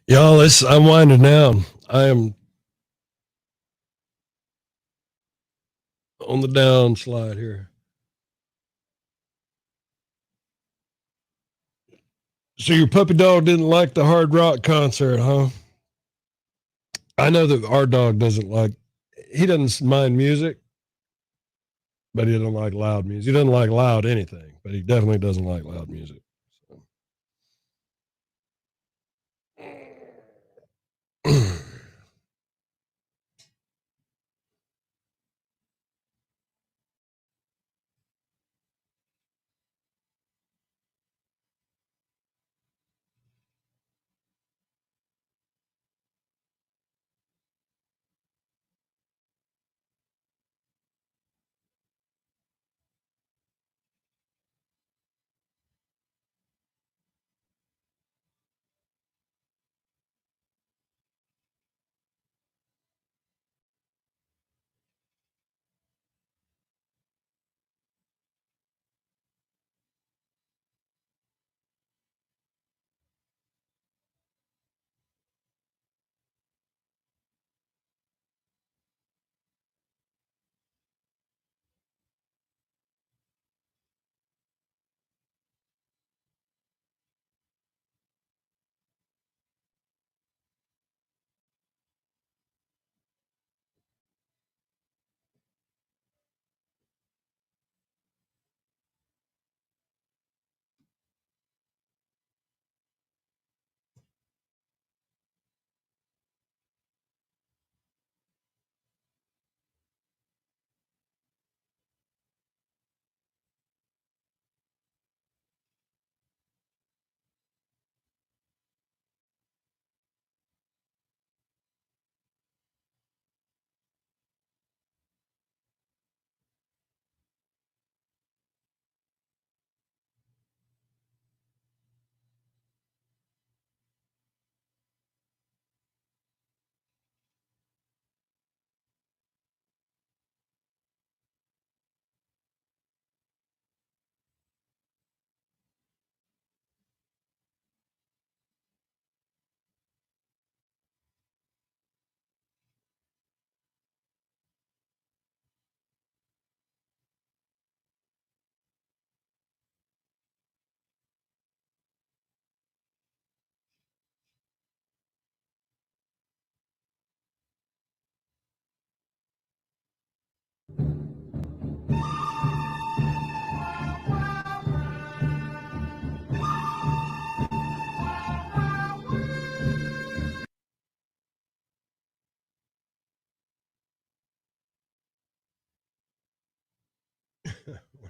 Y'all, I'm winding down. I am on the downslide here. So your puppy dog didn't like the hard rock concert, huh? I know that our dog he doesn't mind music, but he doesn't like loud music. He doesn't like loud anything, but he definitely doesn't like loud music. So.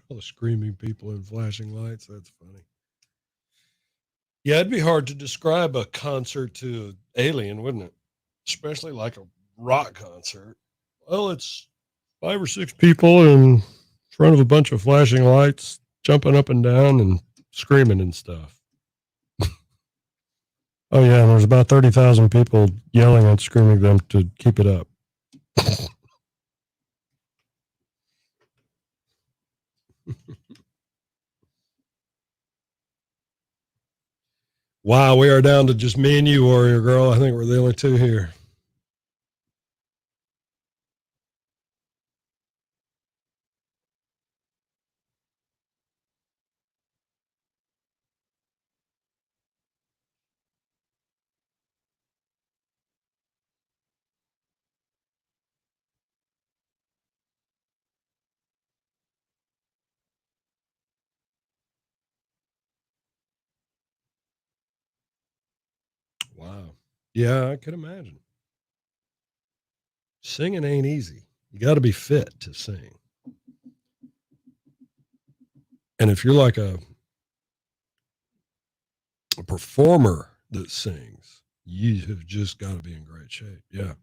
All the screaming people and flashing lights. That's funny. Yeah, it'd be hard to describe a concert to an alien, wouldn't it? Especially like a rock concert. Well, it's 5 or 6 people in front of a bunch of flashing lights, jumping up and down and screaming and stuff. Oh, yeah. And there's about 30,000 people yelling and screaming at them to keep it up. Wow, we are down to just me and you, Warrior Girl. I think we're the only two here. Yeah, I can imagine. Singing ain't easy. You got to be fit to sing. And if you're like a performer that sings, you have just got to be in great shape. Yeah.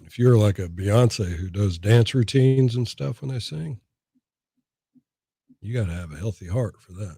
If you're like a Beyonce who does dance routines and stuff when they sing, you got to have a healthy heart for that.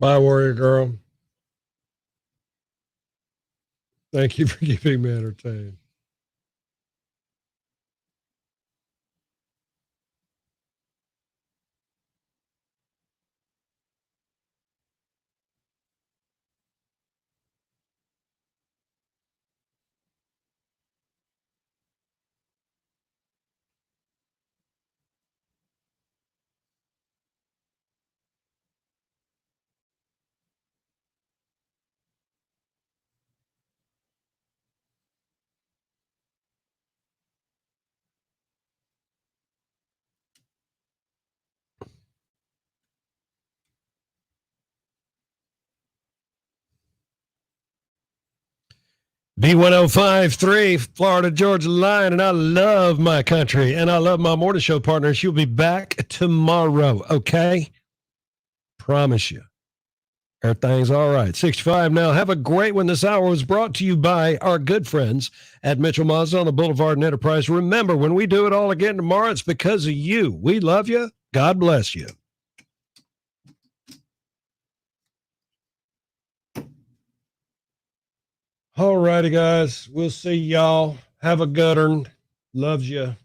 Bye, Warrior Girl. Thank you for keeping me entertained. B1053, Florida Georgia Line, and I love my country and I love my morning show partner. She'll be back tomorrow, okay? Promise you. Everything's all right. 65 now. Have a great one. This hour was brought to you by our good friends at Mitchell Mazda on the Boulevard and Enterprise. Remember, when we do it all again tomorrow, it's because of you. We love you. God bless you. All righty, guys. We'll see y'all. Have a good one. Loves you.